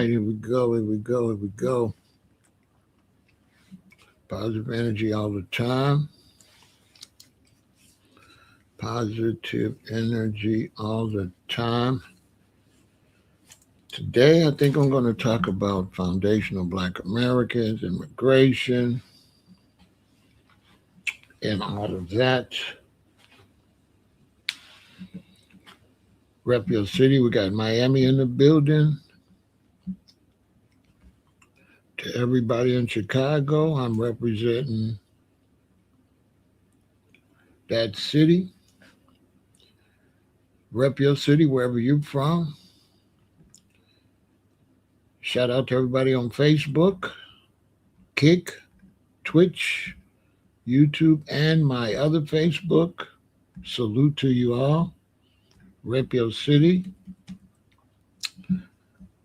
here we go, here we go, here we go. Positive energy all the time. Positive energy all the time. Today, I think I'm going to talk about foundational Black Americans, immigration, and all of that. Rep your city. We got Miami in the building. To everybody in Chicago, I'm representing that city. Rep your city wherever you're from. Shout out to everybody on Facebook, Kick, Twitch, YouTube, and my other Facebook. Salute to you all. Rep your city.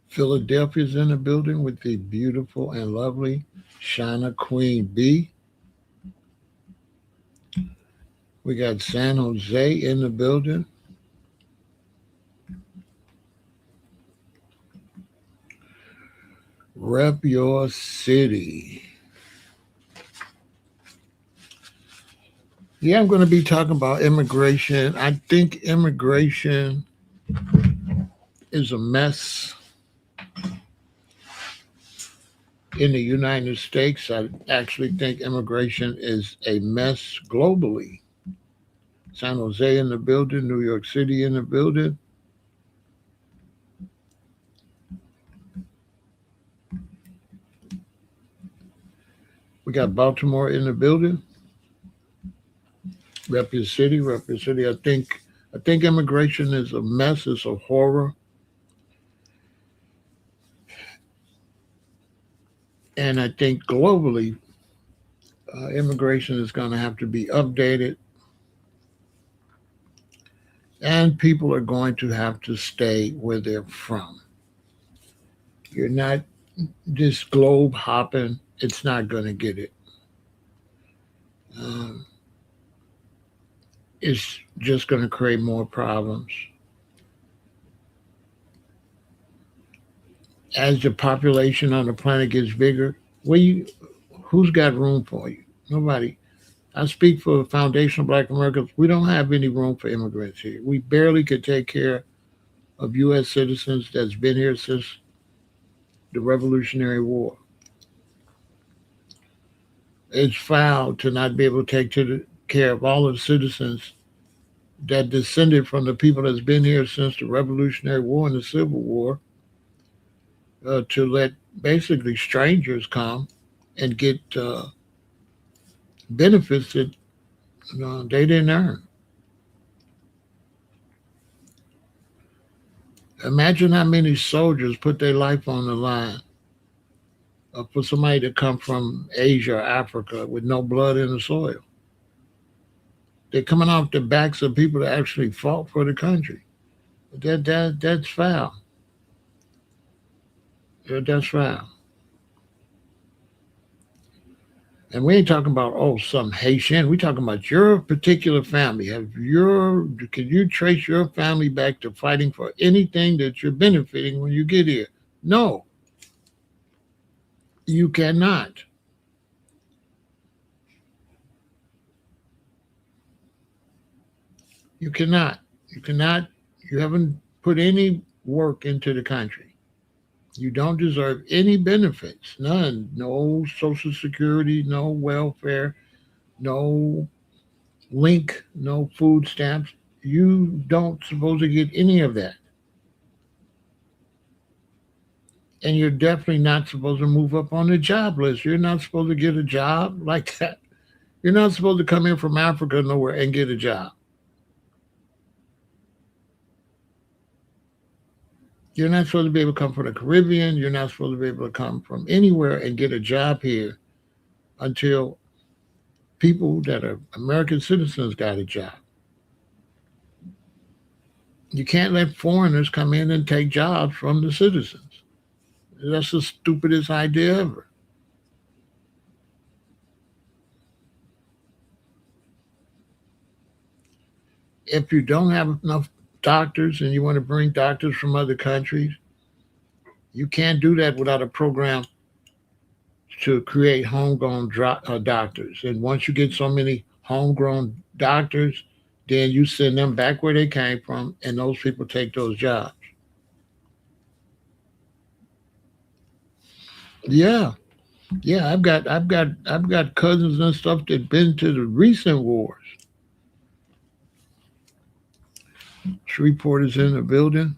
Philadelphia's in the building with the beautiful and lovely Shauna Queen B. We got San Jose in the building. Rep your city. Yeah, I'm going to be talking about immigration. I think immigration is a mess in the United States. I actually think immigration is a mess globally. San Jose in the building, New York City in the building. We got Baltimore in the building. Rep your city, rep your city. I think immigration is a mess, it's a horror. And I think globally, immigration is going to have to be updated, and people are going to have to stay where they're from. You're not just globe hopping, it's not going to get it. Um, it's just going to create more problems. As the population on the planet gets bigger, who's got room for you? Nobody. I speak for foundational Black Americans. We don't have any room for immigrants here. We barely could take care of U.S. citizens that's been here since the Revolutionary War. It's foul to not be able to care of all of the citizens that descended from the people that's been here since the Revolutionary War and the Civil War, to let basically strangers come and get benefits that they didn't earn. Imagine how many soldiers put their life on the line for somebody to come from Asia or Africa with no blood in the soil. They're coming off the backs of people that actually fought for the country. That's foul. That's foul. And we ain't talking about some Haitian. We talking about your particular family. Can you trace your family back to fighting for anything that you're benefiting when you get here? No, you cannot. You cannot. You cannot. You haven't put any work into the country. You don't deserve any benefits. None. No social security, no welfare, no link, no food stamps. You don't supposed to get any of that. And you're definitely not supposed to move up on the job list. You're not supposed to get a job like that. You're not supposed to come in from Africa nowhere and get a job. You're not supposed to be able to come from the Caribbean. You're not supposed to be able to come from anywhere and get a job here until people that are American citizens got a job. You can't let foreigners come in and take jobs from the citizens. That's the stupidest idea ever. If you don't have enough doctors and you want to bring doctors from other countries, You can't do that without a program to create homegrown doctors. And once you get so many homegrown doctors, then you send them back where they came from, and those people take those jobs. Yeah, yeah. I've got cousins and stuff that been to the recent wars. Shreveport is in the building.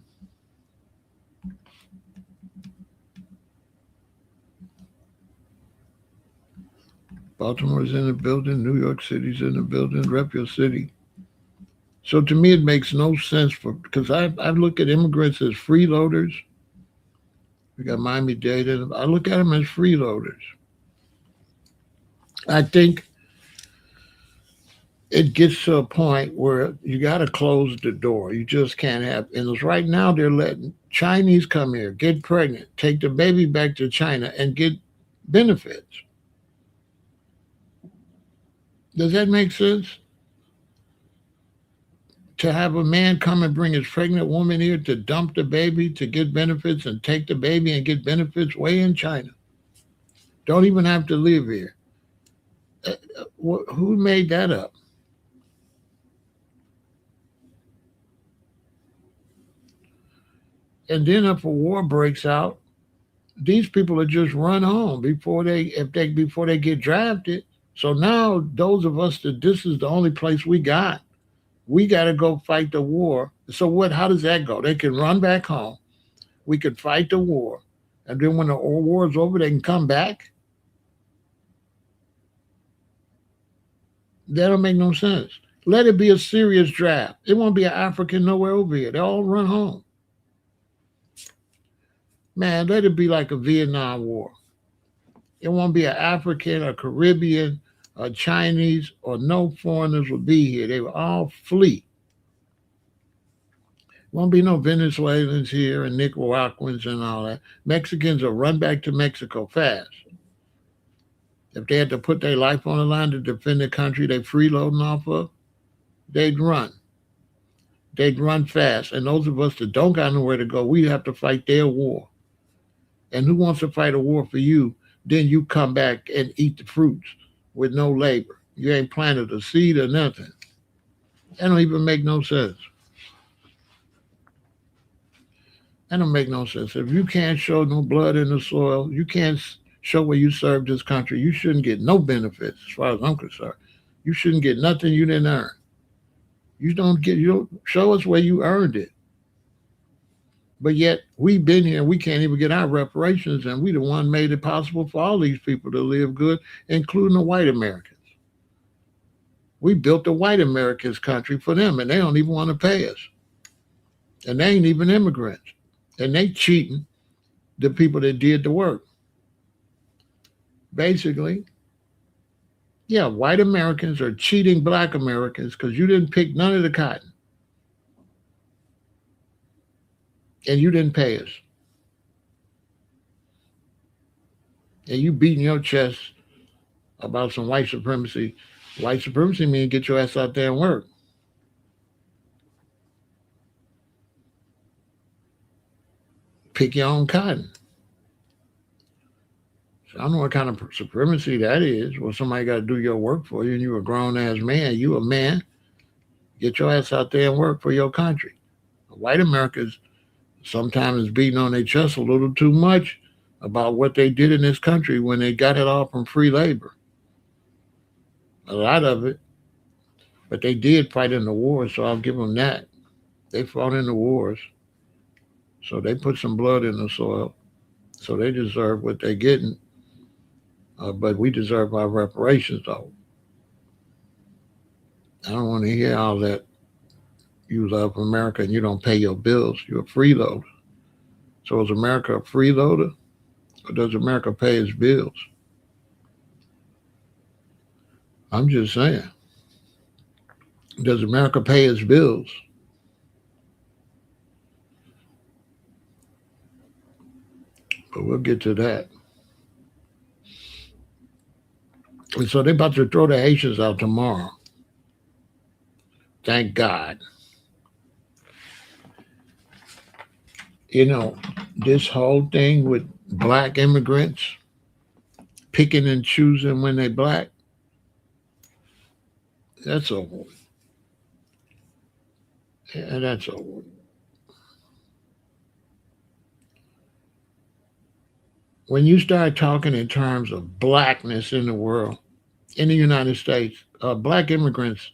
Baltimore's in the building. New York City's in the building. Rep your city. So to me, it makes no sense for because I look at immigrants as freeloaders. We got Miami Dade. I look at them as freeloaders. I think it gets to a point where you got to close the door. You just can't have. And it's right now they're letting Chinese come here, get pregnant, take the baby back to China, and get benefits. Does that make sense? To have a man come and bring his pregnant woman here to dump the baby to get benefits and take the baby and get benefits way in China. Don't even have to live here. Who made that up? And then if a war breaks out, these people are just run home before they get drafted. So now those of us that this is the only place we got to go fight the war. So what? How does that go? They can run back home. We could fight the war, and then when the war is over, they can come back. That don't make no sense. Let it be a serious draft. It won't be an African nowhere over here. They all run home. Man, let it be like a Vietnam War. It won't be an African, a Caribbean, a Chinese, or no foreigners will be here. They will all flee. Won't be no Venezuelans here and Nicaraguans and all that. Mexicans will run back to Mexico fast. If they had to put their life on the line to defend the country they freeloading off of, they'd run. They'd run fast. And those of us that don't got nowhere to go, we have to fight their war. And who wants to fight a war for you? Then you come back and eat the fruits with no labor. You ain't planted a seed or nothing. That don't even make no sense. That don't make no sense. If you can't show no blood in the soil, you can't show where you served this country, you shouldn't get no benefits as far as I'm concerned. You shouldn't get nothing you didn't earn. You don't show us where you earned it. But yet we've been here, we can't even get our reparations, and we the one made it possible for all these people to live good, including the white Americans. We built the white Americans country for them, and they don't even want to pay us. And they ain't even immigrants. And they cheating the people that did the work. Basically, yeah, white Americans are cheating black Americans because you didn't pick none of the cotton and you didn't pay us. And you beating your chest about some white supremacy. White supremacy means get your ass out there and work. Pick your own cotton. So I don't know what kind of supremacy that is. Well, somebody got to do your work for you, and you're a grown ass man. You a man. Get your ass out there and work for your country. White Americans sometimes is beating on their chest a little too much about what they did in this country when they got it all from free labor. A lot of it. But they did fight in the wars, so I'll give them that. They fought in the wars. So they put some blood in the soil. So they deserve what they're getting. But we deserve our reparations, though. I don't want to hear all that. You love America and you don't pay your bills. You're a freeloader. So is America a freeloader? Or does America pay its bills? I'm just saying. Does America pay its bills? But we'll get to that. And so they're about to throw the Haitians out tomorrow. Thank God. You know, This whole thing with black immigrants picking and choosing when they black, that's over. Yeah, that's over. When you start talking in terms of blackness in the world, in the United States, black immigrants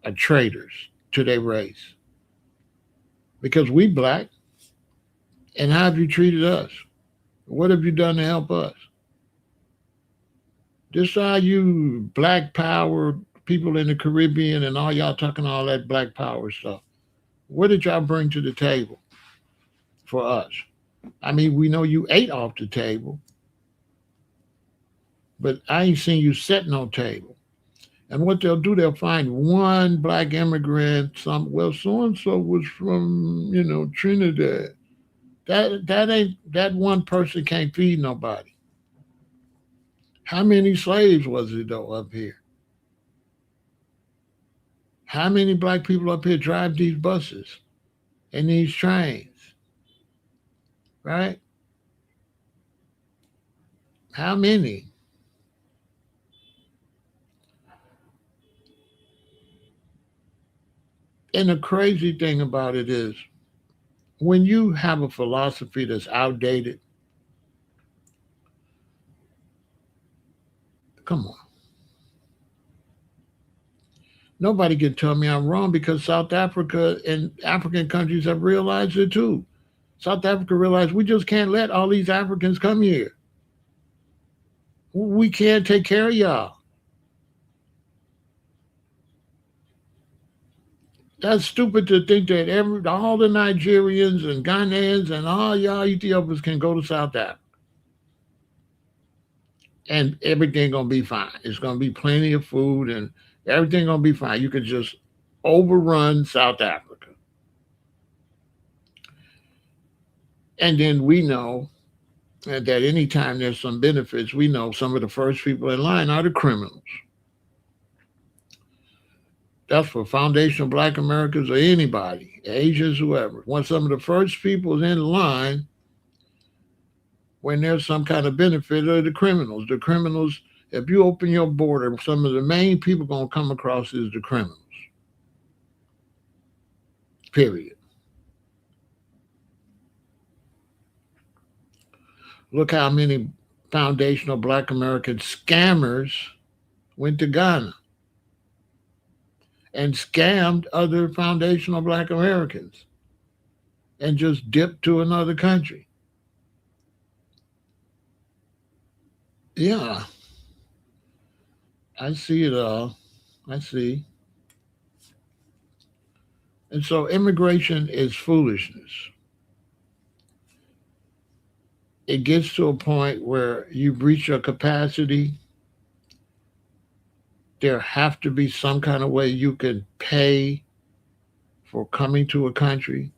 are traitors to their race because we black. And how have you treated us? What have you done to help us? This how you black power people in the Caribbean and all y'all talking all that black power stuff. What did y'all bring to the table for us? I mean, we know you ate off the table, but I ain't seen you set no table. And what they'll do, they'll find one black immigrant, some well, so and so was from, Trinidad. That ain't that one person can't feed nobody. How many slaves was it though up here? How many black people up here drive these buses and these trains? Right? How many? And the crazy thing about it is when you have a philosophy that's outdated, come on. Nobody can tell me I'm wrong because South Africa and African countries have realized it too. South Africa realized we just can't let all these Africans come here. We can't take care of y'all. That's stupid to think that all the Nigerians and Ghanaians and all y'all Ethiopians can go to South Africa and everything gonna be fine. It's gonna be plenty of food and everything gonna be fine. You could just overrun South Africa. And then we know that anytime there's some benefits, we know some of the first people in line are the criminals. That's for foundational black Americans or anybody, Asians, whoever. When some of the first people in line when there's some kind of benefit are the criminals. The criminals, if you open your border, some of the main people gonna come across is the criminals. Period. Look how many foundational black American scammers went to Ghana and scammed other foundational black Americans and just dipped to another country. Yeah, I see it all. I see. And so immigration is foolishness. It gets to a point where you reach your capacity. There have to be some kind of way you can pay for coming to a country.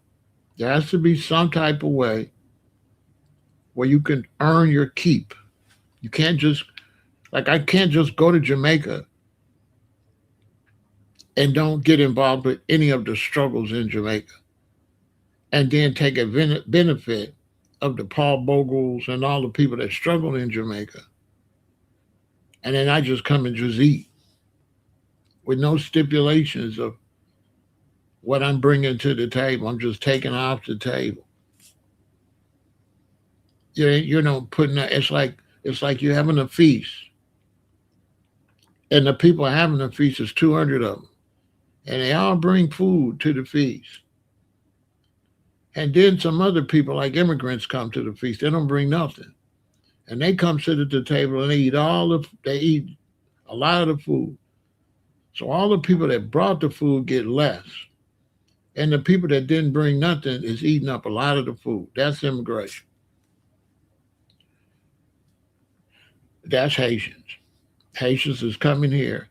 There has to be some type of way where you can earn your keep. You can't just like I can't just go to Jamaica and don't get involved with any of the struggles in Jamaica and then take a benefit of the Paul Bogles and all the people that struggle in Jamaica. And then I just come and just eat with no stipulations of what I'm bringing to the table. I'm just taking off the table. Putting that. It's like you're having a feast, and the people having the feast is 200 of them, and they all bring food to the feast. And then some other people, like immigrants, come to the feast. They don't bring nothing, and they come sit at the table and they eat a lot of the food. So all the people that brought the food get less, and the people that didn't bring nothing is eating up a lot of the food. That's immigration. That's Haitians. Haitians is coming here.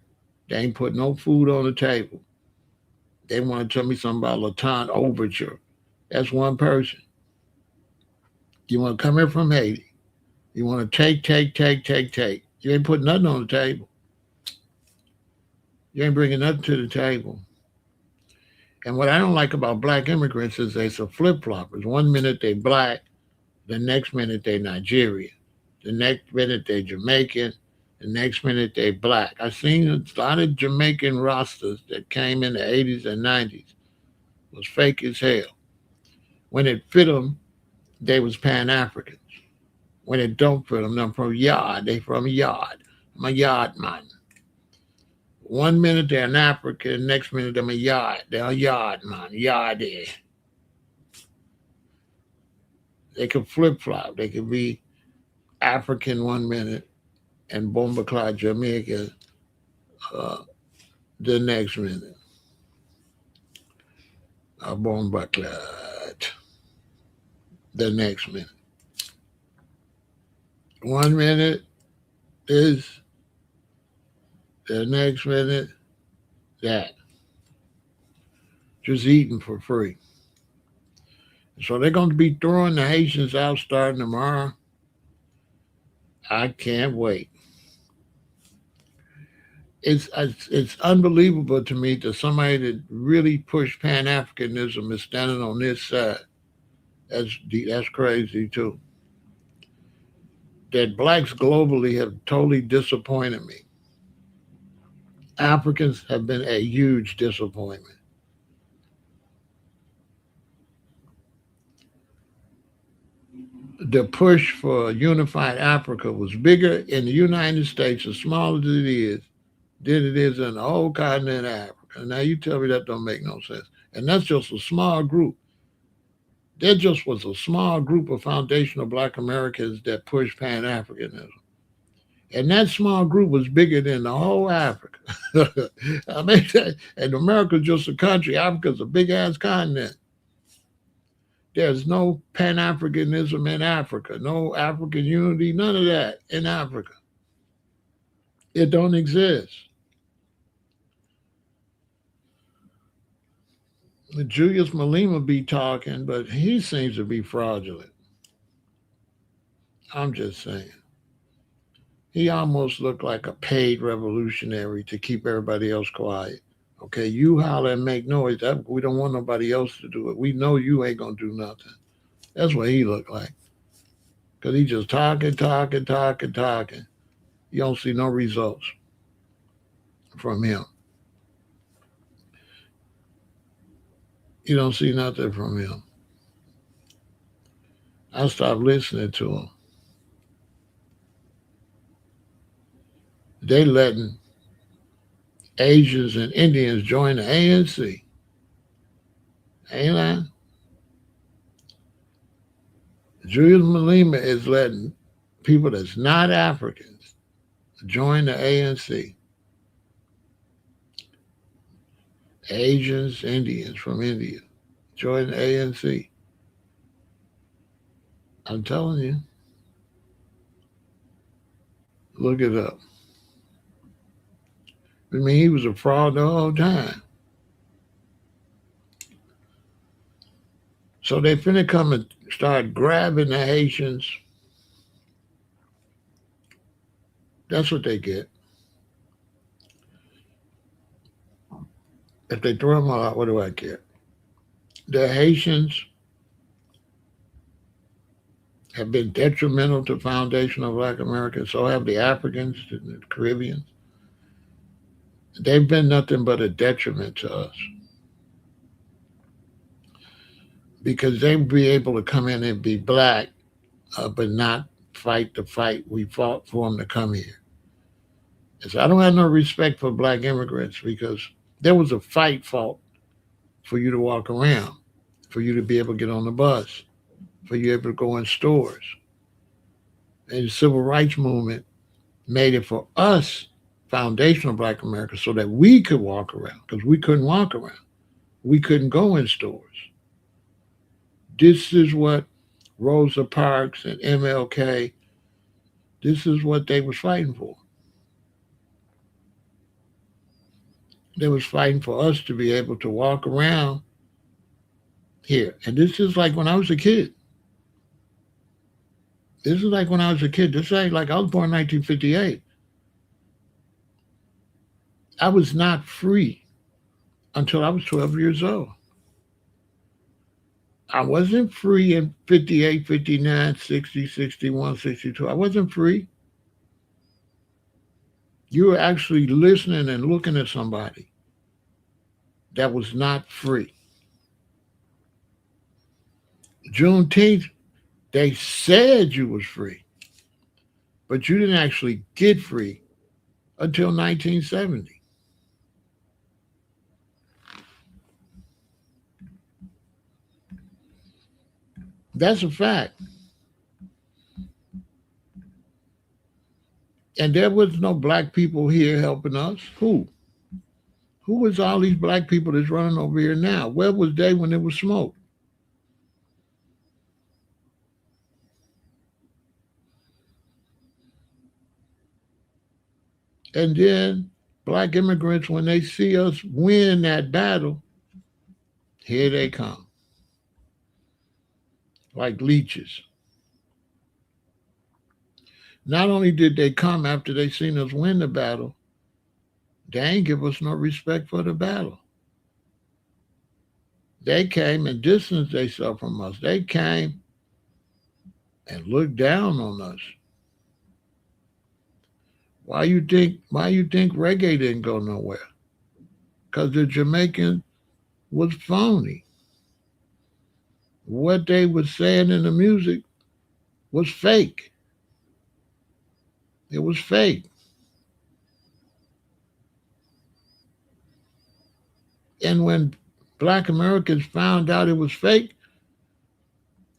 They ain't put no food on the table. They want to tell me something about Latin Overture. That's one person. You want to come here from Haiti. You want to take, take, take, take, take. You ain't putting nothing on the table. You ain't bringing nothing to the table. And what I don't like about black immigrants is they're so flip floppers. One minute they black, The next minute they Nigerian. The next minute they Jamaican. The next minute they black. I seen a lot of Jamaican rosters that came in the 80s and 90s. Was fake as hell. When it fit them, they was Pan Africans. When it don't fit them, they're from Yard. They from Yard. I'm a Yard man. One minute they're an African, next minute I'm a Yard. They're a Yard man. Yard there. They could flip flop. They could be African one minute and Bomba Clyde Jamaica uh, the next minute. Bomba Clyde the next minute. One minute is the next minute that. Just eating for free. So they're going to be throwing the Haitians out starting tomorrow. I can't wait. It's unbelievable to me that somebody that really pushed Pan Africanism is standing on this side. That's crazy too. That blacks globally have totally disappointed me. Africans have been a huge disappointment. The push for a unified Africa was bigger in the United States, as small as it is, than it is in the whole continent of Africa. Now you tell me that don't make no sense. And that's just a small group. There just was a small group of foundational black Americans that pushed Pan Africanism. And that small group was bigger than the whole Africa. I mean, and America's just a country. Africa's a big ass continent. There's no Pan Africanism in Africa, no African unity, none of that in Africa. It don't exist. Julius Malema be talking, but he seems to be fraudulent. I'm just saying. He almost looked like a paid revolutionary to keep everybody else quiet. Okay, you holler and make noise. We don't want nobody else to do it. We know you ain't gonna do nothing. That's what he looked like. Cause he just talking, talking, talking, talking. You don't see no results from him. You don't see nothing from him. I stopped listening to him. They letting Asians and Indians join the ANC. Ain't lying. Julius Malema is letting people that's not Africans join the ANC. Asians, Indians from India join the ANC. I'm telling you, look it up. I mean, he was a fraud the whole time. So they finna come and start grabbing the Haitians. That's what they get. If they throw them all out, what do I care? The Haitians have been detrimental to foundation of Black America. So have the Africans, the Caribbeans. They've been nothing but a detriment to us because they'd be able to come in and be black, but not fight the fight we fought for them to come here. And so I don't have no respect for black immigrants because there was a fight fought for you to walk around, for you to be able to get on the bus, for you able to go in stores. And the civil rights movement made it for us, foundational black America, so that we could walk around because we couldn't walk around. We couldn't go in stores. This is what Rosa Parks and MLK, this is what they was fighting for. They was fighting for us to be able to walk around here. And this is like when I was a kid. This is like when I was a kid. This ain't like I was born in 1958. I was not free until I was 12 years old. I wasn't free in 58, 59, 60, 61, 62. I wasn't free. You were actually listening and looking at somebody that was not free. Juneteenth, they said you was free, but you didn't actually get free until 1970. That's a fact. And there was no black people here helping us. Who? Who was all these black people that's running over here now? Where was they when it was smoke? And then black immigrants, when they see us win that battle, here they come, like leeches. Not only did they come after they seen us win the battle, they ain't give us no respect for the battle. They came and distanced themselves from us. They came and looked down on us. Why you think reggae didn't go nowhere? Because the Jamaican was phony. What they were saying in the music was fake. It was fake. And when black Americans found out it was fake,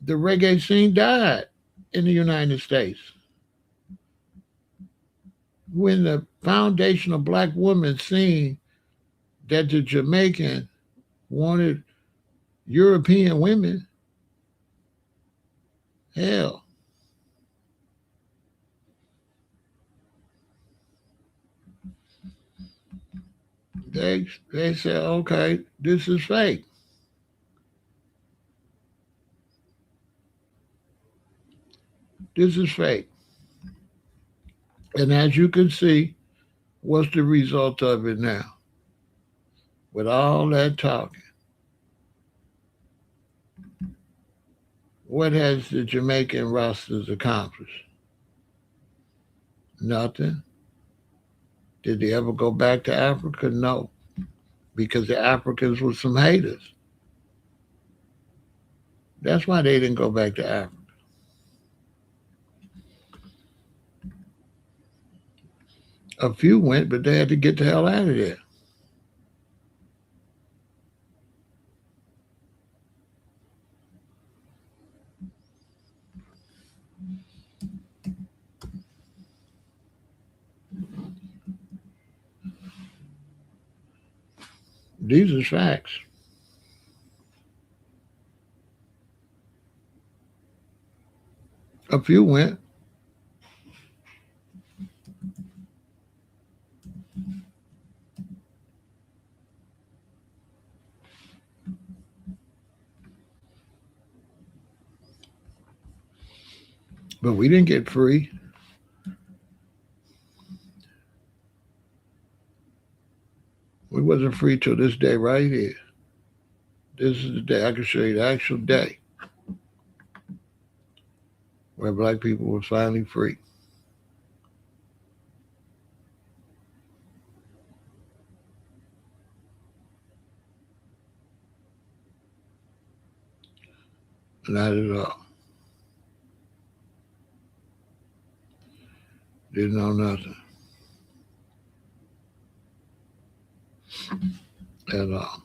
the reggae scene died in the United States. When the foundational black woman seen that the Jamaican wanted European women, hell, they said, okay, this is fake. This is fake. And as you can see, what's the result of it now? With all that talking, what has the Jamaican rosters accomplished? Nothing. Did they ever go back to Africa? No, because the Africans were some haters. That's why they didn't go back to Africa. A few went, but they had to get the hell out of there. These are facts. A few went, but we didn't get free. We wasn't free till this day right here. This is the day I can show you the actual day where black people were finally free. Not at all. Didn't know nothing at all.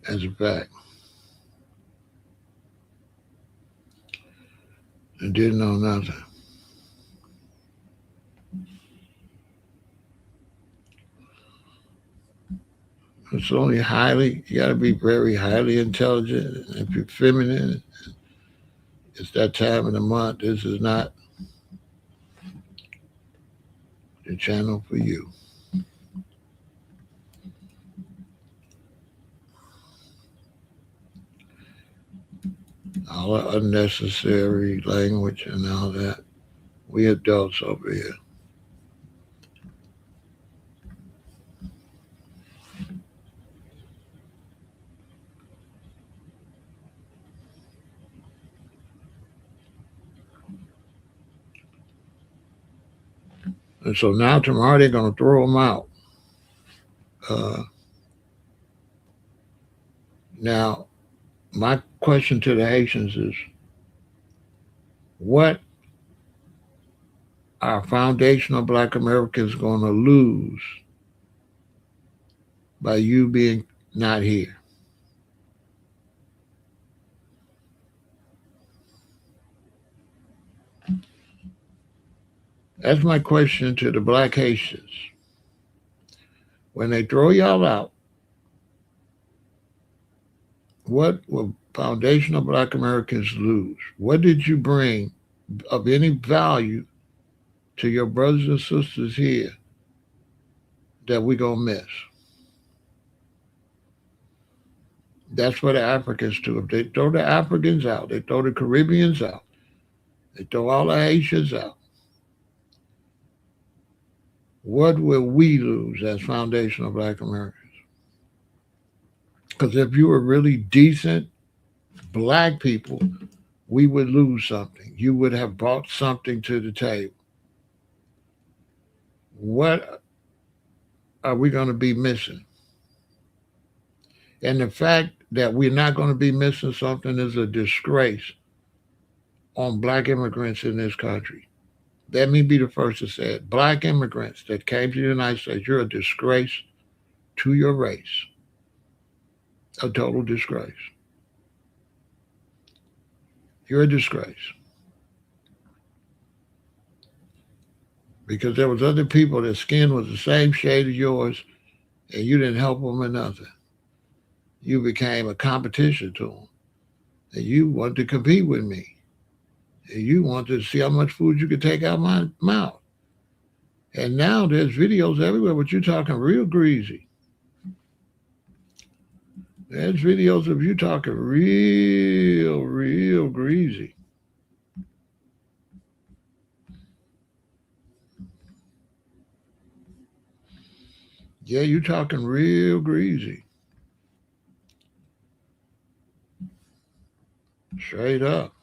As a fact, I didn't know nothing. It's only highly, you got to be very highly intelligent. If you're feminine, it's that time of the month. This is not the channel for you. All the unnecessary language and all that. We adults over here. And so now tomorrow they're going to throw them out. Uh, Now, my question to the Haitians is what are foundational black Americans going to lose by you being not here? That's my question to the black Haitians. When they throw y'all out, what will foundational black Americans lose? What did you bring of any value to your brothers and sisters here that we gonna miss? That's what the Africans do. If they throw the Africans out, they throw the Caribbeans out, they throw all the Haitians out, what will we lose as foundational black Americans? Because if you were really decent black people, we would lose something. You would have brought something to the table. What are we going to be missing? And the fact that we're not going to be missing something is a disgrace on black immigrants in this country. Let me be the first to say it. Black immigrants that came to the United States, you're a disgrace to your race. A total disgrace. You're a disgrace. Because there was other people that skin was the same shade as yours and you didn't help them or nothing. You became a competition to them. And you wanted to compete with me. And you wanted to see how much food you could take out my mouth. And now there's videos everywhere, but you're talking real greasy. There's videos of you talking real greasy. Yeah, you talking real greasy. Straight up.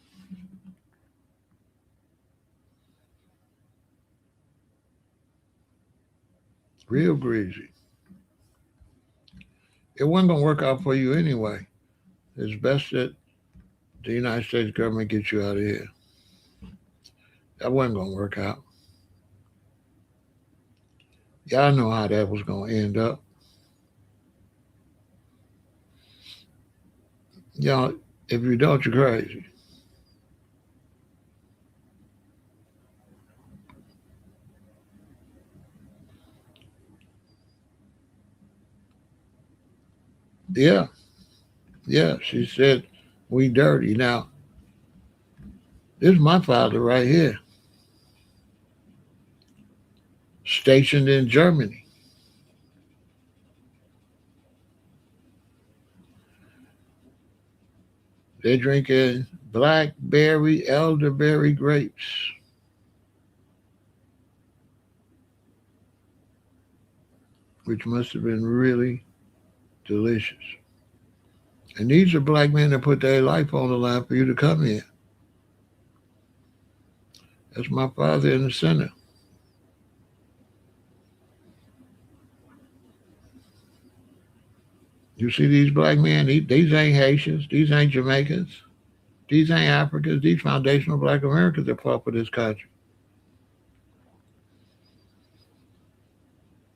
Real greasy. It wasn't going to work out for you anyway. It's best that the United States government gets you out of here. That wasn't going to work out. Y'all know how that was going to end up. Y'all, if you don't, you're crazy. Yeah, yeah. She said, we dirty. Now, this is my father right here, stationed in Germany. They're drinking blackberry, elderberry grapes, which must have been really delicious. And these are black men that put their life on the line for you to come here. That's my father in the center. You see these black men, these ain't Haitians, these ain't Jamaicans, these ain't Africans, these foundational black Americans that fought for this country.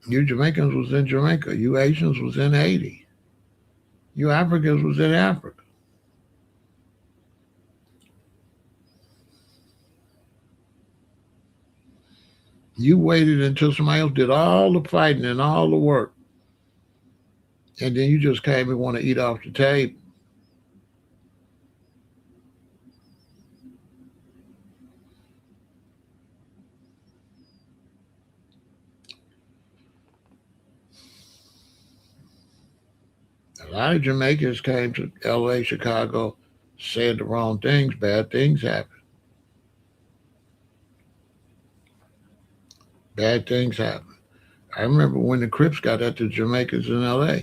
You Jamaicans was in Jamaica, you Haitians was in Haiti, you Africans was in Africa. You waited until somebody else did all the fighting and all the work. And then you just came and want to eat off the table. A lot of Jamaicans came to LA, Chicago, said the wrong things, bad things happened. Bad things happened. I remember when the Crips got at the Jamaicans in LA.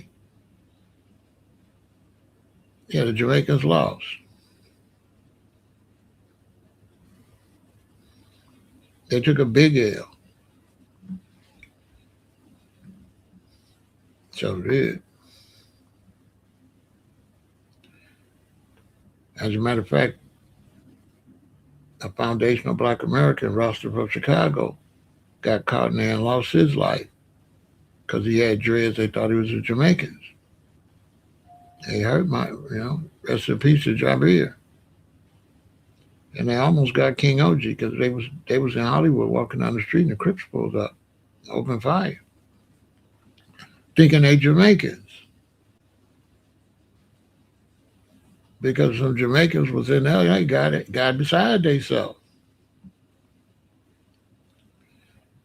Yeah, the Jamaicans lost. They took a big L. So it is. As a matter of fact, a foundational black American, Roster from Chicago, got caught in there and lost his life because he had dreads. They thought he was a Jamaican. They hurt rest in peace to Javier. And they almost got King OG because they was in Hollywood walking down the street and the Crips pulled up, opened fire, thinking they Jamaicans. Because some Jamaicans was in LA, got beside themselves.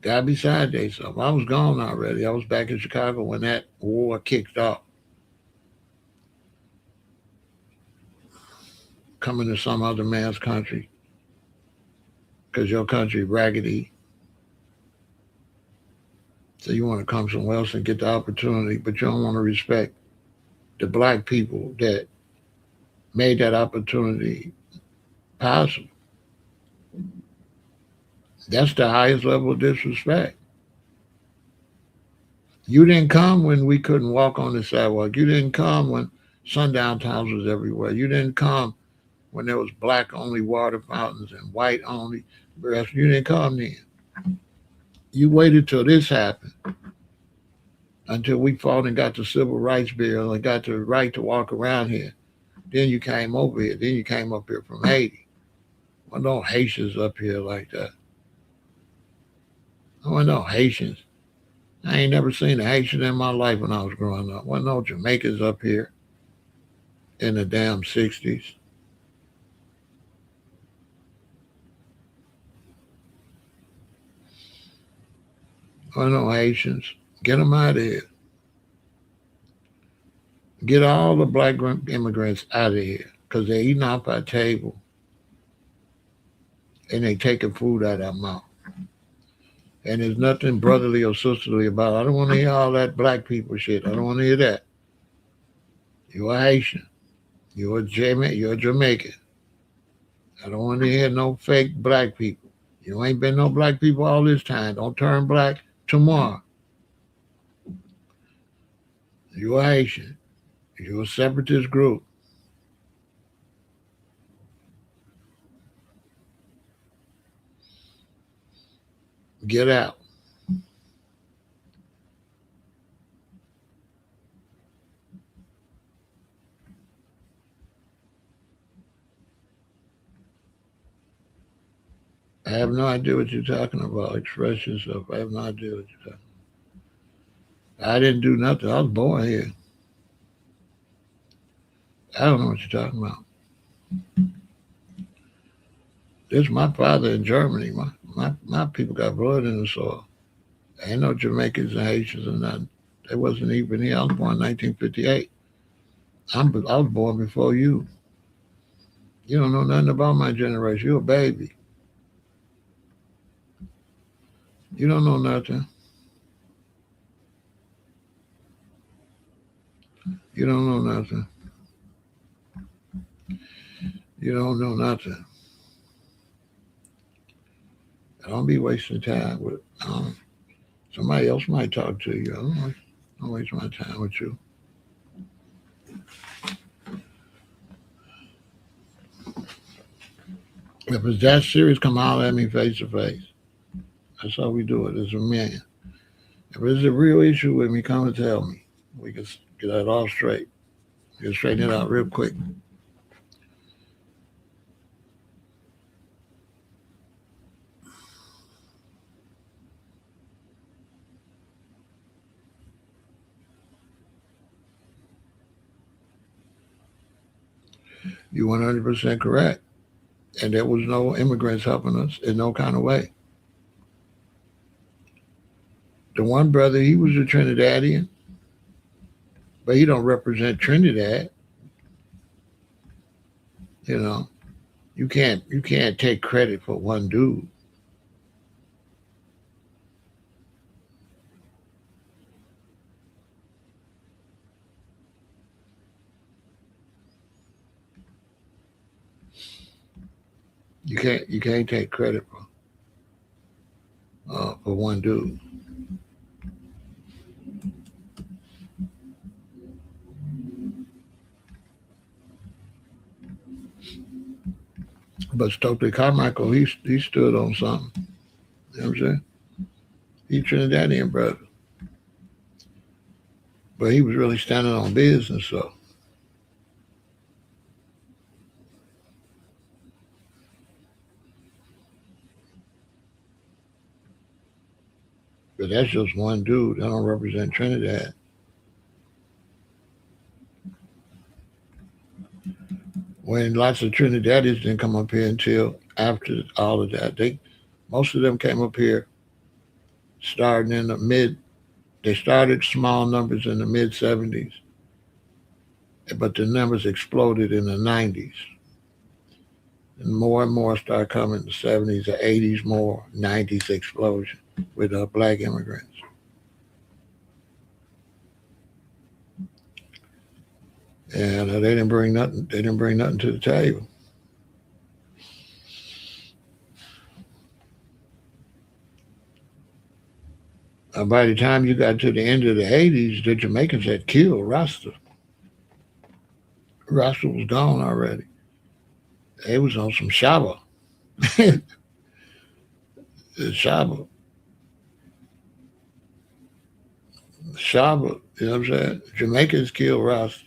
Got beside themselves. I was gone already. I was back in Chicago when that war kicked off. Coming to some other man's country because your country raggedy. So you want to come somewhere else and get the opportunity, but you don't want to respect the black people that made that opportunity possible. That's the highest level of disrespect. You didn't come when we couldn't walk on the sidewalk. You didn't come when sundown towns was everywhere. You didn't come when there was black only water fountains and white only breasts. You didn't come then. You waited till this happened, until we fought and got the civil rights bill and got the right to walk around here. Then you came over here. Then you came up here from Haiti. Well, no Haitians up here like that. I want no Haitians. I ain't never seen a Haitian in my life when I was growing up. Wasn't no Jamaicans up here in the damn 60s. Wasn't no Haitians. Get them out of here. Get all the black immigrants out of here because they're eating off our table and they taking food out of our mouth. And there's nothing brotherly or sisterly about it. I don't want to hear all that black people shit. I don't want to hear that. You're a Haitian. You're a Jamaican. I don't want to hear no fake black people. You ain't been no black people all this time. Don't turn black tomorrow. You're a Haitian. You're a separatist group. Get out. I have no idea what you're talking about. Express yourself. I have no idea what you're talking about. I didn't do nothing. I was born here. I don't know what you're talking about. This is my father in Germany. My people got blood in the soil. Ain't no Jamaicans and Haitians or nothing. They wasn't even here. I was born in 1958. I was born before you. You don't know nothing about my generation. You're a baby. You don't know nothing. You don't know nothing. You don't know nothing. Don't be wasting time with somebody else might talk to you. Don't waste my time with you. If it's that serious, come holler at me face to face. That's how we do it as a man. If it's a real issue with me, come and tell me. We can get that all straight. We can straighten it out real quick. You're 100% correct. And there was no immigrants helping us in no kind of way. The one brother, he was a Trinidadian, but he don't represent Trinidad. You know, you can't take credit for one dude. You can't take credit for one dude. But Stokely Carmichael, he stood on something. You know what I'm saying? He Trinidadian brother. But he was really standing on business, so. But that's just one dude. That don't represent Trinidad. When lots of Trinidadians didn't come up here until after all of that. Most of them came up here starting in the mid. They started small numbers in the mid '70s, but the numbers exploded in the '90s, and more started coming in the '70s, the '80s, more '90s explosion with black immigrants. And they didn't bring nothing. They didn't bring nothing to the table. By the time you got to the end of the '80s, the Jamaicans had killed Rasta. Rasta was gone already. They was on some Shaba. Shaba. Shaba. You know what I'm saying? Jamaicans killed Rasta.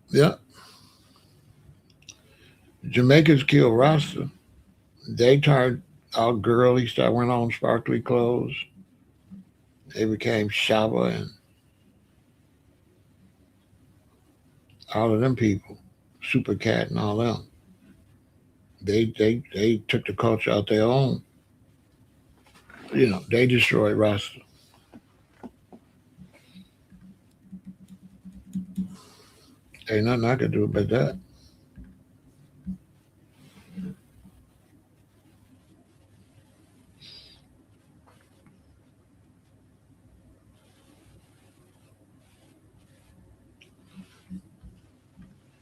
Yeah. Jamaicans killed Rasta. They turned all girly, started went on sparkly clothes. They became Shaba and all of them people, Super Cat and all them. They took the culture out their own. They destroyed Rasta. Ain't nothing I could do about that.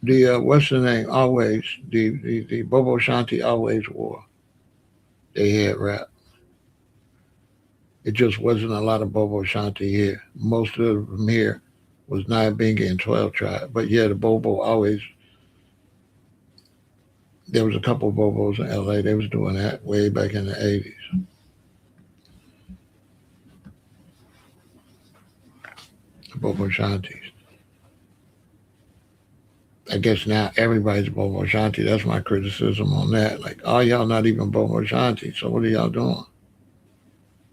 The what's the name? Always the Bobo Shanti always wore. They had rap. It just wasn't a lot of Bobo Shanti here. Most of them here was Nyabinga and 12 Tribe. But yeah, the Bobo always. There was a couple of Bobos in L.A. They was doing that way back in the '80s. The Bobo Shantis. I guess now everybody's Bobo Shanti. That's my criticism on that. Like, oh, y'all not even Bobo Shanti. So what are y'all doing?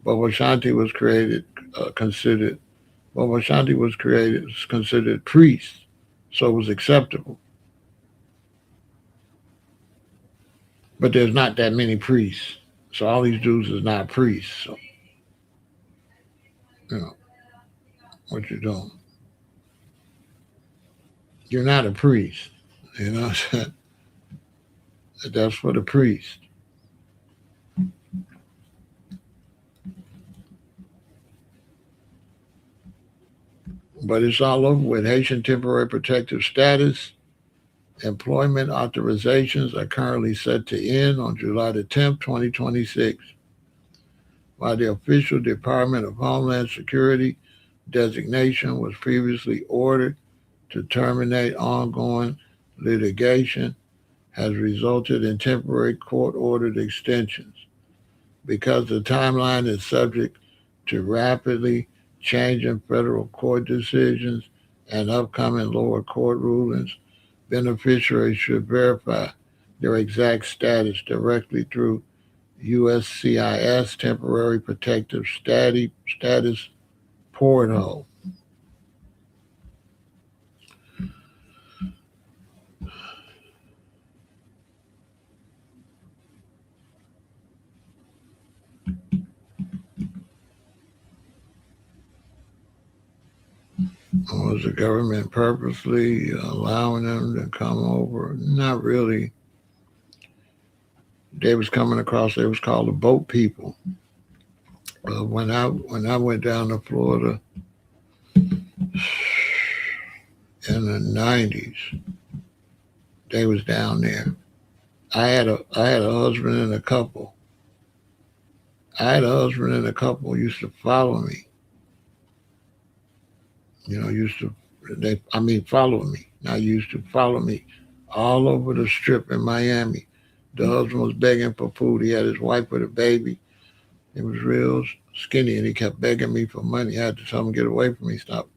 Bobo Shanti was created, considered. Bobo Shanti was created, considered priest, so it was acceptable. But there's not that many priests, so all these dudes is not priests. So you know what you're doing. You're not a priest. You know, that's for the priest. But it's all over with. Haitian temporary protective status. Employment authorizations are currently set to end on July the 10th, 2026, while the official Department of Homeland Security designation was previously ordered to terminate ongoing litigation has resulted in temporary court ordered extensions. Because the timeline is subject to rapidly changing federal court decisions and upcoming lower court rulings, beneficiaries should verify their exact status directly through USCIS Temporary Protective Status Portal. Was the government purposely allowing them to come over? Not really. They was coming across. They was called the boat people. When I went down to Florida in the '90s, they was down there. I had a husband and a couple. I had a husband and a couple used to follow me. Used to follow me. Now used to follow me all over the strip in Miami. The husband was begging for food. He had his wife with a baby. He was real skinny, and he kept begging me for money. I had to tell him, get away from me. Stop.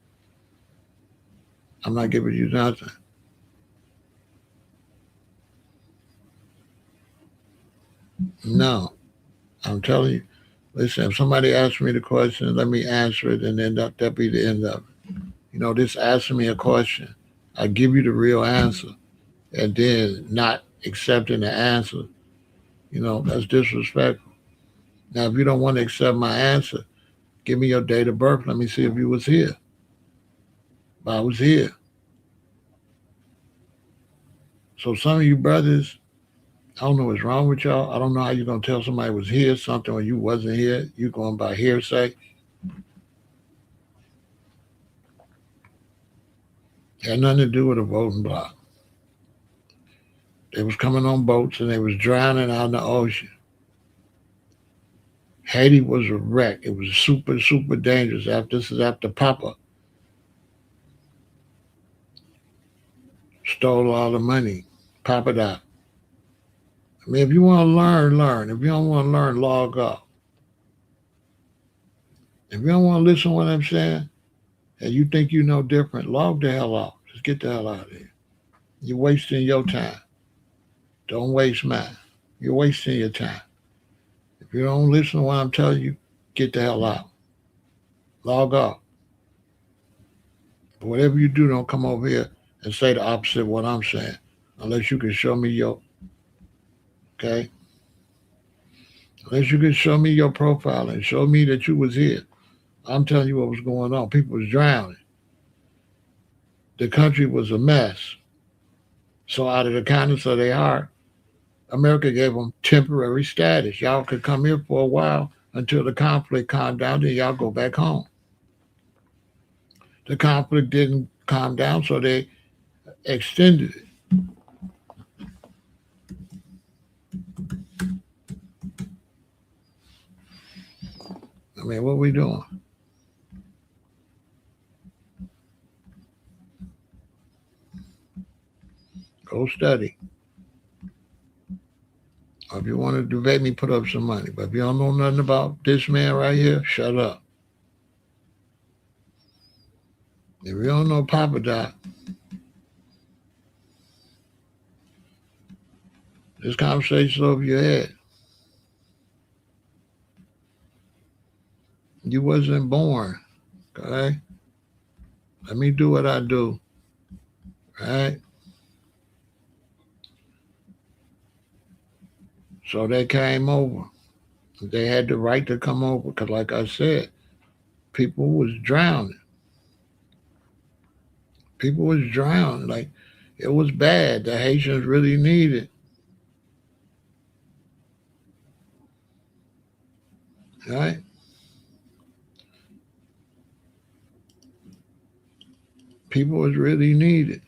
I'm not giving you nothing. No, I'm telling you. Listen, if somebody asks me the question, let me answer it, and then that'll be the end of it. This asking me a question, I give you the real answer, and then not accepting the answer, that's disrespectful. Now, if you don't want to accept my answer, give me your date of birth. Let me see if you was here. If I was here. So some of you brothers, I don't know what's wrong with y'all. I don't know how you're gonna tell somebody was here something when you wasn't here. You going by hearsay. Had nothing to do with a voting block. They was coming on boats and they was drowning out in the ocean. Haiti was a wreck. It was super, super dangerous. This is after Papa stole all the money. Papa died. I mean, if you want to learn, learn. If you don't want to learn, log off. If you don't want to listen to what I'm saying, and you think you know different, log the hell off. Just get the hell out of here. You're wasting your time. Don't waste mine. You're wasting your time. If you don't listen to what I'm telling you, get the hell out. Log off. But whatever you do, don't come over here and say the opposite of what I'm saying. Unless you can show me okay? Unless you can show me your profile and show me that you was here. I'm telling you what was going on. People was drowning. The country was a mess. So out of the kindness of their heart, America gave them temporary status. Y'all could come here for a while until the conflict calmed down, then y'all go back home. The conflict didn't calm down, so they extended it. I mean, what we doing? Go study. Or if you want to debate me, put up some money. But if you don't know nothing about this man right here, shut up. If you don't know Papa Doc, this conversation's over your head. You wasn't born, okay? Let me do what I do, right? So they came over. They had the right to come over because, like I said, people was drowning. People was drowning. Like, it was bad. The Haitians really needed, right? People was really needed.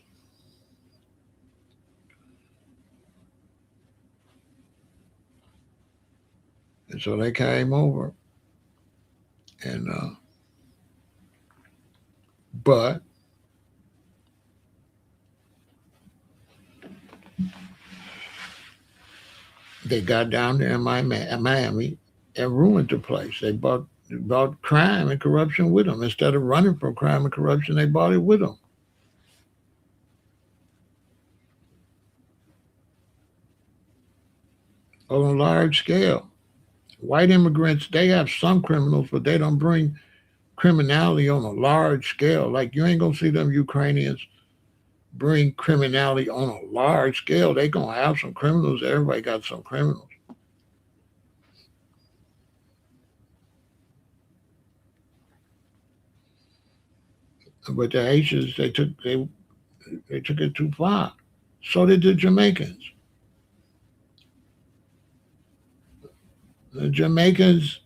And so they came over. And, but they got down there in Miami and ruined the place. They brought crime and corruption with them. Instead of running from crime and corruption, they brought it with them on a large scale. White immigrants, they have some criminals, but they don't bring criminality on a large scale. Like you ain't gonna see them Ukrainians bring criminality on a large scale. They gonna have some criminals. Everybody got some criminals. But the Haitians, they took it too far. So did the Jamaicans. The Jamaicans,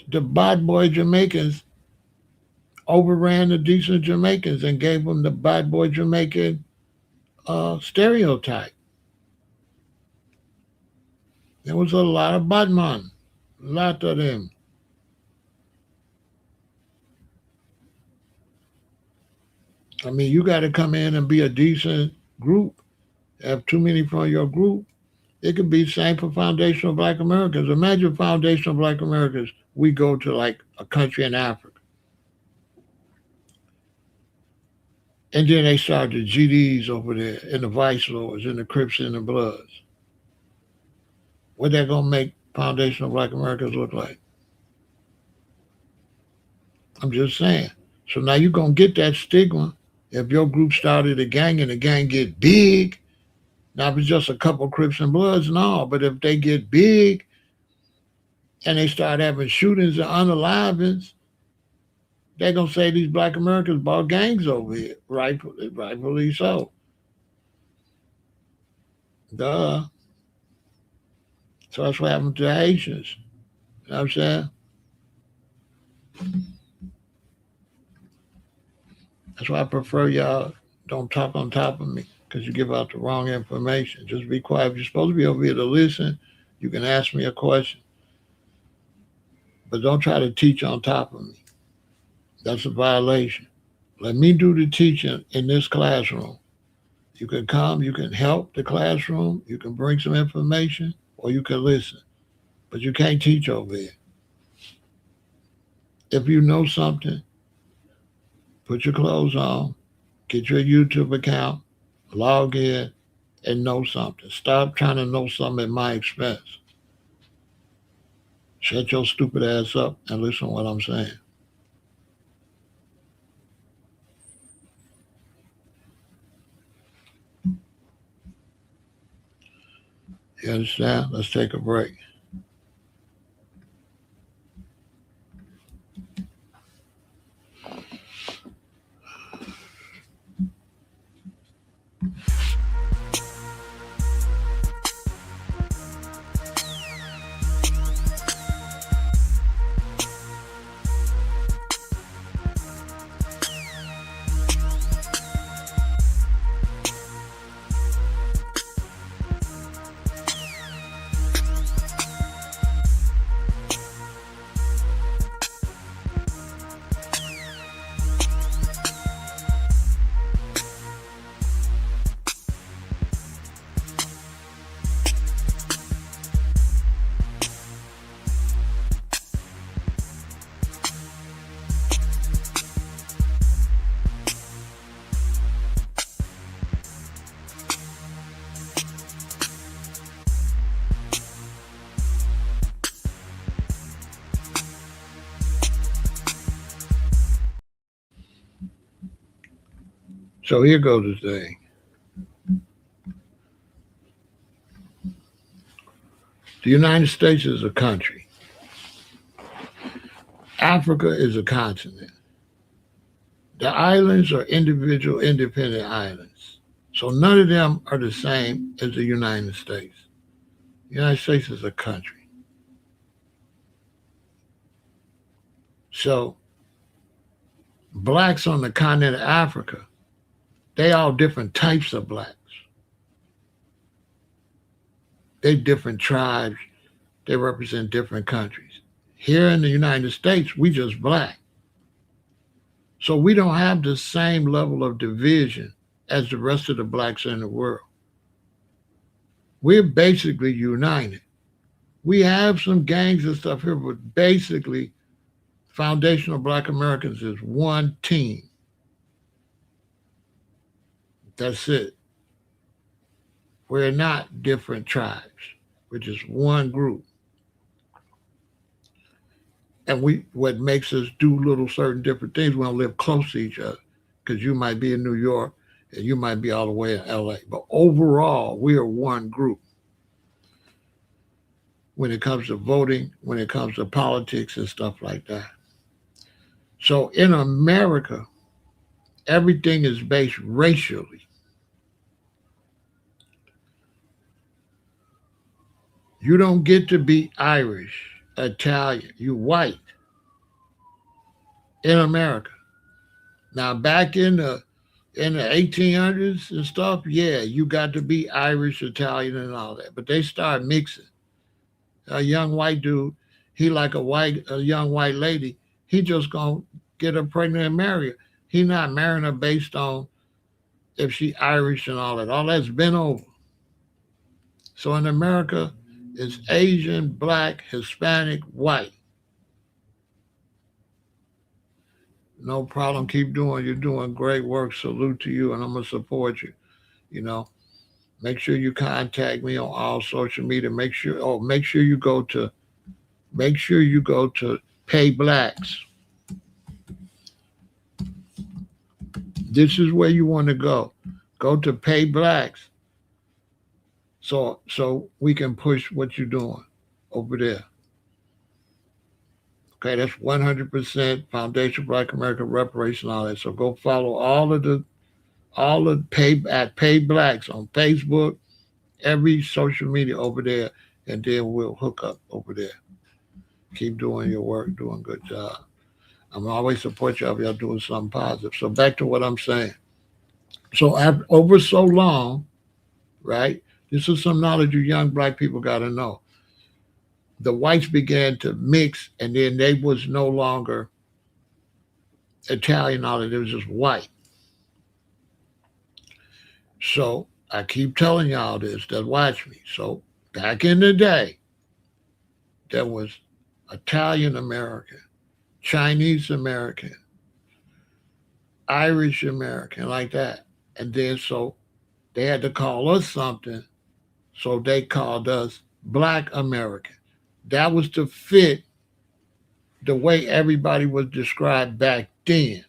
the bad boy Jamaicans, overran the decent Jamaicans and gave them the bad boy Jamaican stereotype. There was a lot of bad men, a lot of them. I mean, you got to come in and be a decent group. Have too many from your group, it could be the same for foundational Black Americans. Imagine foundational Black Americans. We go to like a country in Africa, and then they start the GDs over there, and the Vice Lords, and the Crips and the Bloods. What that gonna make foundational Black Americans look like? I'm just saying. So now you're gonna get that stigma. If your group started a gang and the gang get big, now if it's just a couple Crips and Bloods, no. But if they get big and they start having shootings and unalivings, they're gonna say these Black Americans bought gangs over here. Rightfully so. Duh. So that's what happened to the Haitians. You know what I'm saying? That's why I prefer y'all don't talk on top of me because you give out the wrong information. Just be quiet. If you're supposed to be over here to listen, you can ask me a question, but don't try to teach on top of me. That's a violation. Let me do the teaching in this classroom. You can come, you can help the classroom, you can bring some information, or you can listen. But you can't teach over here. If you know something, put your clothes on, get your YouTube account, log in, and know something. Stop trying to know something at my expense. Shut your stupid ass up and listen to what I'm saying. You understand? Let's take a break. So here goes the thing. The United States is a country. Africa is a continent. The islands are individual, independent islands. So none of them are the same as the United States. The United States is a country. So blacks on the continent of Africa, they all different types of blacks. They different tribes. They represent different countries. Here in the United States, we just black. So we don't have the same level of division as the rest of the blacks in the world. We're basically united. We have some gangs and stuff here, but basically, foundational Black Americans is one team. That's it. We're not different tribes. We're just one group. And what makes us do little certain different things, we don't live close to each other. Because you might be in New York and you might be all the way in LA. But overall, we are one group. When it comes to voting, when it comes to politics and stuff like that. So in America, everything is based racially. You don't get to be Irish, Italian, you white in America. Now back in the 1800s and stuff, yeah, you got to be Irish, Italian, and all that. But they start mixing. A young white dude, he like a young white lady, he just gonna get her pregnant and marry her. He not marrying her based on if she Irish and all that. All that's been over. So in America, it's Asian, black, Hispanic, white. No problem. Keep doing. You're doing great work. Salute to you, and I'm gonna support you. You know, make sure you contact me on all social media. Make sure you go to Pay Blacks. This is where you want to go. Go to Pay Blacks. So we can push what you're doing over there. Okay, that's 100% Foundation Black American Reparation, all that. So go follow all of pay at Pay Blacks on Facebook, every social media over there, and then we'll hook up over there. Keep doing your work, doing a good job. I'm always support y'all if y'all doing something positive. So back to what I'm saying. So after, over so long, right? This is some knowledge you young black people got to know. The whites began to mix, and then they was no longer Italian. All it was just white. So I keep telling y'all this. That watch me. So back in the day, there was Italian American, Chinese American, Irish American, like that. And then so they had to call us something, so they called us Black American. That was to fit the way everybody was described back then.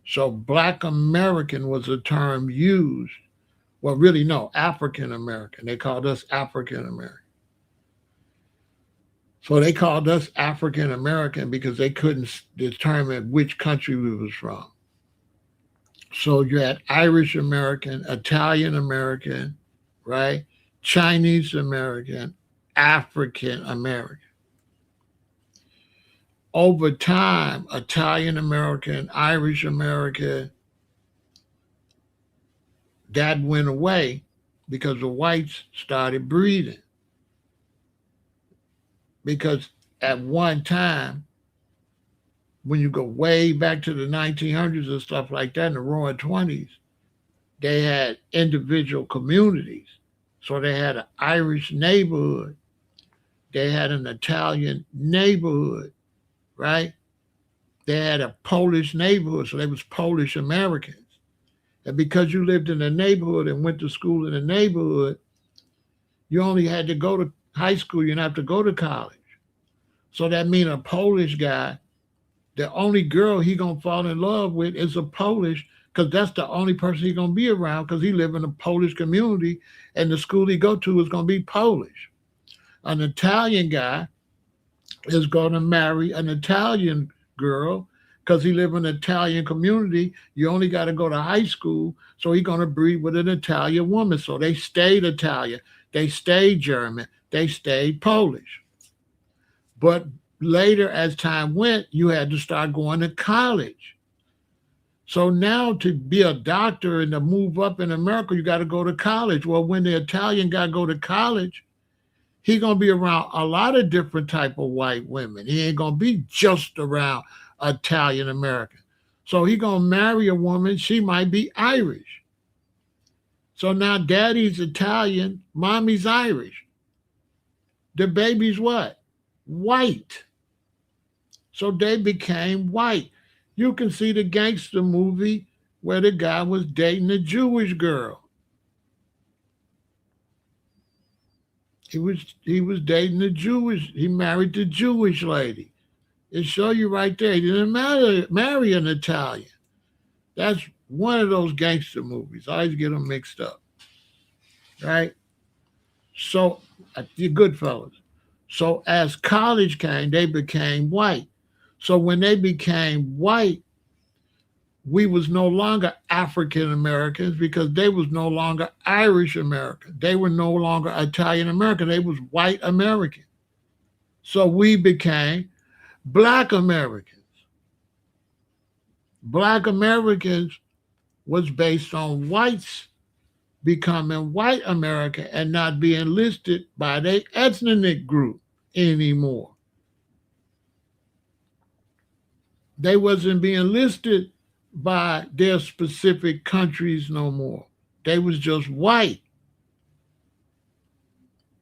So Black American was a term used. Well, really, no, African American. They called us African American. So they called us African American because they couldn't determine which country we was from. So you had Irish American, Italian American, right? Chinese American, African American. Over time, Italian American, Irish American, that went away because the whites started breeding. Because at one time, when you go way back to the 1900s and stuff like that, in the roaring 20s, they had individual communities. So they had an Irish neighborhood, they had an Italian neighborhood, right? They had a Polish neighborhood, so they was Polish Americans. And because you lived in a neighborhood and went to school in a neighborhood, you only had to go to high school, you didn't have to go to college. So that means a Polish guy, the only girl he gonna fall in love with is a Polish, because that's the only person he gonna be around, because he live in a Polish community and the school he go to is gonna be Polish. An Italian guy is gonna marry an Italian girl because he live in an Italian community. You only got to go to high school, so he gonna breed with an Italian woman. So they stayed Italian, they stayed German, they stayed Polish. But later, as time went, you had to start going to college. So now to be a doctor and to move up in America, you got to go to college. Well, when the Italian guy go to college, he gonna be around a lot of different type of white women. He ain't gonna be just around Italian American. So he gonna marry a woman, she might be Irish. So now daddy's Italian, mommy's Irish. The baby's what? White. So they became white. You can see the gangster movie where the guy was dating a Jewish girl. He was dating a Jewish. He married the Jewish lady. It show you right there. He didn't marry an Italian. That's one of those gangster movies. I always get them mixed up, right? So the Goodfellas. So as college came, they became white. So when they became white, we was no longer African Americans because they was no longer Irish American. They were no longer Italian American. They was white American. So we became Black Americans. Black Americans was based on whites becoming white American and not being listed by their ethnic group anymore. They wasn't being listed by their specific countries no more. They was just white.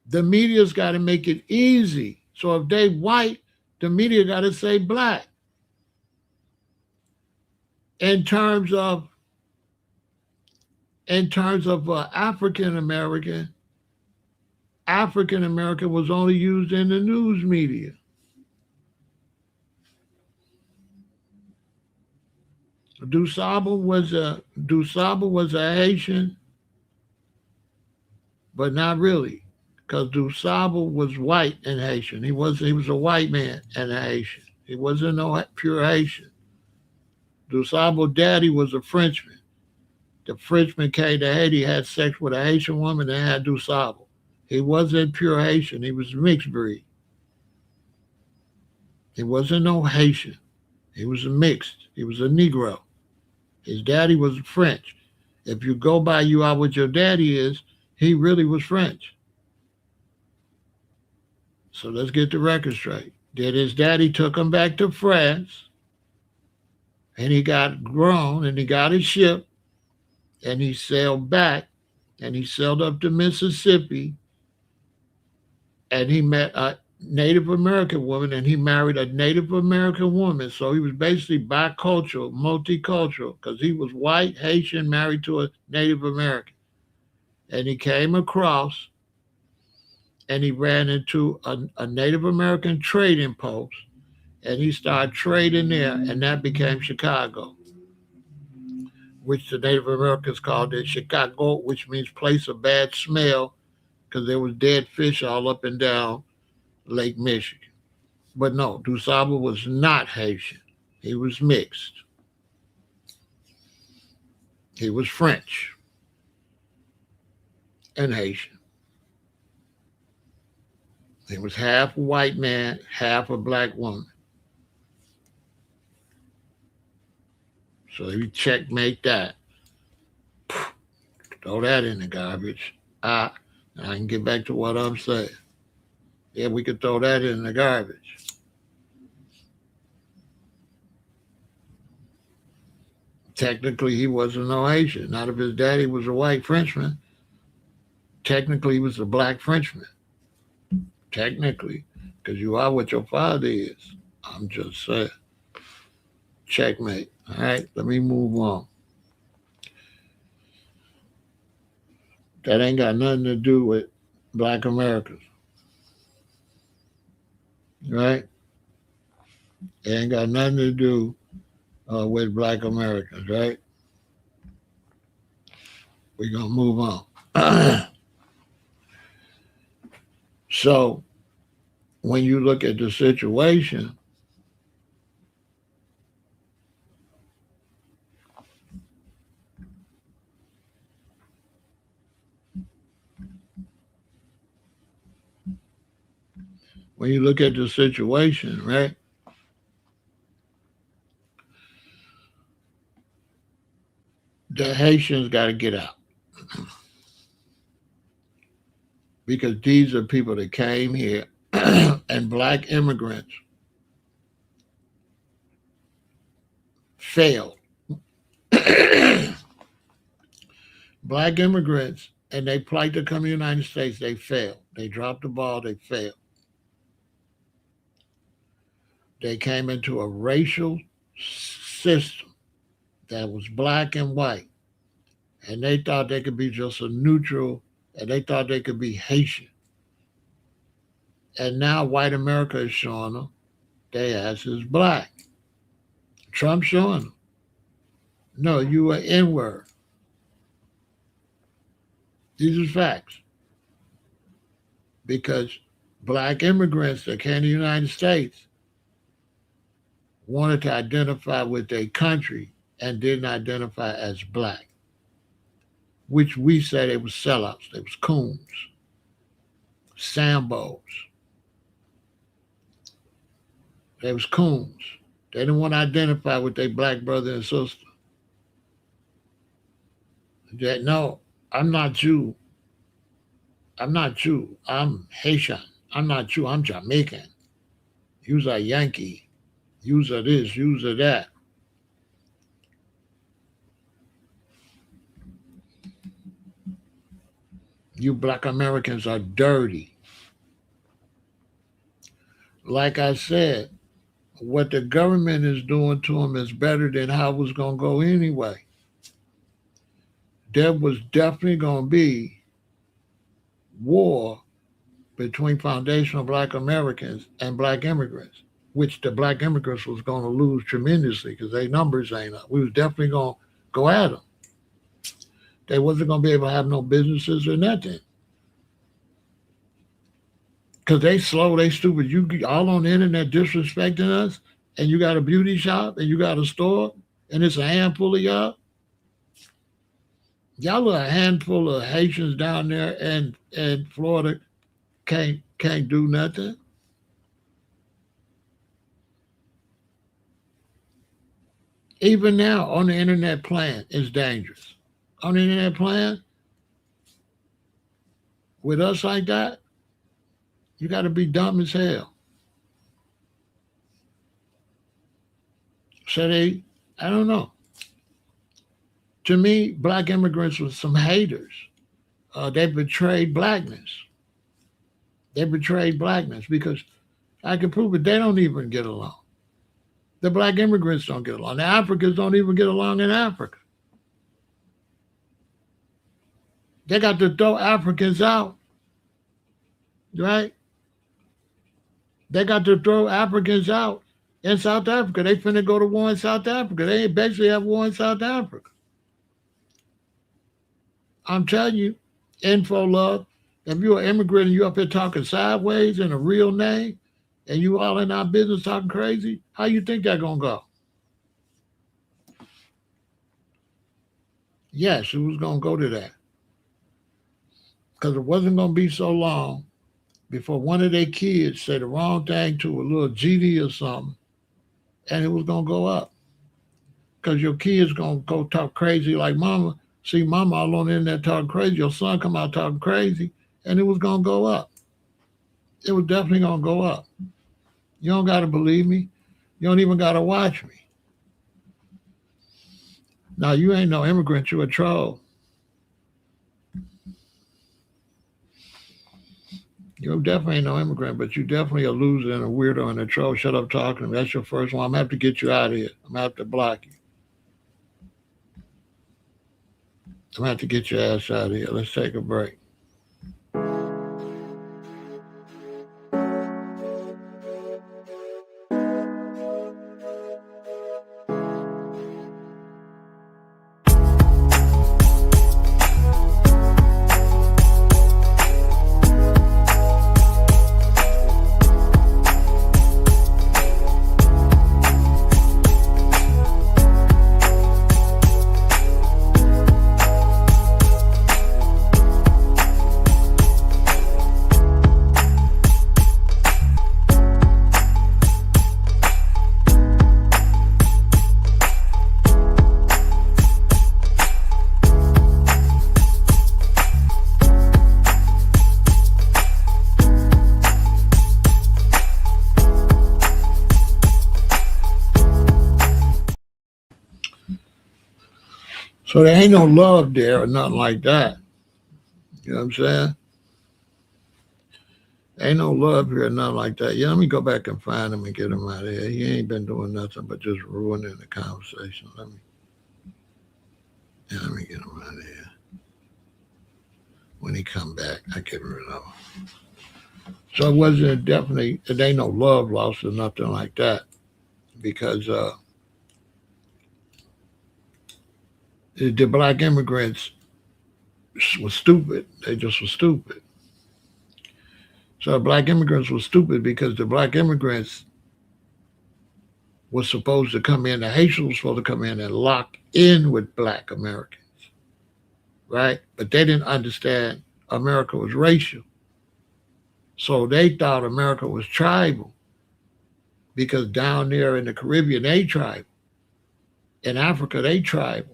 The media's got to make it easy. So if they white, the media got to say black. In terms of African American, African American was only used in the news media. Dusaba was a Haitian, but not really, because Dusaba was white and Haitian. He was a white man and a Haitian. He wasn't no pure Haitian. Dusabo's daddy was a Frenchman. The Frenchman came to Haiti, had sex with a Haitian woman, and had Dusaba. He wasn't pure Haitian. He was mixed breed. He wasn't no Haitian. He was a mixed. He was a Negro. His daddy was French. If you go by you out what your daddy is, he really was French. So let's get the record straight. Then his daddy took him back to France, and he got grown, and he got his ship, and he sailed back, and he sailed up to Mississippi, and he met a Native American woman, and he married a Native American woman. So he was basically bicultural, multicultural, because he was white, Haitian, married to a Native American. And he came across, and he ran into a Native American trading post, and he started trading there, and that became Chicago, which the Native Americans called it Chicago, which means place of bad smell, because there was dead fish all up and down Lake Michigan. But no, Dusaba was not Haitian. He was mixed. He was French and Haitian. He was half a white man, half a black woman. So you checkmate that. Throw that in the garbage. I can get back to what I'm saying. Yeah, we could throw that in the garbage. Technically, he wasn't no Haitian. Not if his daddy was a white Frenchman. Technically, he was a black Frenchman. Technically, because you are what your father is. I'm just saying. Checkmate. All right, let me move on. That ain't got nothing to do with black Americans. Right? It ain't got nothing to do with black Americans, right? We're going to move on. So, when you look at the situation, right? The Haitians got to get out. Because these are people that came here and black immigrants failed. Black immigrants, and they plight to come to the United States, they failed. They dropped the ball, they failed. They came into a racial system that was black and white, and they thought they could be just a neutral, and they thought they could be Haitian. And now white America is showing them their ass is black. Trump showing them, no, you are N-word. These are facts. Because black immigrants that came to the United States wanted to identify with their country and didn't identify as black, which we say they were sellouts. They was coons, Sambos. They was coons. They didn't want to identify with their black brother and sister. That no, I'm not Jew. I'm not Jew. I'm Haitian. I'm not Jew. I'm Jamaican. He was a Yankee. Use of this, use of that. You black Americans are dirty. Like I said, what the government is doing to them is better than how it was going to go anyway. There was definitely going to be war between foundational black Americans and black immigrants, which the black immigrants was going to lose tremendously because their numbers ain't up. We was definitely going to go at them. They wasn't going to be able to have no businesses or nothing. Because they slow, they stupid. You all on the internet disrespecting us, and you got a beauty shop, and you got a store, and it's a handful of y'all. Y'all are a handful of Haitians down there in Florida can't do nothing. Even now on the internet plan is dangerous. On the internet plan, with us like that, you got to be dumb as hell. So I don't know. To me, black immigrants were some haters. They betrayed blackness. They betrayed blackness because I can prove it. They don't even get along. The black immigrants don't get along. The Africans don't even get along in Africa. They got to throw Africans out, right? They got to throw Africans out in South Africa. They finna go to war in South Africa. They basically have war in South Africa. I'm telling you, info love, if you're an immigrant and you up here talking sideways in a real name, and you all in our business talking crazy, how you think that gonna go? Yes, it was gonna go to that. Because it wasn't gonna be so long before one of their kids said the wrong thing to a little GD or something, and it was gonna go up. Because your kids gonna go talk crazy like mama. See mama all on the internet talking crazy. Your son come out talking crazy, and it was gonna go up. It was definitely gonna go up. You don't gotta believe me. You don't even gotta watch me. Now you ain't no immigrant. You a troll. You definitely ain't no immigrant, but you definitely a loser and a weirdo and a troll. Shut up talking to me. That's your first one. I'm gonna have to get you out of here. I'm gonna have to block you. I'm gonna have to get your ass out of here. Let's take a break. So there ain't no love there or nothing like that. You know what I'm saying? Ain't no love here or nothing like that. Yeah, let me go back and find him and get him out of here. He ain't been doing nothing but just ruining the conversation. Let me get him out of here. When he come back, I get rid of him. So it wasn't definitely, it ain't no love lost or nothing like that. Because the black immigrants were stupid. They just were stupid. So the black immigrants were stupid because the black immigrants were supposed to come in, the Haitians were supposed to come in and lock in with black Americans, right? But they didn't understand America was racial. So they thought America was tribal because down there in the Caribbean, they tribal. In Africa, they tribal.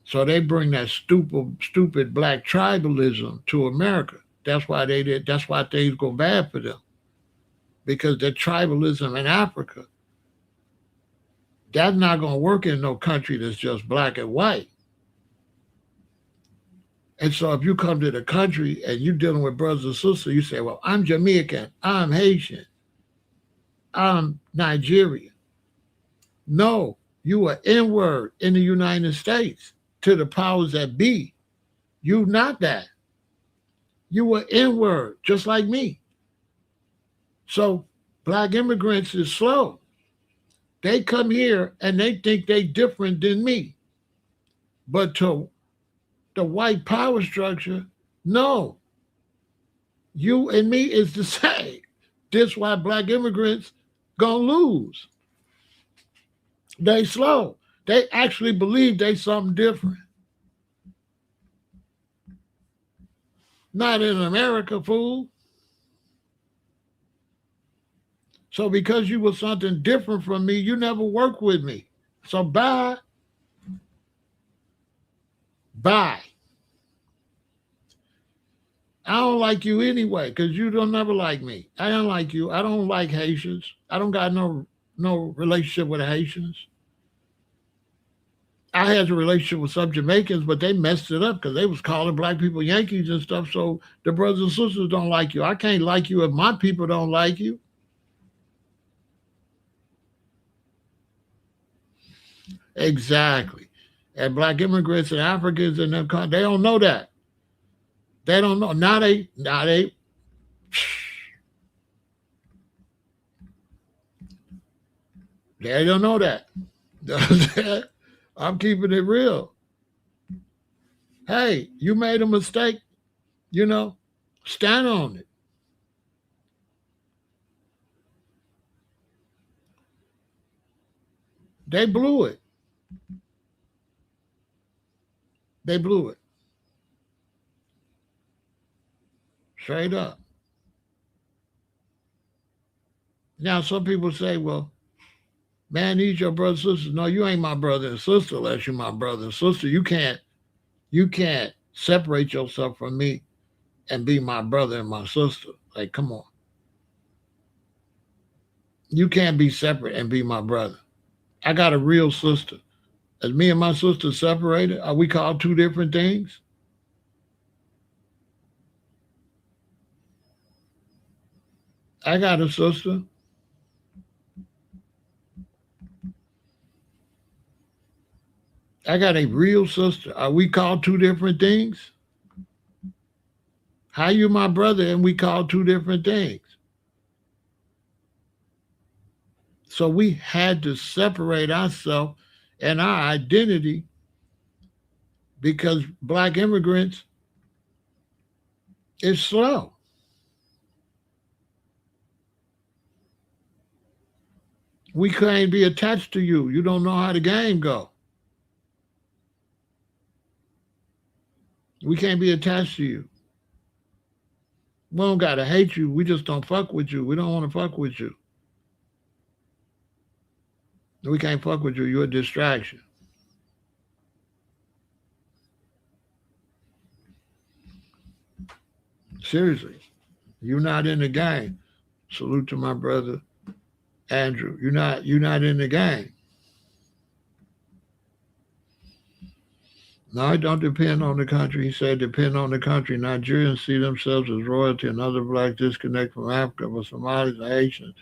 So they bring that stupid black tribalism to America. That's why they did. That's why things go bad for them, because the tribalism in Africa That's not going to work in no country that's just black and white. And so if you come to the country and you're dealing with brothers and sisters, you say, well, I'm Jamaican, I'm Haitian, I'm Nigerian. No, you are N-word in the United States to the powers that be. You not that. You were N-word, just like me. So black immigrants is slow. They come here and they think they different than me. But to the white power structure, no, you and me is the same. This why black immigrants gonna lose. They slow. They actually believe they something different. Not in America, fool. So because you were something different from me, you never work with me. So bye. Bye. I don't like you anyway, because you don't never like me. I don't like you. I don't like Haitians. I don't got no relationship with the Haitians. I had a relationship with some Jamaicans, but they messed it up because they was calling black people Yankees and stuff. So the brothers and sisters don't like you. I can't like you if my people don't like you. Exactly. And black immigrants and Africans and them, they don't know that. They don't know. They don't know that. I'm keeping it real. Hey, you made a mistake, you know, stand on it. They blew it. They blew it. Straight up. Now, some people say, well, man, these your brothers and sisters. No, you ain't my brother and sister unless you're my brother and sister. You can't separate yourself from me and be my brother and my sister. Like, come on. You can't be separate and be my brother. I got a real sister. Is me and my sister separated? Are we called two different things? I got a sister. I got a real sister. Are we called two different things? How you my brother and we called two different things? So we had to separate ourselves and our identity because black immigrants is slow. We can't be attached to you. You don't know how the game go. We can't be attached to you. We don't gotta hate you. We just don't fuck with you. We don't want to fuck with you. We can't fuck with you. You're a distraction. Seriously. You're not in the game. Salute to my brother Andrew. You're not in the game. No, it don't depend on the country. He said depend on the country. Nigerians see themselves as royalty and other blacks disconnect from Africa, but Somalis and Haitians.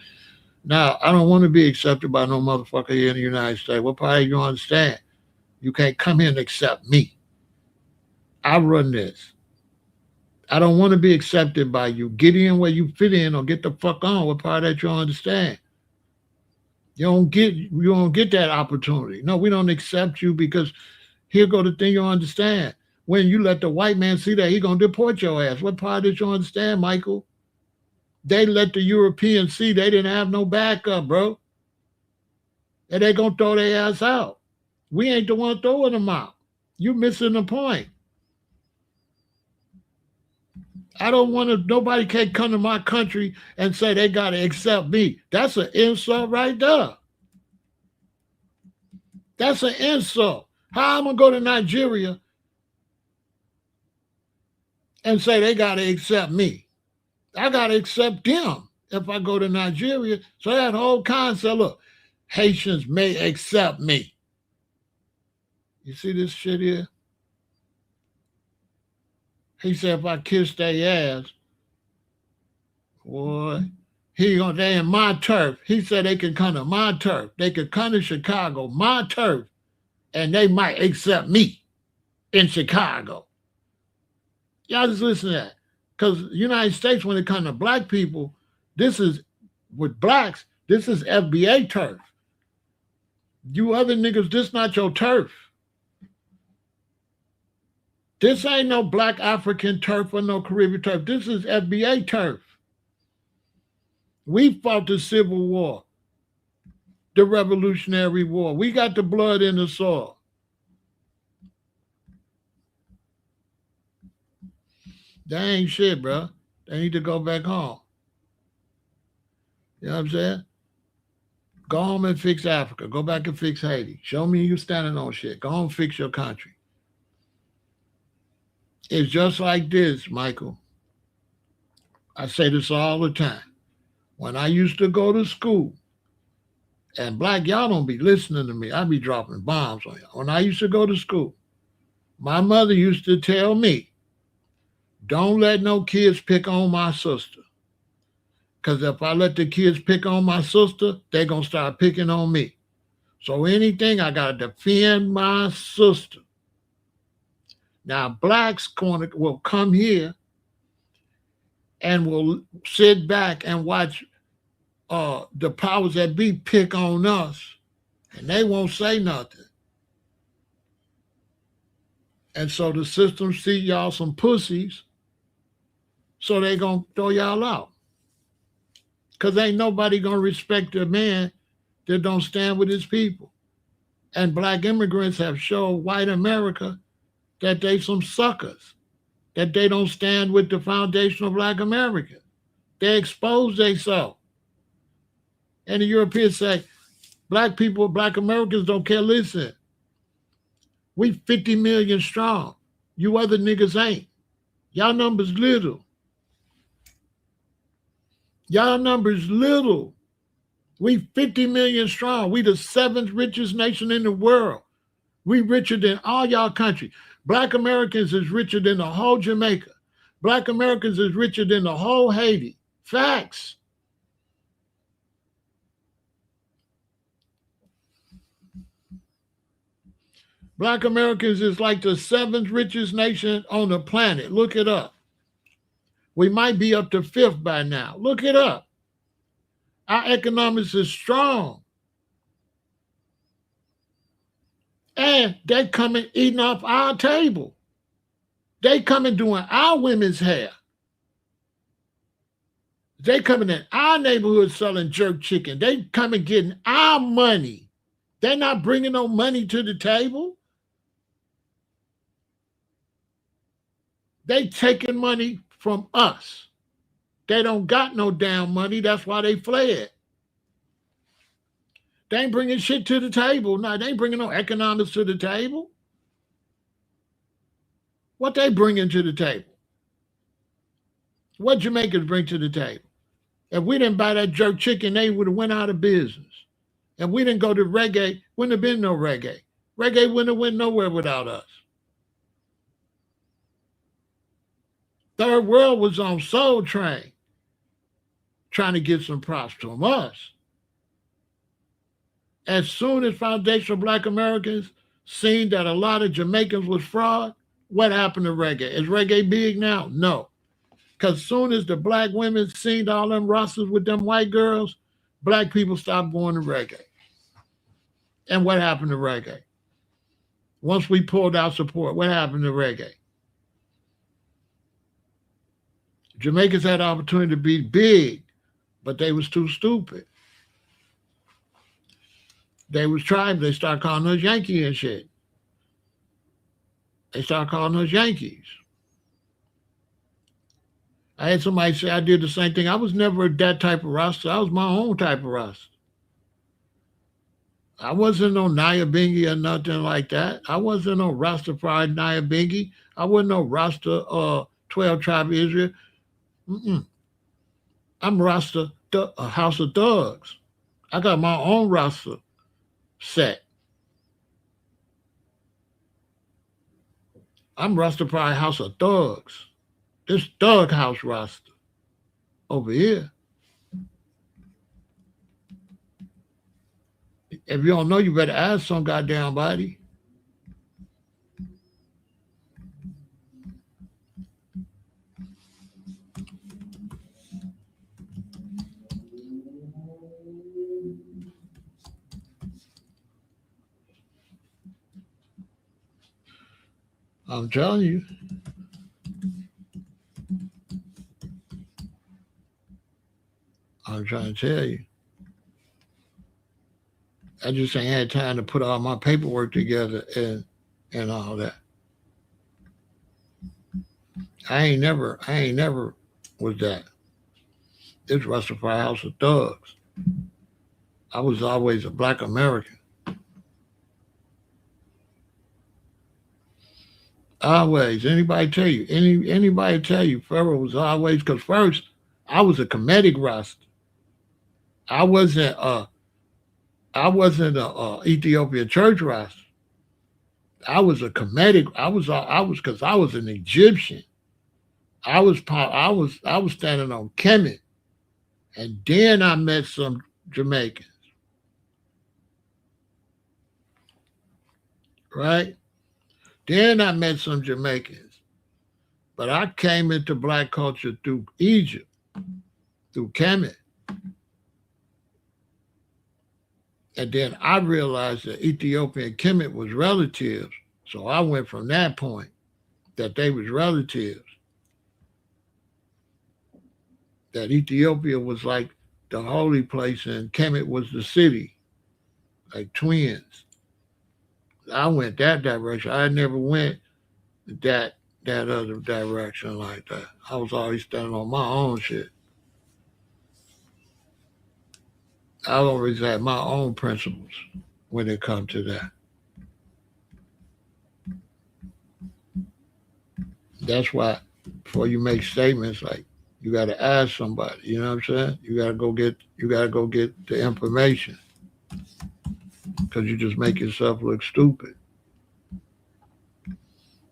Now, I don't want to be accepted by no motherfucker here in the United States. What part you understand? You can't come here and accept me. I run this. I don't want to be accepted by you. Get in where you fit in or get the fuck on. What part that you understand? You don't get that opportunity. No, we don't accept you because here go the thing you understand. When you let the white man see that, he gonna deport your ass. What part did you understand, Michael? They let the Europeans see they didn't have no backup, bro. And they gonna throw their ass out. We ain't the one throwing them out. You missing the point. I don't want to, nobody can come to my country and say they got to accept me. That's an insult right there. That's an insult. How I'm going to go to Nigeria and say they got to accept me? I got to accept them if I go to Nigeria. So that whole concept, look, Haitians may accept me. You see this shit here? He said if I kiss their ass, boy, they in my turf. He said they could come to my turf. They could come to Chicago, my turf, and they might accept me in Chicago. Y'all just listen to that. Because the United States, when it comes to black people, this is, with blacks, this is FBA turf. You other niggas, this not your turf. This ain't no black African turf or no Caribbean turf. This is FBA turf. We fought the Civil War, the Revolutionary War. We got the blood in the soil. That ain't shit, bro. They need to go back home. You know what I'm saying? Go home and fix Africa. Go back and fix Haiti. Show me you standing on shit. Go home and fix your country. It's just like this, Michael. I say this all the time. When I used to go to school, and black, y'all don't be listening to me. I be dropping bombs on y'all. When I used to go to school, my mother used to tell me, don't let no kids pick on my sister. Because if I let the kids pick on my sister, they're going to start picking on me. So anything, I got to defend my sister. Now, blacks will come here and will sit back and watch the powers that be pick on us, and they won't say nothing. And so the system see y'all some pussies, so they going to throw y'all out. Because ain't nobody going to respect a man that don't stand with his people. And black immigrants have shown white America that they some suckers, that they don't stand with the foundation of black America. They expose themselves. And the Europeans say, black people, black Americans don't care. Listen, we 50 million strong. You other niggas ain't. Y'all numbers little. Y'all numbers little. We 50 million strong. We the 7th richest nation in the world. We richer than all y'all country. Black Americans is richer than the whole Jamaica. Black Americans is richer than the whole Haiti. Facts. Black Americans is like the 7th richest nation on the planet. Look it up. We might be up to 5th by now. Look it up. Our economics is strong. And they coming eating off our table. They coming doing our women's hair. They coming in our neighborhood selling jerk chicken. They coming getting our money. They're not bringing no money to the table. They taking money from us. They don't got no damn money. That's why they fled. They ain't bringing shit to the table. No, they ain't bringing no economics to the table. What they bringing to the table? What Jamaicans bring to the table? If we didn't buy that jerk chicken, they would have went out of business. If we didn't go to reggae, wouldn't have been no reggae. Reggae wouldn't have went nowhere without us. Third World was on Soul Train, trying to get some props from us. As soon as foundational black Americans seen that a lot of Jamaicans was fraud, what happened to reggae? Is reggae big now? No. Because as soon as the black women seen all them rosters with them white girls, black people stopped going to reggae. And what happened to reggae? Once we pulled out support, what happened to reggae? Jamaicans had the opportunity to be big, but they was too stupid. They was trying, they started calling us Yankee and shit. They started calling us Yankees. I had somebody say I did the same thing. I was never that type of roster. I was my own type of roster. I wasn't no Nyabingi or nothing like that. I wasn't no Rastafari Nyabingi. I wasn't no Rasta 12 Tribe of Israel. I'm Rasta, a House of Thugs. I got my own roster set. I'm Rastafari House of Thugs. This Thug House roster over here. If you don't know, you better ask some goddamn body. I'm telling you. I'm trying to tell you. I just ain't had time to put all my paperwork together and all that. I ain't never was that. This Rastafari House of Thugs. I was always a black American. Always. Anybody tell you Pharaoh was always because first I was a comedic roster. I wasn't a Ethiopian church roster. I was because I was an Egyptian. I was standing on Kemet, and then I met some Jamaicans, right? Then I met some Jamaicans, but I came into black culture through Egypt, through Kemet, and then I realized that Ethiopia and Kemet was relatives. So I went from that point that they was relatives, that Ethiopia was like the holy place and Kemet was the city, like twins. I went that direction. I never went that that other direction like that. I was always standing on my own shit. I always had my own principles when it come to that. That's why before you make statements like you got to ask somebody. You know what I'm saying? You got to go get the information because you just make yourself look stupid.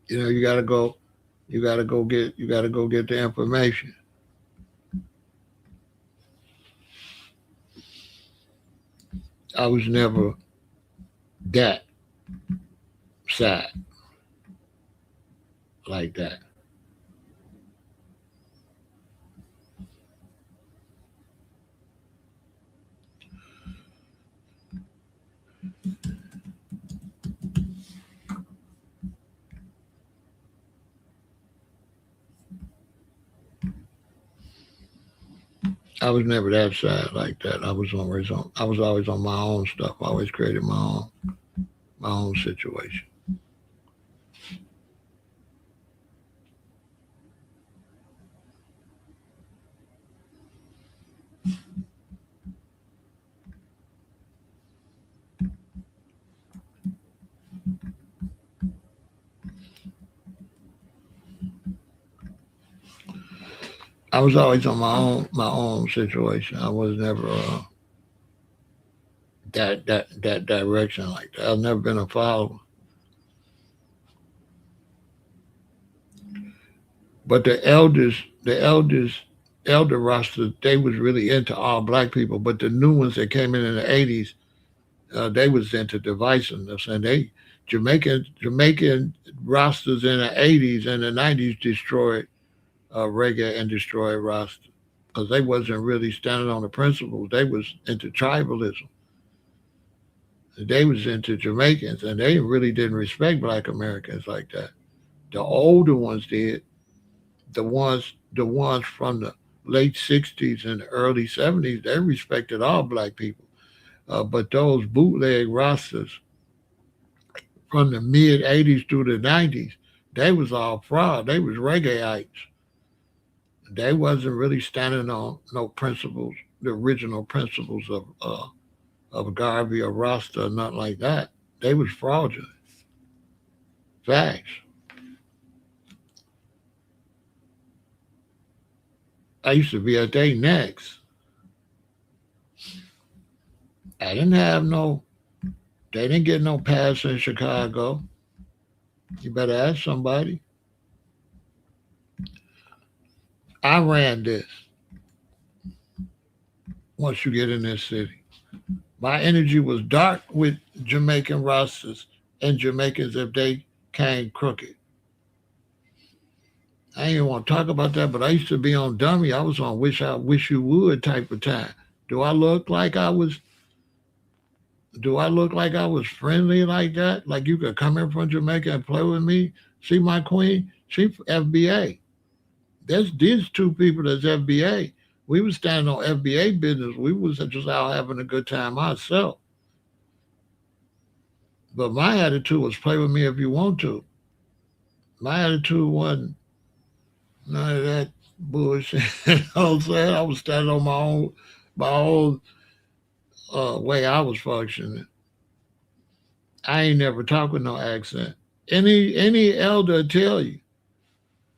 You got to go. You got to go get the information. I was never that sad like that. I was never that sad like that. I was always on my own stuff. I always created my own situation. I was always on my own situation. I was never that direction like that. I've never been a follower. But elder roster, they was really into all black people. But the new ones that came in the '80s, they was into divisiveness, and they Jamaican rosters in the '80s and the '90s destroyed reggae and destroyed Rasta because they wasn't really standing on the principles. They was into tribalism. They was into Jamaicans, and they really didn't respect Black Americans like that. The older ones did. The ones from the late '60s and the early '70s, they respected all Black people. But those bootleg Rastas from the mid '80s through the '90s, they was all fraud. They was reggaeites. They wasn't really standing on no principles, the original principles of Garvey or Rasta or nothing like that. They was fraudulent. Facts. I used to be at their necks. I didn't have no, they didn't get no pass in Chicago. You better ask somebody. I ran this once you get in this city. My energy was dark with Jamaican Rastas and Jamaicans if they came crooked. I ain't even want to talk about that, but I used to be on dummy. I was on wish I wish you would type of time. Do I look like I was do I look like I was friendly like that? Like you could come in from Jamaica and play with me? See my queen? She FBA. There's these two people that's FBA. We was standing on FBA business. We was just out having a good time ourselves. But my attitude was play with me if you want to. My attitude wasn't none of that bullshit. You know what I'm saying? I was standing on my own way I was functioning. I ain't never talk with no accent. Any elder tell you.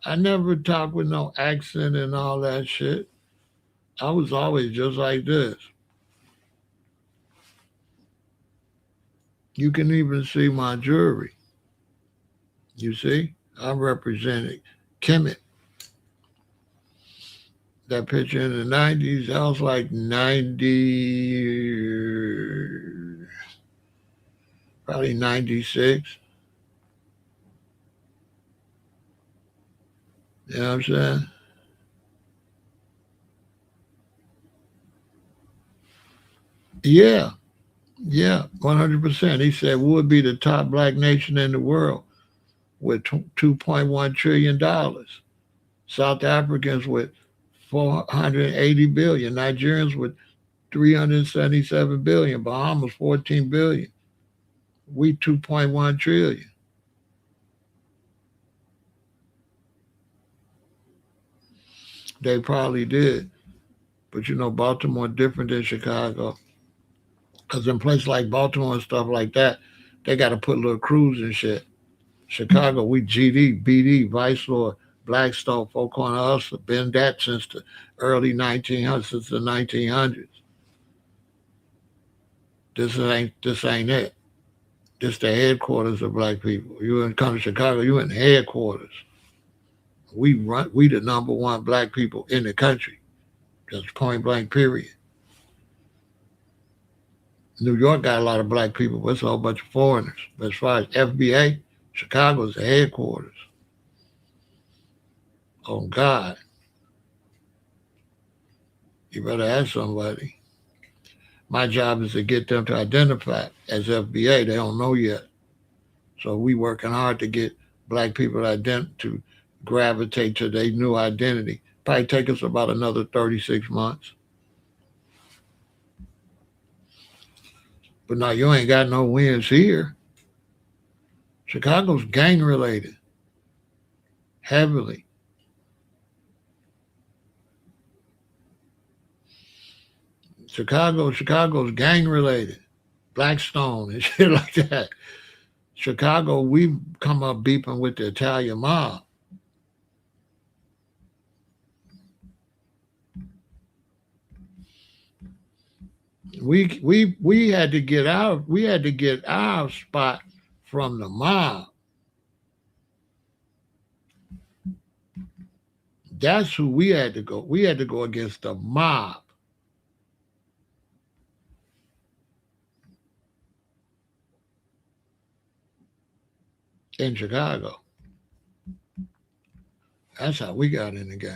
I never talk with no accent and all that shit. I was always just like this. You can even see my jewelry. You see? I'm representing Kemet. That picture in the 90s, I was like 90, probably 96. You know what I'm saying? Yeah, yeah, 100%. He said, we would be the top black nation in the world with $2.1 trillion. South Africans with 480 billion. Nigerians with 377 billion. Bahamas 14 billion. We 2.1 trillion. They probably did. But you know, Baltimore different than Chicago. Because in places like Baltimore and stuff like that, they got to put little crews and shit. Chicago, we GD, BD, Vice Lord, Blackstone, Four Corner Hustler, been that since the early 1900s, since the 1900s. This ain't it. This the headquarters of black people. You in come to Chicago, you in headquarters. We the number one black people in the country. Just point blank period. New York got a lot of black people, but it's a whole bunch of foreigners. But as far as FBA, Chicago's the headquarters. Oh God, you better ask somebody. My job is to get them to identify as FBA. They don't know yet. So we working hard to get black people to gravitate to their new identity. Probably take us about another 36 months. But now you ain't got no wins here. Chicago's gang related heavily. Chicago's gang related. Blackstone and shit like that. Chicago, we've come up beeping with the Italian mob. We had to get our spot from the mob. That's who we had to go. We had to go against the mob in Chicago. That's how we got in the game.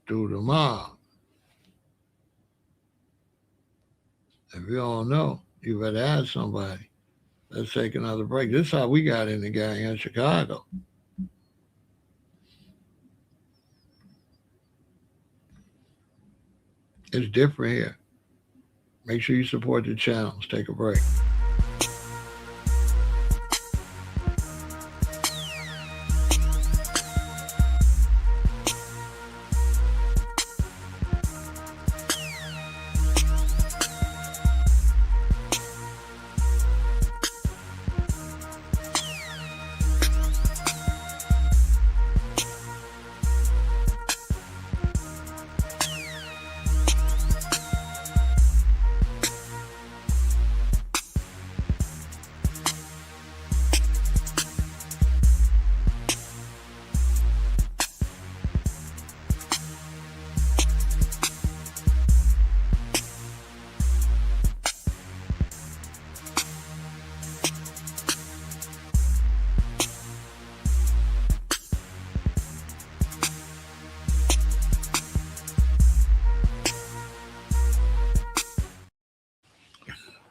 Through the mob. If you don't know, you better ask somebody. Let's take another break. This is how we got in the game in Chicago. It's different here. Make sure you support the channel. Let's take a break.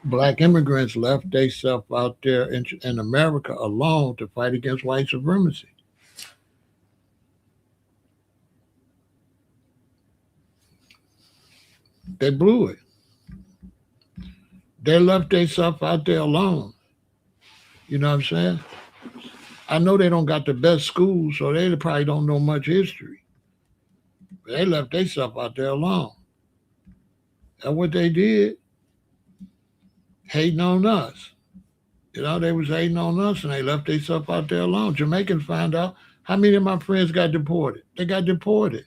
Black immigrants left themselves out there in America alone to fight against white supremacy. They blew it. They left themselves out there alone. You know what I'm saying? I know they don't got the best schools, so they probably don't know much history. But they left themselves out there alone. That's what they did, hating on us. You know, they was hating on us and they left themselves out there alone. Jamaicans found out how many of my friends got deported. They got deported.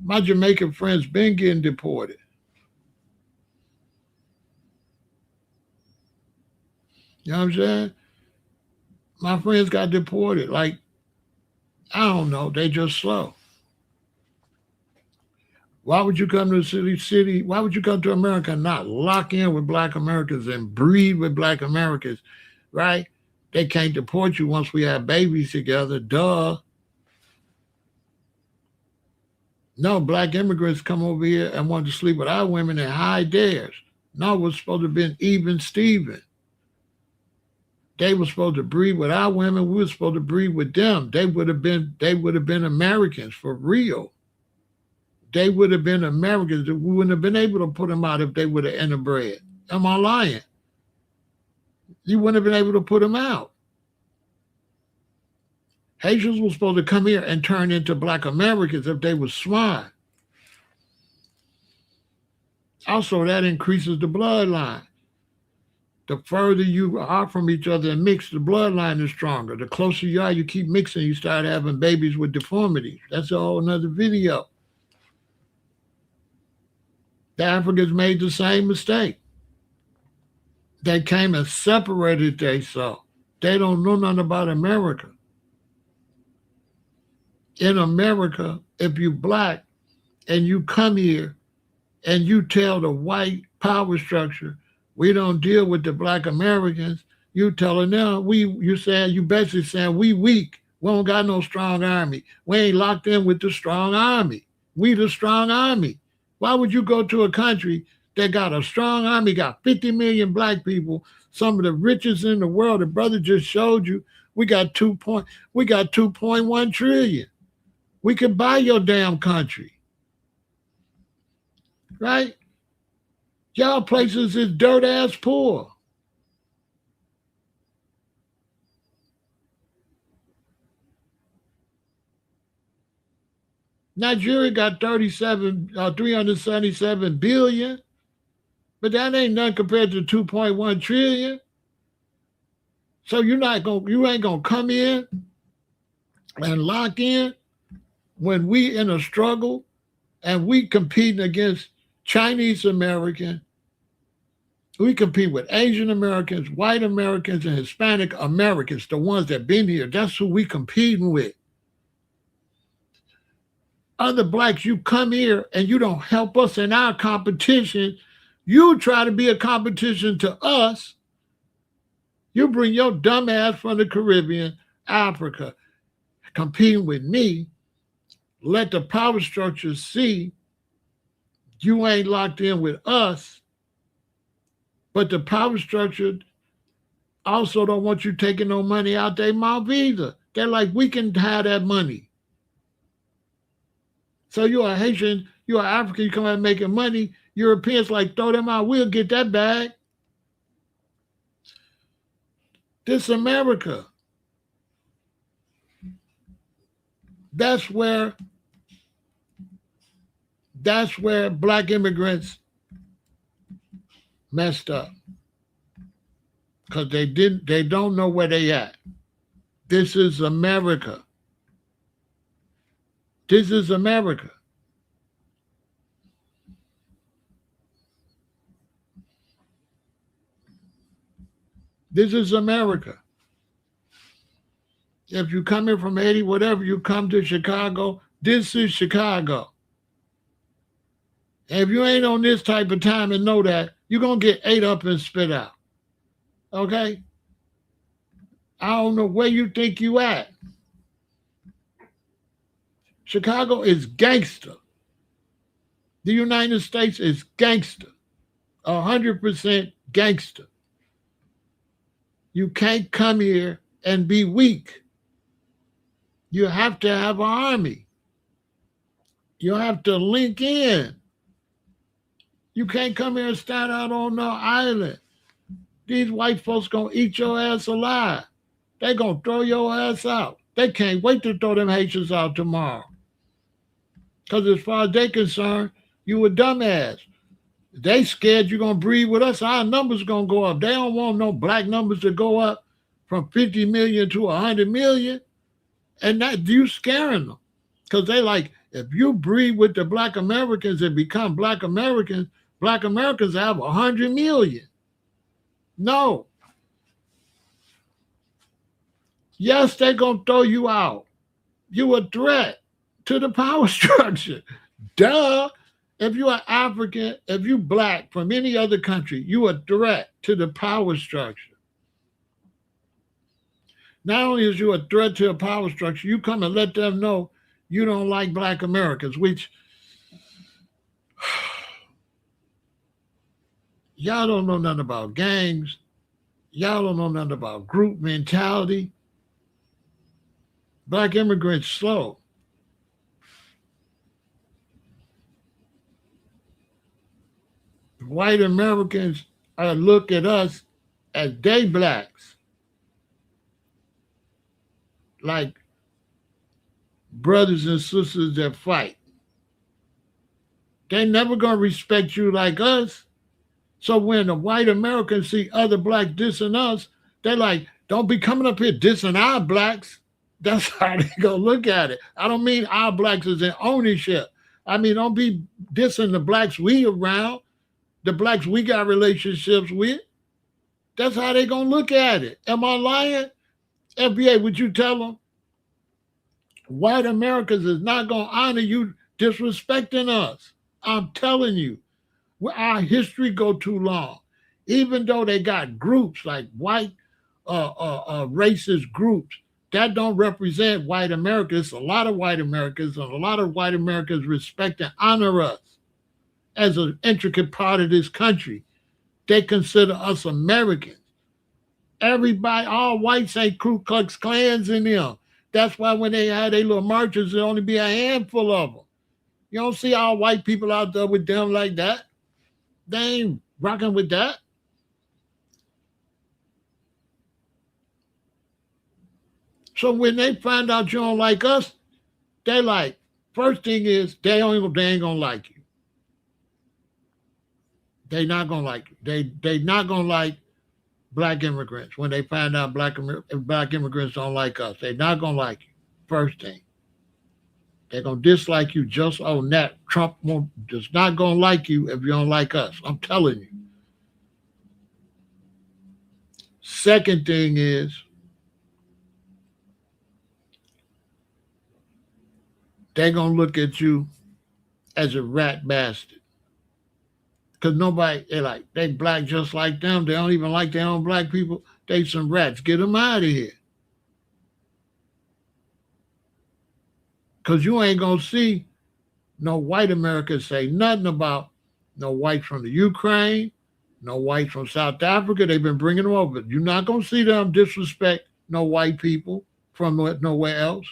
My Jamaican friends been getting deported. You know what I'm saying? My friends got deported. Like, I don't know, they just slow. Why would you come to the city? Why would you come to America and not lock in with black Americans and breed with black Americans, right? They can't deport you once we have babies together. Duh. No, black immigrants come over here and want to sleep with our women and hide theirs. No, we're supposed to have been even Steven. They were supposed to breed with our women. We were supposed to breed with them. They would have been Americans for real. They would have been Americans. We wouldn't have been able to put them out if they would have interbred. Am I lying? You wouldn't have been able to put them out. Haitians were supposed to come here and turn into black Americans if they were smart. Also, that increases the bloodline. The further you are from each other and mix, the bloodline is stronger. The closer you are, you keep mixing, you start having babies with deformities. That's a whole another video. The Africans made the same mistake. They came and separated themselves. They don't know nothing about America. In America, if you black and you come here and you tell the white power structure, we don't deal with the black Americans, you telling them, you basically saying we weak. We don't got no strong army. We ain't locked in with the strong army. We the strong army. Why would you go to a country that got a strong army, got 50 million black people, some of the richest in the world? The brother just showed you we got 2.1 trillion. We could buy your damn country. Right? Y'all places is dirt ass poor. Nigeria got 377 billion, but that ain't nothing compared to 2.1 trillion. So you ain't gonna come in and lock in when we in a struggle and we competing against Chinese American. We compete with Asian Americans, white Americans, and Hispanic Americans, the ones that been here. That's who we competing with. Other blacks, you come here and you don't help us in our competition. You try to be a competition to us. You bring your dumb ass from the Caribbean, Africa, competing with me. Let the power structures see you ain't locked in with us. But the power structure also don't want you taking no money out their mouth either. They're like, we can have that money. So you're a Haitian, you're an African, you come out making money. Europeans like, throw them out, we'll get that bag. This America. That's where black immigrants messed up. Because they don't know where they at. This is America. This is America. This is America. If you come in from Haiti, whatever, you come to Chicago, this is Chicago. And if you ain't on this type of time and know that, you're going to get ate up and spit out. Okay? I don't know where you think you at. Chicago is gangster. The United States is gangster. 100% gangster. You can't come here and be weak. You have to have an army. You have to link in. You can't come here and stand out on no island. These white folks gonna eat your ass alive. They gonna throw your ass out. They can't wait to throw them Haitians out tomorrow. Because as far as they concerned, you a dumbass. They scared you gonna breed with us. Our numbers gonna go up. They don't want no black numbers to go up from 50 million to 100 million. And that you scaring them. Because they like, if you breed with the black Americans and become black Americans have 100 million. No. Yes, they're going to throw you out. You a threat to the power structure. Duh. If you are African, if you black from any other country, you a threat to the power structure. Not only is you a threat to the power structure, you come and let them know you don't like black Americans, which y'all don't know nothing about gangs. Y'all don't know nothing about group mentality. Black immigrants slow. White Americans look at us as they blacks, like brothers and sisters that fight. They never gonna respect you like us. So when the white Americans see other blacks dissing us, they like, don't be coming up here dissing our blacks. That's how they gonna look at it. I don't mean our blacks as in ownership. I mean, don't be dissing the blacks we around, the blacks we got relationships with. That's how they gonna look at it. Am I lying? FBA, would you tell them? White Americans is not gonna honor you disrespecting us. I'm telling you. Our history go too long. Even though they got groups like white racist groups, that don't represent white Americans. A lot of white Americans and a lot of white Americans respect and honor us as an intricate part of this country. They consider us Americans. Everybody, all whites ain't Ku Klux Klans in them. That's why when they had their little marches, there only be a handful of them. You don't see all white people out there with them like that. They ain't rocking with that. So when they find out you don't like us, they like, first thing is they ain't gonna like you. They not gonna like you. They not gonna like black immigrants when they find out black immigrants don't like us. They not gonna like you. First thing. They're gonna dislike you just on that. Trump is not gonna like you if you don't like us. I'm telling you. Second thing is they're gonna look at you as a rat bastard. Cause nobody, they black just like them. They don't even like their own black people. They some rats. Get them out of here. Cause you ain't gonna see no white Americans say nothing about no whites from the Ukraine, no whites from South Africa. They've been bringing them over. You're not gonna see them disrespect no white people from nowhere else.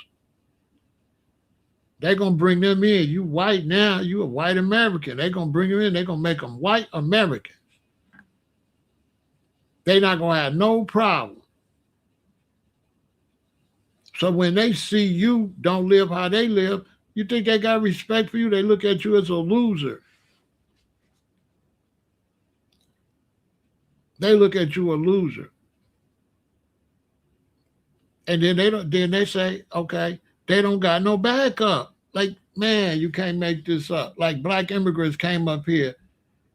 They're gonna bring them in. You white now, you a white American. They're gonna bring them in. They're gonna make them white Americans. They're not gonna have no problem. So when they see you don't live how they live, you think they got respect for you? They look at you as a loser. They look at you a loser. And then they say, okay, they don't got no backup. Like, man, you can't make this up. Like black immigrants came up here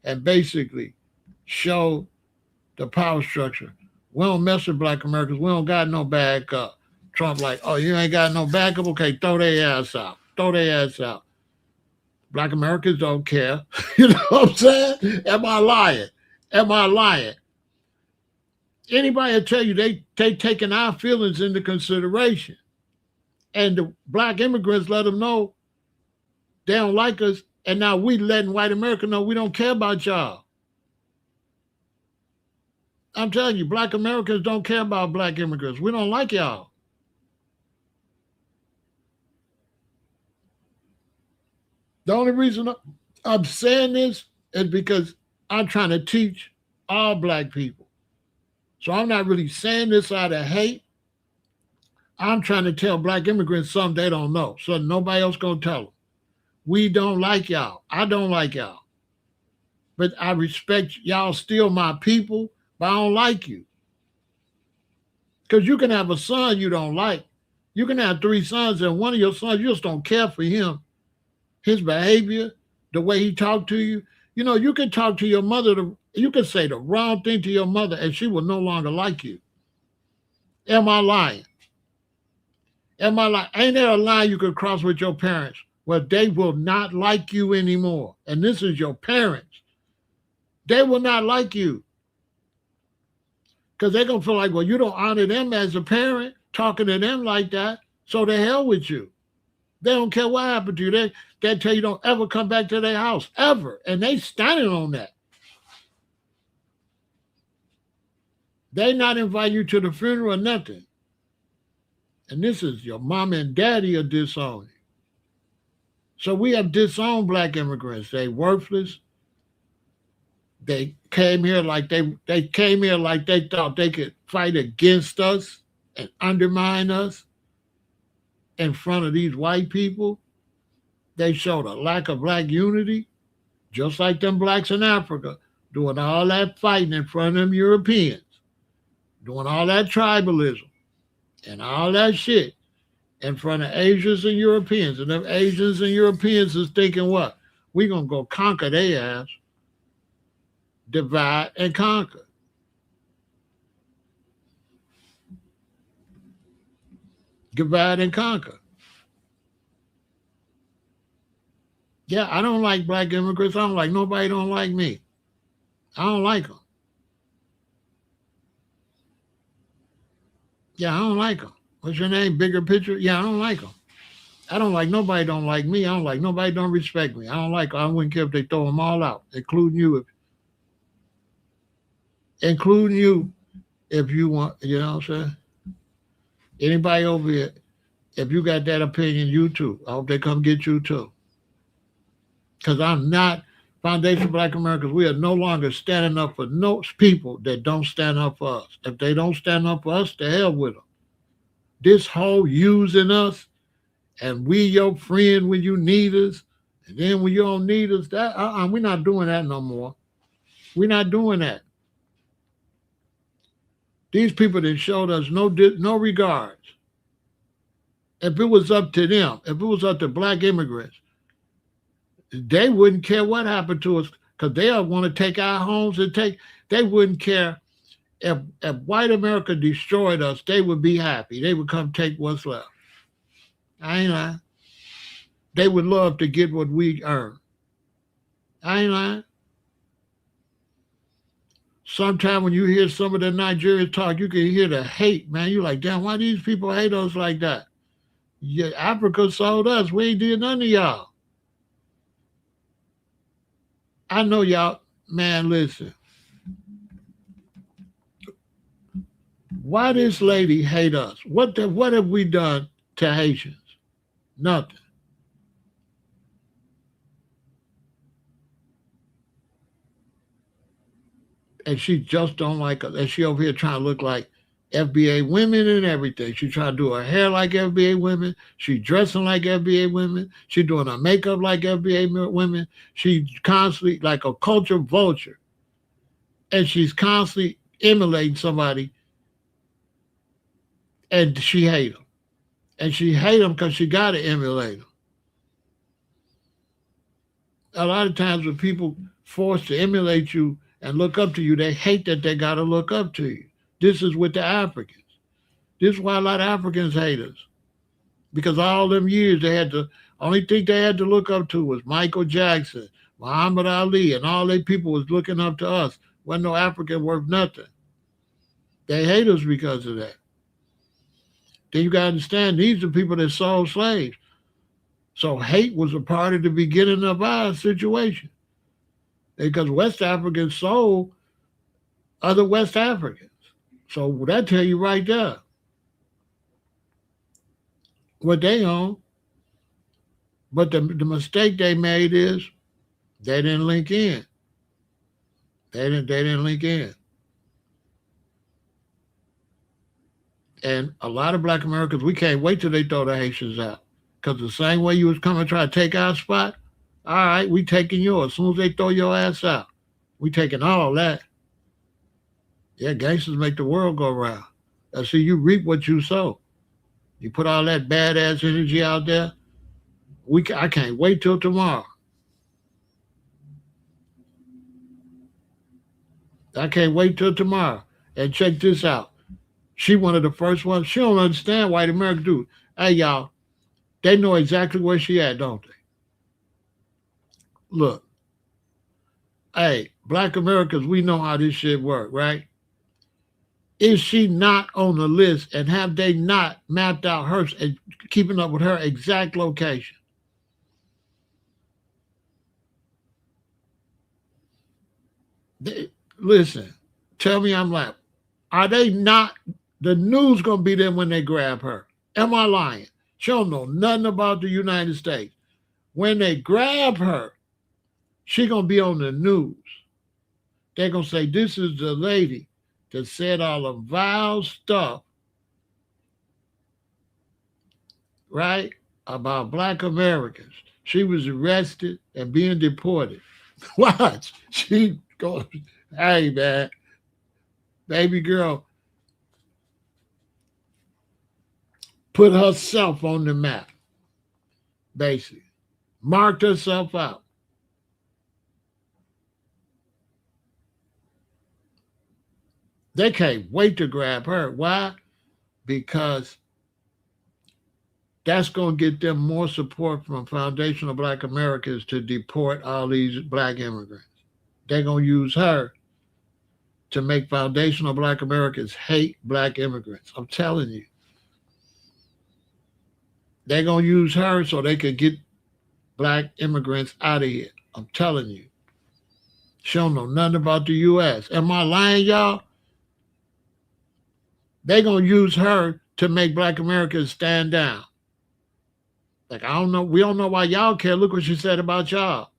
and basically showed the power structure. We don't mess with black Americans. We don't got no backup. Trump like, oh, you ain't got no backup? Okay, throw their ass out. Throw their ass out. Black Americans don't care. You know what I'm saying? Am I lying? Am I lying? Anybody will tell you they taking our feelings into consideration. And the black immigrants let them know they don't like us. And now we letting white America know we don't care about y'all. I'm telling you, black Americans don't care about black immigrants. We don't like y'all. The only reason I'm saying this is because I'm trying to teach all black people. So I'm not really saying this out of hate. I'm trying to tell black immigrants something they don't know, so nobody else gonna tell them. We don't like y'all. I don't like y'all, but I respect y'all. Still my people, but I don't like you because you can have a son you don't like. You can have three sons, and one of your sons you just don't care for him, his behavior, the way he talked to you. You know, you can talk to your mother. You can say the wrong thing to your mother, and she will no longer like you. Am I lying? Am I like, ain't there a line you could cross with your parents where they will not like you anymore? And this is your parents. They will not like you because they're going to feel like, well, you don't honor them as a parent, talking to them like that. So the hell with you. They don't care what happened to you. They tell you don't ever come back to their house, ever. And they standing on that. They not invite you to the funeral or nothing. And this is your mom and daddy are disowning. So we have disowned black immigrants. They worthless. They came here like they came here like they thought they could fight against us and undermine us in front of these white people. They showed a lack of black unity, just like them blacks in Africa, doing all that fighting in front of them Europeans, doing all that tribalism and all that shit in front of Asians and Europeans. And them Asians and Europeans is thinking what? We gonna go conquer their ass, divide and conquer. Divide and conquer. Yeah, I don't like black immigrants. I don't like nobody don't like me. I don't like them. Yeah, I don't like them. What's your name? Bigger picture? Yeah, I don't like them. I don't like nobody don't like me. I don't like nobody don't respect me. I don't like. I wouldn't care if they throw them all out, including you. Including you, if you want. You know what I'm saying? Anybody over here, if you got that opinion, you too. I hope they come get you too. Because I'm not Foundation Black Americans. We are no longer standing up for no people that don't stand up for us. If they don't stand up for us, to hell with them. This whole using us and we your friend when you need us, and then when you don't need us, that we're not doing that no more. We're not doing that. These people that showed us no regards. If it was up to them, if it was up to black immigrants, they wouldn't care what happened to us because they want to take our homes and take. They wouldn't care if white America destroyed us. They would be happy. They would come take what's left. I ain't lying. They would love to get what we earn. I ain't lying. Sometimes when you hear some of the Nigerians talk, you can hear the hate, man. You're like, damn, why these people hate us like that? Yeah, Africa sold us. We ain't did none of y'all. I know y'all, man, listen. Why this lady hate us? What have we done to Haitians? Nothing. And she just don't like us. And she over here trying to look like FBA women and everything. She trying to do her hair like FBA women. She dressing like FBA women. She doing her makeup like FBA women. She constantly like a culture vulture. And she's constantly emulating somebody. And she hate them. And she hate them because she got to emulate them. A lot of times when people forced to emulate you and look up to you, they hate that they got to look up to you. This is with the Africans. This is why a lot of Africans hate us. Because all them years they had to, only thing they had to look up to was Michael Jackson, Muhammad Ali, and all they people was looking up to us. Wasn't no African worth nothing. They hate us because of that. Then you got to understand, these are people that sold slaves. So hate was a part of the beginning of our situation. Because West Africans sold other West Africans. So that tell you right there what they own. But the mistake they made is they didn't link in. They didn't link in. And a lot of black Americans, we can't wait till they throw the Haitians out. Because the same way you was coming to try to take our spot, all right, we taking yours. As soon as they throw your ass out, we taking all that. Yeah, gangsters make the world go round. I see you reap what you sow. You put all that badass energy out there. I can't wait till tomorrow. I can't wait till tomorrow. And check this out. She one of the first ones. She don't understand white America do. Hey y'all, they know exactly where she at, don't they? Look, hey, black Americans, we know how this shit work, right? Is she not on the list and have they not mapped out her and keeping up with her exact location? They, listen, tell me I'm lying. Are they not? The news gonna be there when they grab her. Am I lying? She don't know nothing about the United States. When they grab her, she gonna be on the news. They're gonna say this is the lady that said all the vile stuff, right, about black Americans. She was arrested and being deported. Watch. She goes, hey man, baby girl, put herself on the map, basically. Marked herself out. They can't wait to grab her. Why? Because that's going to get them more support from foundational black Americans to deport all these black immigrants. They're going to use her to make foundational black Americans hate black immigrants. I'm telling you. They're going to use her so they can get black immigrants out of here. I'm telling you. She don't know nothing about the U.S. Am I lying, y'all? They're going to use her to make black Americans stand down. Like, I don't know. We don't know why y'all care. Look what she said about y'all.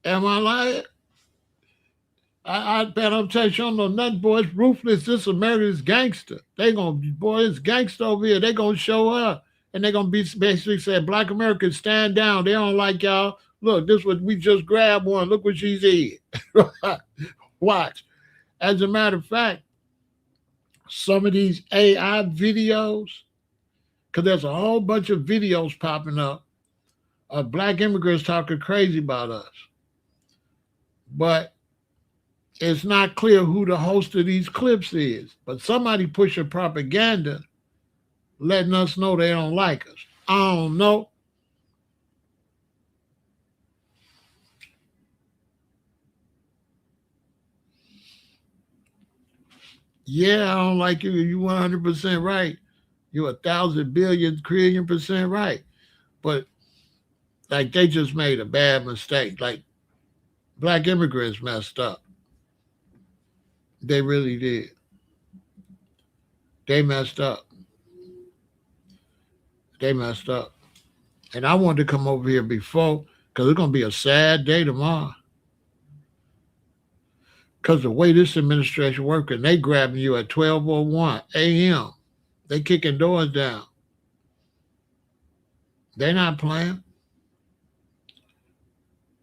Am I lying? I bet I'm telling you, she don't know nothing, boy. It's ruthless. This America's gangster. They gonna, boy, it's gangster over here. They gonna show up and they gonna be basically say, black Americans stand down. They don't like y'all. Look, this was we just grabbed one. Look what she did. Watch. As a matter of fact, some of these AI videos, because there's a whole bunch of videos popping up of black immigrants talking crazy about us. But it's not clear who the host of these clips is. But somebody pushing propaganda, letting us know they don't like us. I don't know. Yeah, I don't like you. You 100% right. You 1,000 billion, trillion% right. But like they just made a bad mistake. Like black immigrants messed up. They really did. They messed up. They messed up. And I wanted to come over here before because it's gonna be a sad day tomorrow. Because the way this administration working, they grabbing you at 12:01 a.m. They kicking doors down. They not playing.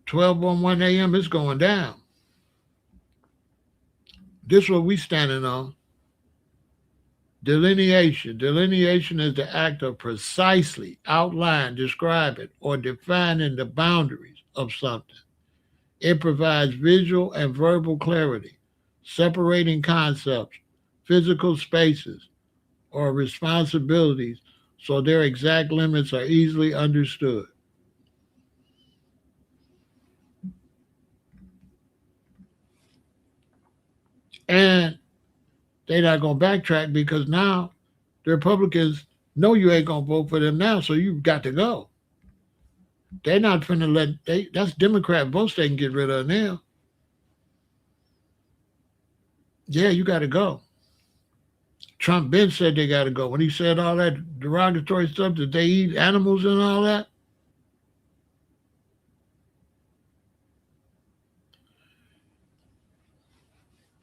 12:01 a.m. It's going down. This is what we standing on. Delineation. Delineation is the act of precisely outlining, describing, or defining the boundaries of something. It provides visual and verbal clarity, separating concepts, physical spaces, or responsibilities so their exact limits are easily understood. And they're not going to backtrack because now the Republicans No, you ain't gonna vote for them now, so you've got to go. They're not finna that's Democrat votes they can get rid of now. Yeah, you gotta go. Trump been said they gotta go. When he said all that derogatory stuff that they eat animals and all that,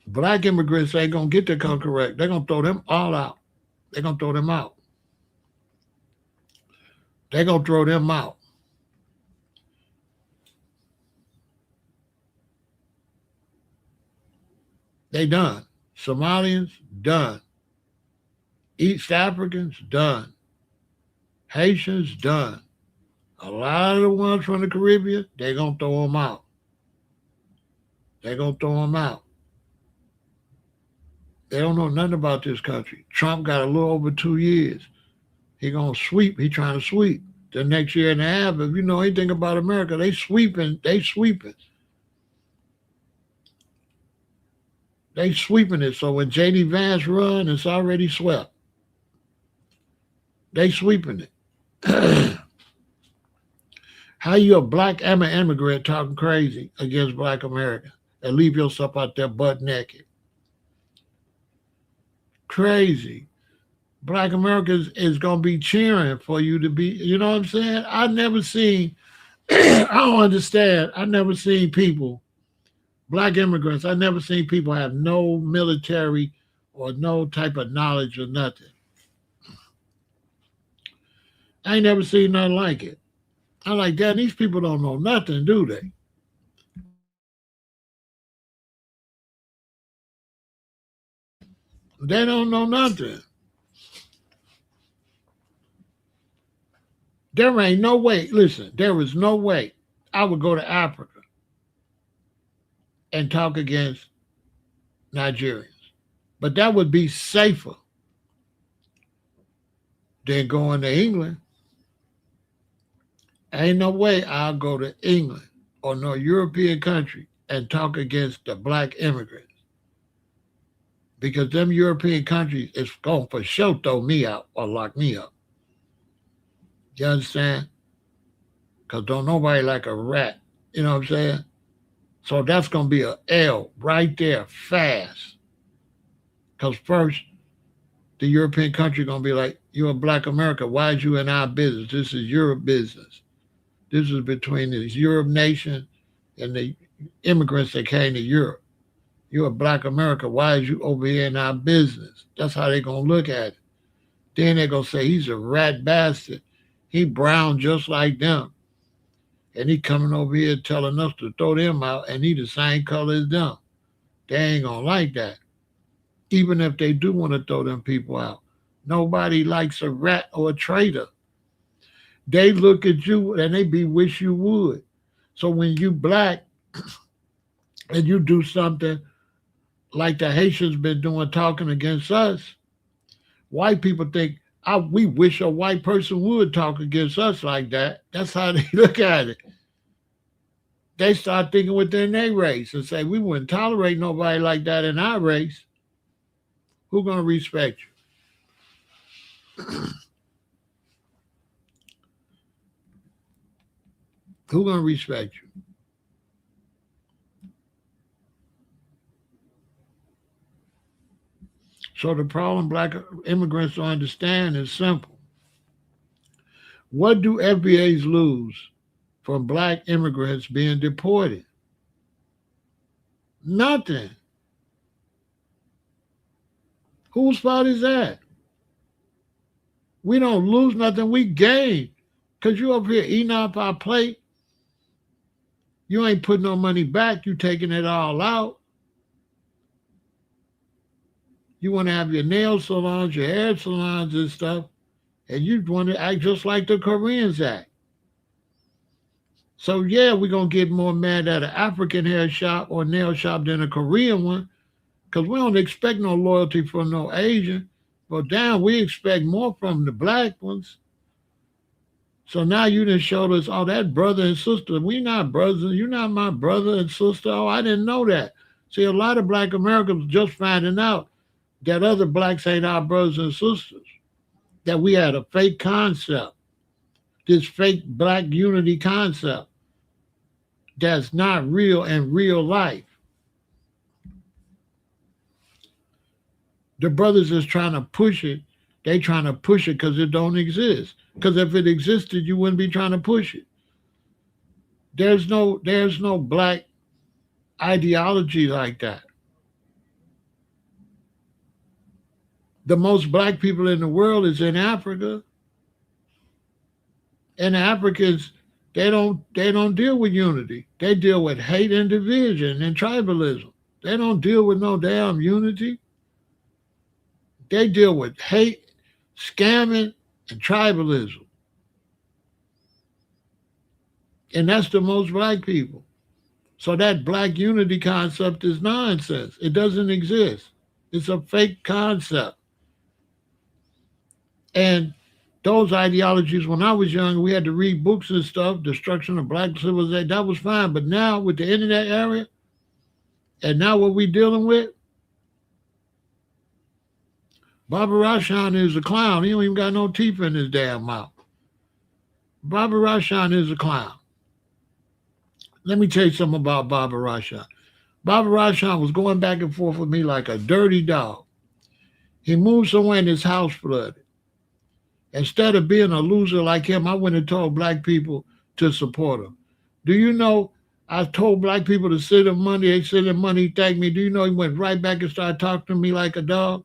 black immigrants ain't gonna get their color correct. They're gonna throw them all out. They're gonna throw them out. They're gonna throw them out. They done. Somalians done. East Africans done. Haitians done. A lot of the ones from the Caribbean, they're gonna throw them out. They're gonna throw them out. They don't know nothing about this country. Trump got a little over 2 years. He gonna sweep. He trying to sweep. The next year and a half, if you know anything about America, they sweeping. They sweeping. They sweeping it. So when JD Vance run, it's already swept. They sweeping it. How you a black immigrant talking crazy against black America and leave yourself out there butt naked? Crazy. Black America is gonna be cheering for you to be. You know what I'm saying? I never seen. I don't understand. I never seen people, black immigrants. I never seen people have no military or no type of knowledge or nothing. I ain't never seen nothing like it. I like that. These people don't know nothing, do they? They don't know nothing. There ain't no way. Listen, there is no way I would go to Africa and talk against Nigerians. But that would be safer than going to England. Ain't no way I'll go to England or no European country and talk against the black immigrants. Because them European countries is going for sure throw me out or lock me up. You understand? Because don't nobody like a rat. You know what I'm saying? So that's going to be a L right there, fast. Because first, the European country going to be like, you're a black America. Why is you in our business? This is your business. This is between the Europe nation and the immigrants that came to Europe. You're a black America. Why is you over here in our business? That's how they're going to look at it. Then they're going to say, he's a rat bastard. He brown just like them. And he coming over here telling us to throw them out, and he the same color as them. They ain't going to like that. Even if they do want to throw them people out. Nobody likes a rat or a traitor. They look at you and they be wish you would. So when you black and you do something like the Haitians been doing talking against us, white people think, we wish a white person would talk against us like that. That's how they look at it. They start thinking within their race and say, we wouldn't tolerate nobody like that in our race. Who gonna respect you? Who gonna respect you? So the problem black immigrants don't understand is simple. What do FBAs lose from black immigrants being deported? Nothing. Whose fault is that? We don't lose nothing, we gain. Because you up here eating off our plate. You ain't putting no money back, you taking it all out. You want to have your nail salons, your hair salons and stuff, and you want to act just like the Koreans act. So yeah, we're gonna get more mad at an African hair shop or nail shop than a Korean one, because we don't expect no loyalty from no Asian. But damn, we expect more from the black ones. So now you done showed us, oh, that brother and sister. We not brothers. You're not my brother and sister. Oh, I didn't know that. See, a lot of black Americans just finding out that other blacks ain't our brothers and sisters. that we had a fake concept, this fake black unity concept that's not real in real life. The brothers is trying to push it. They trying to push it because it don't exist. Because if it existed, you wouldn't be trying to push it. There's no black ideology like that. The most black people in the world is in Africa. And Africans, they don't deal with unity. They deal with hate and division and tribalism. They don't deal with no damn unity. They deal with hate, scamming, and tribalism. And that's the most black people. So that black unity concept is nonsense. It doesn't exist. It's a fake concept. And those ideologies, when I was young, we had to read books and stuff, destruction of black civilization, that was fine. But now with the internet area, and now what we dealing with, Baba Rashan is a clown. He don't even got no teeth in his damn mouth. Baba Rashan is a clown. Let me tell you something about Baba Rashan. Baba Rashan was going back and forth with me like a dirty dog. He moved somewhere and his house flooded. Instead of being a loser like him, I went and told black people to support him. Do you know, I told black people to send him money. They sent him money, he thanked me. Do you know he went right back and started talking to me like a dog?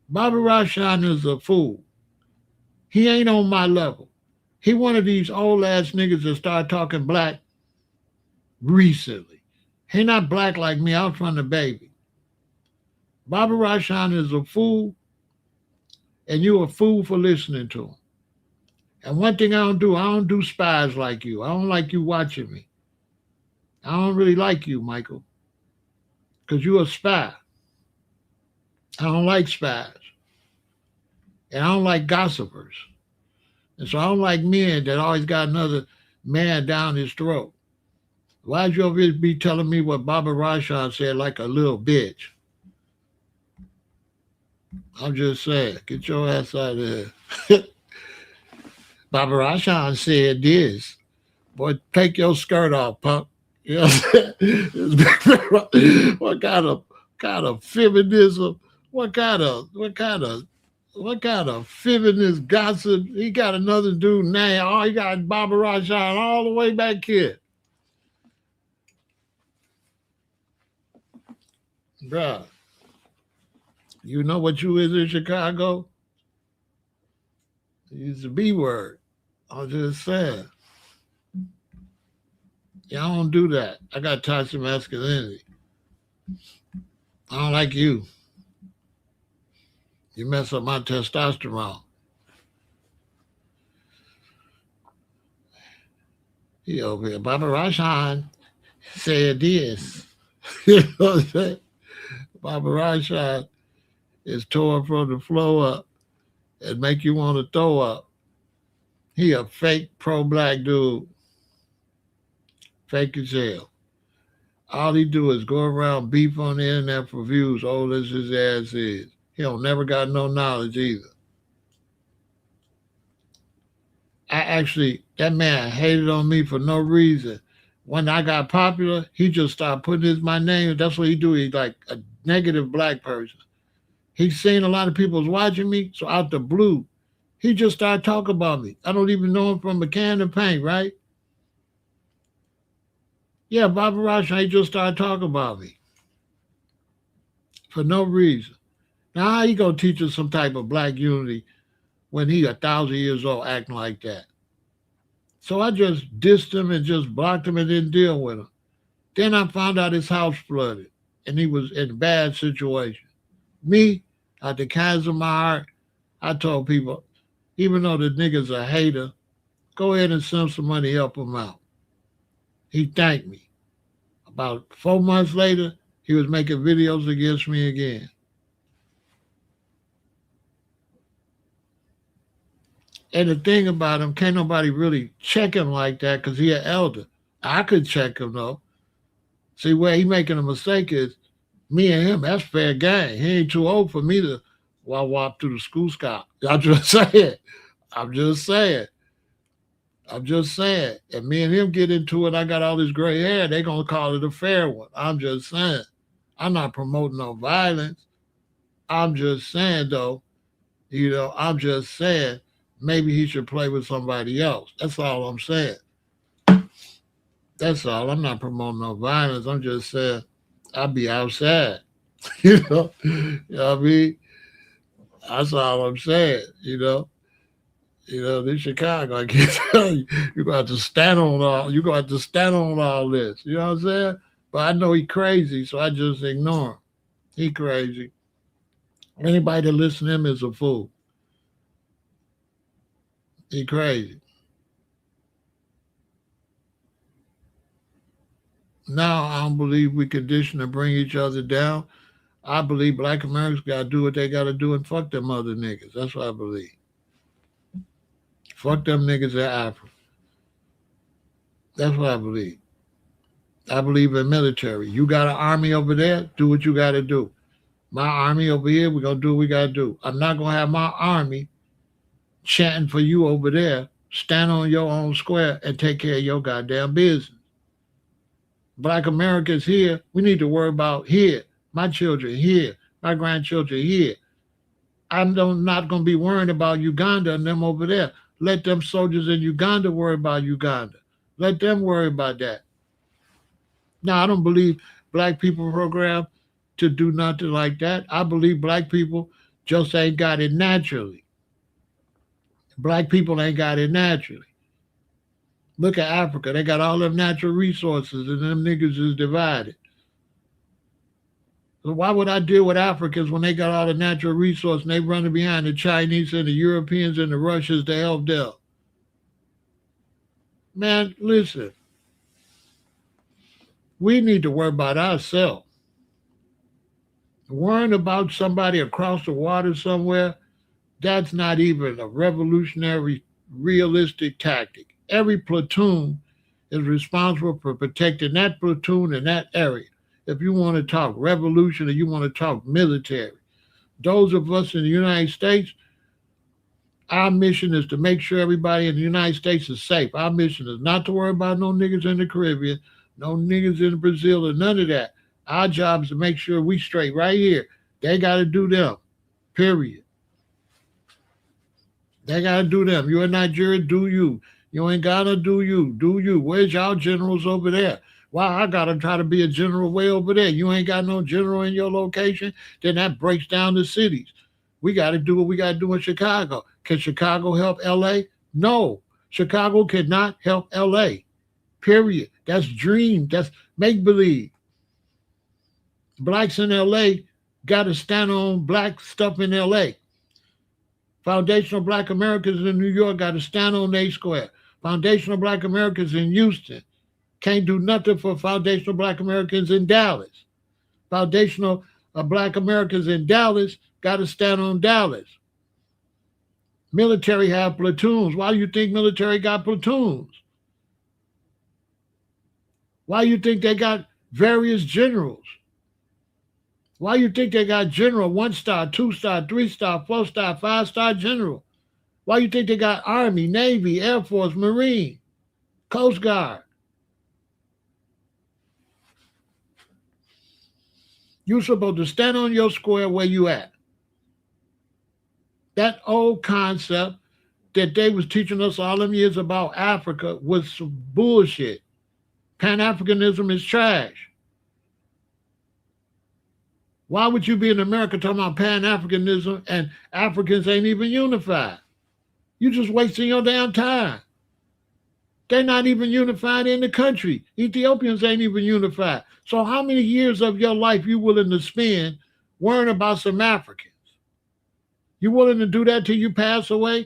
Bobby Rashan is a fool. He ain't on my level. He one of these old ass niggas that started talking black recently. He not black like me. I was from the baby. Bobby Rashan is a fool, and you a fool for listening to him. And one thing I don't do spies like you. I don't like you watching me. I don't really like you, Michael, because you a spy. I don't like spies. And I don't like gossipers. And so I don't like men that always got another man down his throat. Why'd you always be telling me what Baba Rashan said like a little bitch? I'm just saying, get your ass out of here. Baba Rashan said this. Boy, take your skirt off, punk. You know what I'm saying? What kind of feminism? What kind of feminist gossip? He got another dude now. Oh, he got Baba Rashan all the way back here. Bruh, you know what you is in Chicago? It's the B word. I'm just saying. Y'all don't do that. I got toxic masculinity. I don't like you. You mess up my testosterone. He over here. Baba Rashan said this. You know what I'm saying? Baba Rashan is torn from the floor up and make you want to throw up. He a fake pro-black dude. Fake as hell. All he do is go around beef on the internet for views, old as his ass is. He don't never got no knowledge either. That man hated on me for no reason. When I got popular, he just started putting my name. That's what he do. He's like a negative black person. He seen a lot of people was watching me, so out the blue, he just started talking about me. I don't even know him from a can of paint, right? Yeah, Baba Rashan, he just started talking about me for no reason. Now, how he gonna teach us some type of black unity when he 1,000 years old acting like that? So I just dissed him and just blocked him and didn't deal with him. Then I found out his house flooded and he was in a bad situation. Me, out the kindness of my heart, I told people, even though the nigga's a hater, go ahead and send some money, help him out. He thanked me. About 4 months later, he was making videos against me again. And the thing about him, can't nobody really check him like that because he an elder. I could check him though. See, where he making a mistake is me and him, that's fair game. He ain't too old for me to Wah wop to the school scout. I'm just saying. I'm just saying. I'm just saying. If me and him get into it, I got all this gray hair, they gonna call it a fair one. I'm just saying. I'm not promoting no violence. I'm just saying though, I'm just saying maybe he should play with somebody else. That's all I'm saying. That's all. I'm not promoting no violence. I'm just saying I'll be outside. You know what I mean? That's all I'm saying. This Chicago, I can't tell you. You're gonna have to stand on all. You're gonna have to stand on all this. You know what I'm saying? But I know he crazy, so I just ignore him. He crazy. Anybody that listen to him is a fool. He crazy. Now I don't believe we condition to bring each other down. I believe black Americans gotta do what they gotta do and fuck them other niggas. That's what I believe. Fuck them niggas in Africa. That's what I believe. I believe in military. You got an army over there, do what you gotta do. My army over here, we're gonna do what we gotta do. I'm not gonna have my army chanting for you over there. Stand on your own square and take care of your goddamn business. Black Americans here, we need to worry about here. My children here, my grandchildren here. Not going to be worrying about Uganda and them over there. Let them soldiers in Uganda worry about Uganda. Let them worry about that. Now, I don't believe black people program to do nothing like that. I believe black people just ain't got it naturally. Black people ain't got it naturally. Look at Africa. They got all them natural resources and them niggas is divided. So why would I deal with Africans when they got all the natural resources and they running behind the Chinese and the Europeans and the Russians to help them? Man, listen, we need to worry about ourselves. Worrying about somebody across the water somewhere, that's not even a revolutionary, realistic tactic. Every platoon is responsible for protecting that platoon in that area. If you want to talk revolution or you want to talk military, those of us in the United States, our mission is to make sure everybody in the United States is safe. Our mission is not to worry about no niggas in the Caribbean, no niggas in Brazil, or none of that. Our job is to make sure we straight right here. They got to do them. Period. They got to do them. You in Nigeria, do you. You ain't got to do you. Do you. Where's y'all generals over there? Why I got to try to be a general way over there? You ain't got no general in your location? Then that breaks down the cities. We got to do what we got to do in Chicago. Can Chicago help LA? No. Chicago cannot help LA. Period. That's dream. That's make believe. Blacks in LA got to stand on black stuff in LA. Foundational Black Americans in New York got to stand on their square. Foundational Black Americans in Houston can't do nothing for foundational Black Americans in Dallas. Foundational Black Americans in Dallas got to stand on Dallas. Military have platoons. Why do you think military got platoons? Why do you think they got various generals? Why do you think they got general, 1 star, 2 star, 3 star, 4 star, 5 star general? Why do you think they got Army, Navy, Air Force, Marine, Coast Guard? You're supposed to stand on your square where you at. That old concept that they was teaching us all them years about Africa was some bullshit. Pan-Africanism is trash. Why would you be in America talking about Pan-Africanism and Africans ain't even unified? You just wasting your damn time. They're not even unified in the country. Ethiopians ain't even unified. So how many years of your life you willing to spend worrying about some Africans? You willing to do that till you pass away?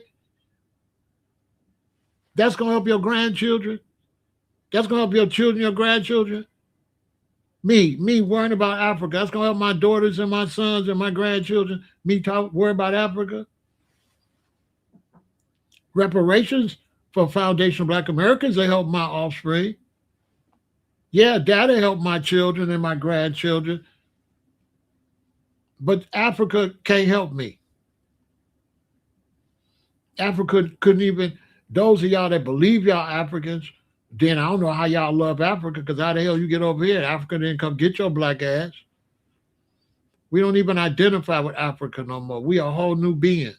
That's going to help your grandchildren? That's going to help your children, your grandchildren? Me worrying about Africa. That's going to help my daughters and my sons and my grandchildren. Worry about Africa. Reparations for foundational Black Americans, they help my offspring. Yeah, that'll help my children and my grandchildren. But Africa can't help me. Africa couldn't even, those of y'all that believe y'all Africans, then I don't know how y'all love Africa, because how the hell you get over here? Africa didn't come get your black ass. We don't even identify with Africa no more. We a whole new being.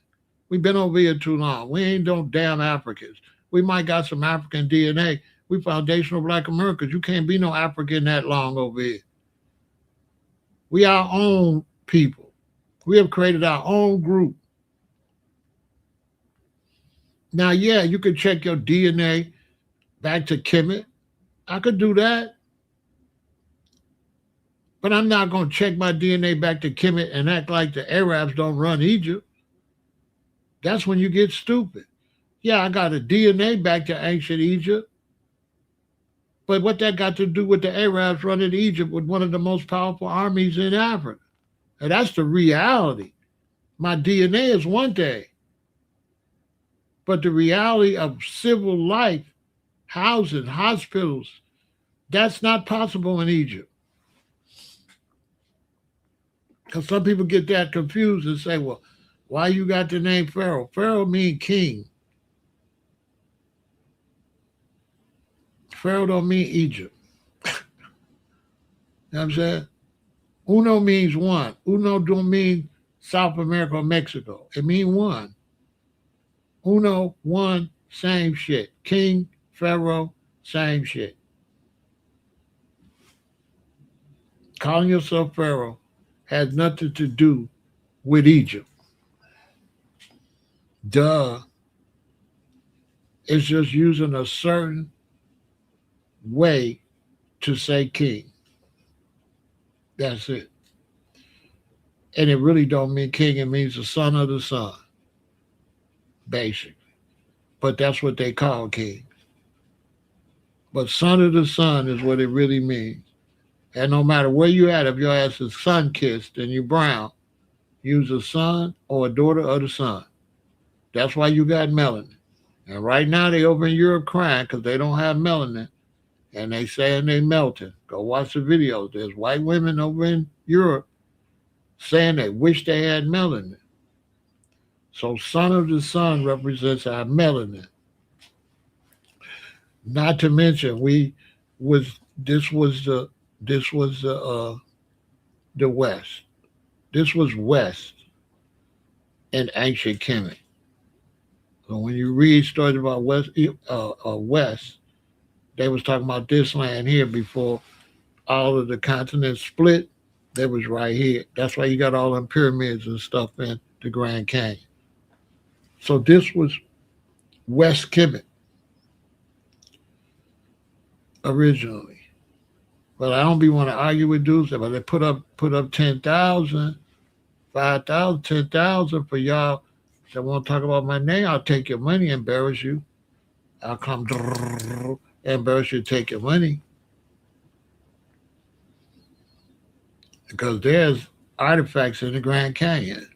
We've been over here too long. We ain't no damn Africans. We might got some African DNA. We foundational black Americans. You can't be no African that long over here. We our own people. We have created our own group. Now, yeah, you could check your DNA back to Kemet. I could do that, but I'm not going to check my DNA back to Kemet and act like the Arabs don't run Egypt. That's when you get stupid. Yeah, I got a DNA back to ancient Egypt, but what that got to do with the Arabs running Egypt with one of the most powerful armies in Africa? And that's the reality. My DNA is one thing, but the reality of civil life, housing, hospitals, that's not possible in Egypt. Because some people get that confused and say, well, why you got the name Pharaoh? Pharaoh mean king. Pharaoh don't mean Egypt. You know what I'm saying? Uno means one. Uno don't mean South America or Mexico. It means one. Uno, one, same shit. King, Pharaoh, same shit. Calling yourself Pharaoh has nothing to do with Egypt. Duh. It's just using a certain way to say king. That's it. And it really don't mean king. It means the son of the sun, basically. But that's what they call king. But son of the sun is what it really means. And no matter where you at, if your ass is sun kissed and you brown, use a son or a daughter of the sun. That's why you got melanin. And right now they over in Europe crying because they don't have melanin. And they saying they melting. Go watch the videos. There's white women over in Europe saying they wish they had melanin. So son of the sun represents our melanin. Not to mention we was this was the West. This was West in ancient Kemet. So when you read stories about West, they was talking about this land here before all of the continents split. They was right here. That's why you got all them pyramids and stuff in the Grand Canyon. So this was West Kemet originally. But I don't be want to argue with dudes. But they put up 10,000, 5,000, 10,000 for y'all that want to talk about my name. I'll take your money, embarrass you. I'll come embarrass you, take your money. Because there's artifacts in the Grand Canyon.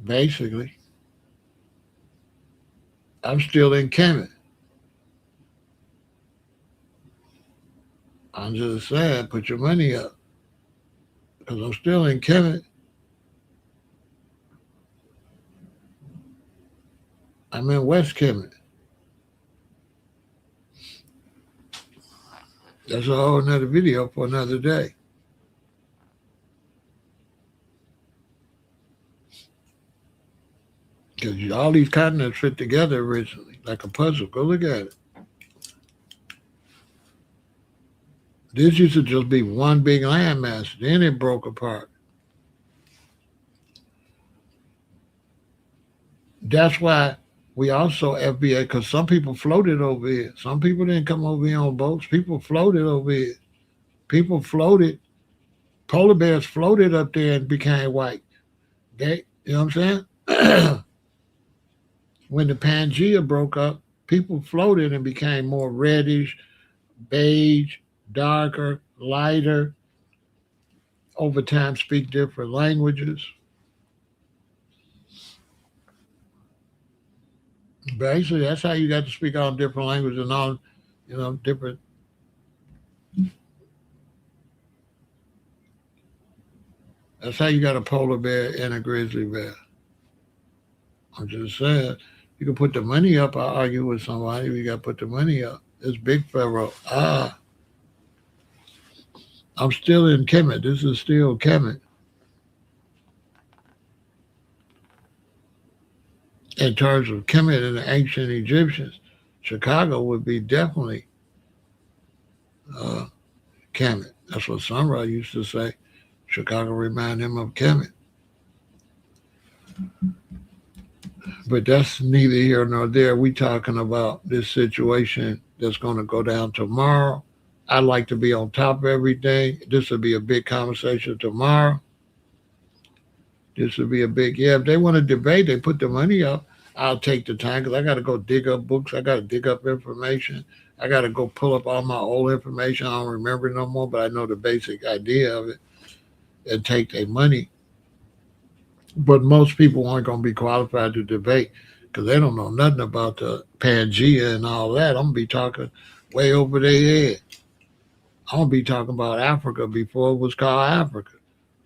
Basically, I'm still in Kemet. I'm just saying, put your money up. Because I'm still in Kemet. I'm in West Kemet. That's a whole nother video for another day. Because all these continents fit together originally, like a puzzle. Go look at it. This used to just be one big landmass. Then it broke apart. That's why we also FBA, because some people floated over here. Some people didn't come over here on boats. People floated over here. People floated. Polar bears floated up there and became white. You know what I'm saying? When the Pangea broke up, people floated and became more reddish, beige, darker, lighter. Over time, speak different languages. Basically, that's how you got to speak all different languages and all, different. That's how you got a polar bear and a grizzly bear. I'm just saying, you can put the money up. I argue with somebody. We got to put the money up. It's Big Pharaoh. I'm still in Kemet. This is still Kemet. In terms of Kemet and the ancient Egyptians, Chicago would be definitely uh, Kemet. That's what Sunrise used to say. Chicago remind him of Kemet. But that's neither here nor there. We talking about this situation that's going to go down tomorrow. I like to be on top of everything. This will be a big conversation tomorrow. This will be a big, yeah. If they want to debate, they put the money up. I'll take the time because I got to go dig up books. I got to dig up information. I got to go pull up all my old information. I don't remember no more, but I know the basic idea of it and take their money. But most people aren't going to be qualified to debate because they don't know nothing about the Pangea and all that. I'm going to be talking way over their head. I'm going to be talking about Africa before it was called Africa.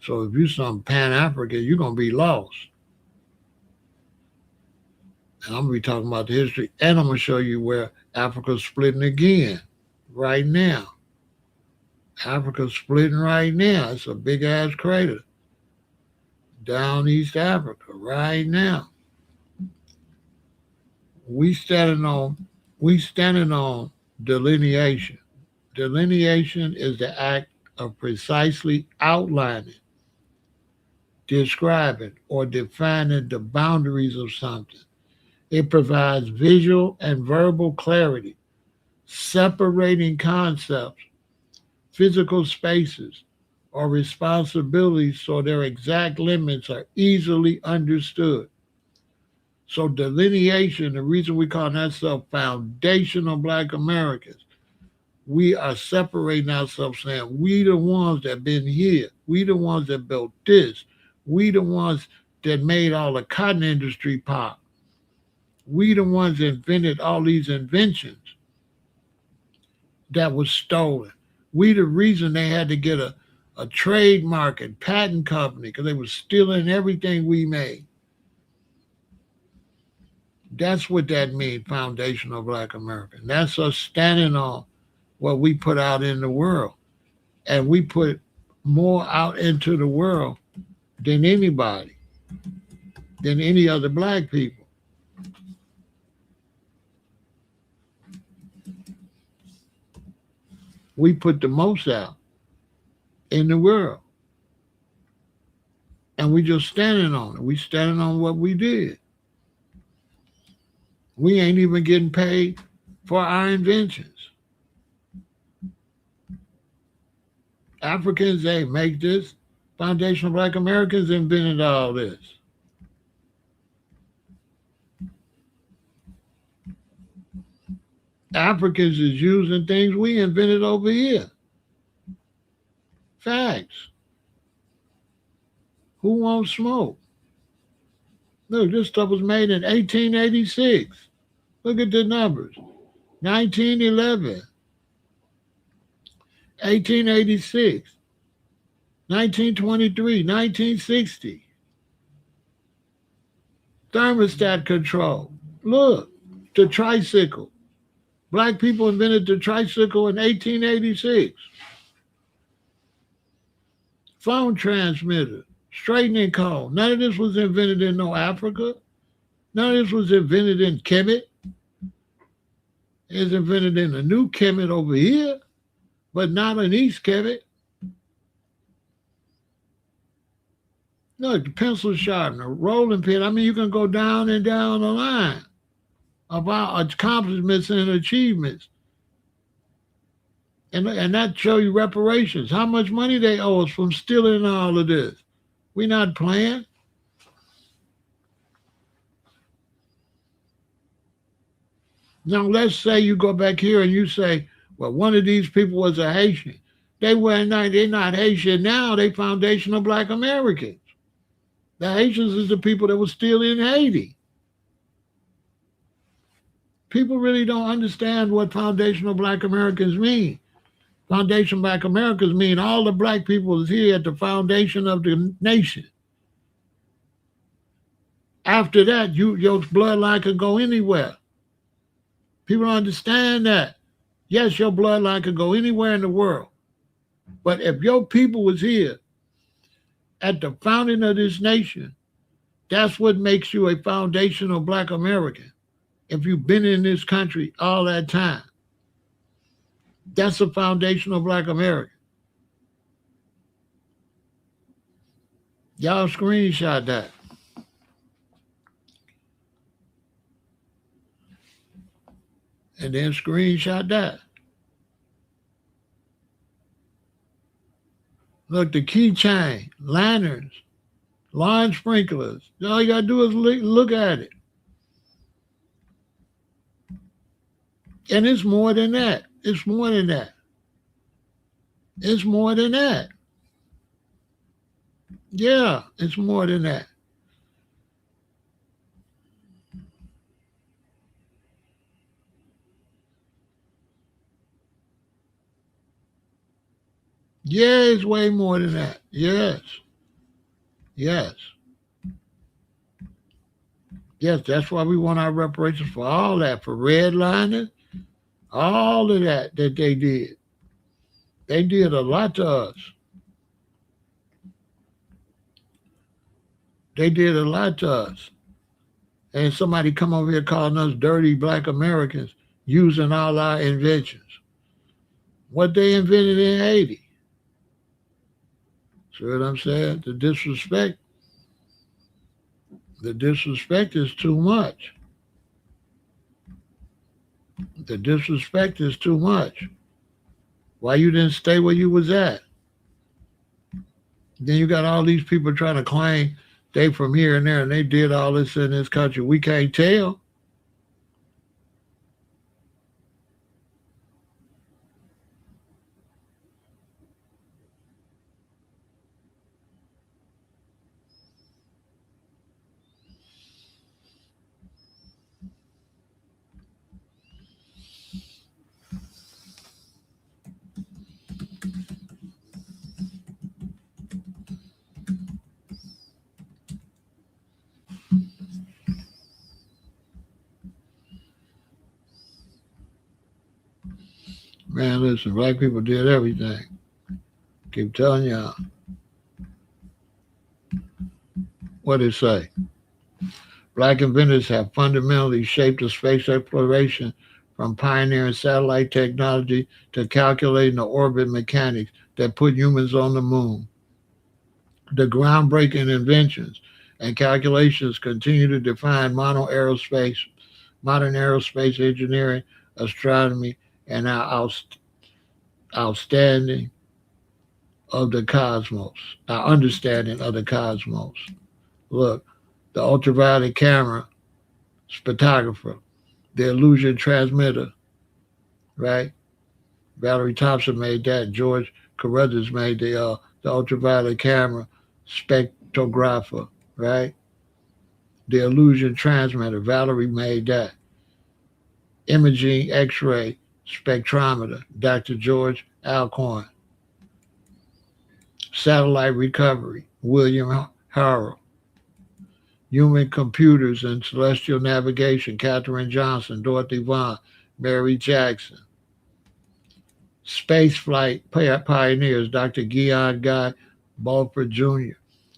So if you're some Pan African, you're going to be lost. And I'm going to be talking about the history. And I'm going to show you where Africa's splitting again right now. Africa's splitting right now. It's a big ass crater down East Africa right now. We standing on delineation. Delineation is the act of precisely outlining, describing, or defining the boundaries of something. It provides visual and verbal clarity, separating concepts, physical spaces, or responsibilities so their exact limits are easily understood. So delineation, the reason we call ourselves foundational Black Americans, we are separating ourselves saying we the ones that been here. We the ones that built this. We the ones that made all the cotton industry pop. We the ones that invented all these inventions that was stolen. We the reason they had to get a trademark and patent company because they was stealing everything we made. That's what that means, foundational Black American. That's us standing on what we put out in the world. And we put more out into the world than anybody, than any other Black people. We put the most out in the world. And we just standing on it. We standing on what we did. We ain't even getting paid for our inventions. Africans, they make this. Foundational Black Americans invented all this. Africans is using things we invented over here. Facts. Who won't smoke? Look, this stuff was made in 1886. Look at the numbers. 1911, 1886, 1923, 1960. Thermostat control. Look, the tricycle. Black people invented the tricycle in 1886. Phone transmitter, straightening cone. None of this was invented in no Africa. None of this was invented in Kemet. It's invented in a new Kemet over here, but not in East Kemet. Look, the pencil sharpener, rolling pin. I mean, you can go down and down the line about accomplishments and achievements. And that show you reparations. How much money they owe us from stealing all of this. We're not playing. Now, let's say you go back here and you say, well, one of these people was a Haitian. They're not Haitian now. They foundational Black Americans. The Haitians is the people that were still in Haiti. People really don't understand what foundational Black Americans mean. Foundation Black Americans mean all the Black people is here at the foundation of the nation. After that, your bloodline could go anywhere. People don't understand that. Yes, your bloodline could go anywhere in the world. But if your people was here at the founding of this nation, that's what makes you a foundational black American. If you've been in this country all that time, that's a foundational black American. Y'all screenshot that. And then screenshot that. Look, the keychain, lanterns, lawn sprinklers. All you gotta do is look at it. And it's more than that. It's more than that. It's more than that. Yeah, it's more than that. Yeah, it's way more than that. Yes. Yes. Yes, that's why we want our reparations for all that, for redlining, all of that they did. They did a lot to us. They did a lot to us. And somebody come over here calling us dirty black Americans using all our inventions. What they invented in Haiti. See what I'm saying? The disrespect is too much. The disrespect is too much. Why you didn't stay where you was at? Then you got all these people trying to claim they from here and there and they did all this in this country. We can't tell. Man, listen, black people did everything. Keep telling y'all. What it say? Black inventors have fundamentally shaped the space exploration from pioneering satellite technology to calculating the orbit mechanics that put humans on the moon. The groundbreaking inventions and calculations continue to define modern aerospace engineering, astronomy, and our outstanding of the cosmos, our understanding of the cosmos. Look, the ultraviolet camera, spectrographer, the illusion transmitter, right? Valerie Thompson made that. George Carruthers made the ultraviolet camera, spectrographer, right? The illusion transmitter, Valerie made that. Imaging X-ray spectrometer, Dr. George Alcorn. Satellite recovery, William Harrell. Human computers and celestial navigation, Katherine Johnson, Dorothy Vaughan, Mary Jackson. Space flight pioneers, Dr. Guion Guy Bulford Jr.,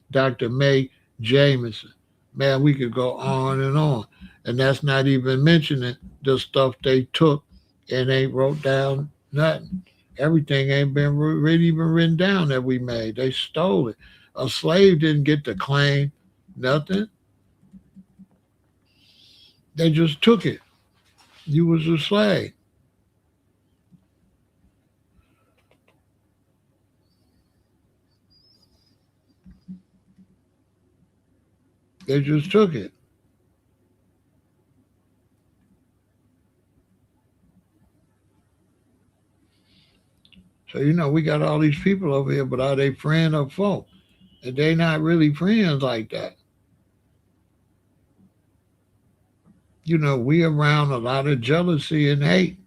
Dr. Mae Jameson. Man, we could go on and on. And that's not even mentioning the stuff they took and they wrote down nothing. Everything ain't been really even written down that we made. They stole it. A slave didn't get to claim nothing. They just took it. You was a slave. They just took it. So we got all these people over here, but are they friend or foe? And they not really friends like that. We around a lot of jealousy and hate.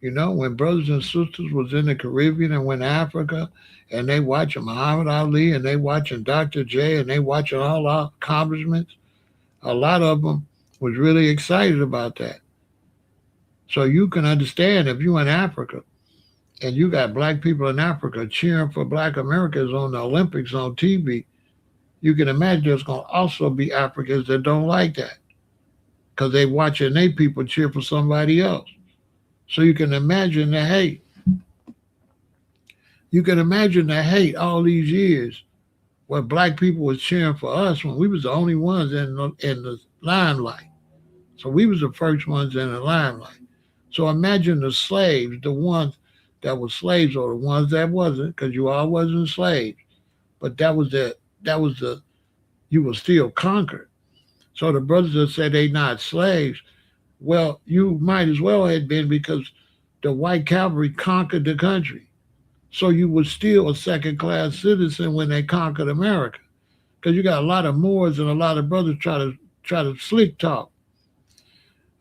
When brothers and sisters was in the Caribbean and went to Africa and they watching Muhammad Ali and they watching Dr. J and they watching all our accomplishments, A lot of them was really excited about that. So you can understand if you in Africa and you got black people in Africa cheering for black Americans on the Olympics on TV, you can imagine there's going to also be Africans that don't like that because they watching their people cheer for somebody else. So you can imagine the hate. You can imagine the hate all these years where black people was cheering for us when we was the only ones in the limelight. So we was the first ones in the limelight. So imagine the slaves, the ones that were slaves or the ones that wasn't, because you all wasn't slaves. But that was the you were still conquered. So the brothers that say they not slaves, well, you might as well have been because the white cavalry conquered the country. So you were still a second class citizen when they conquered America. Because you got a lot of Moors and a lot of brothers try to slick talk.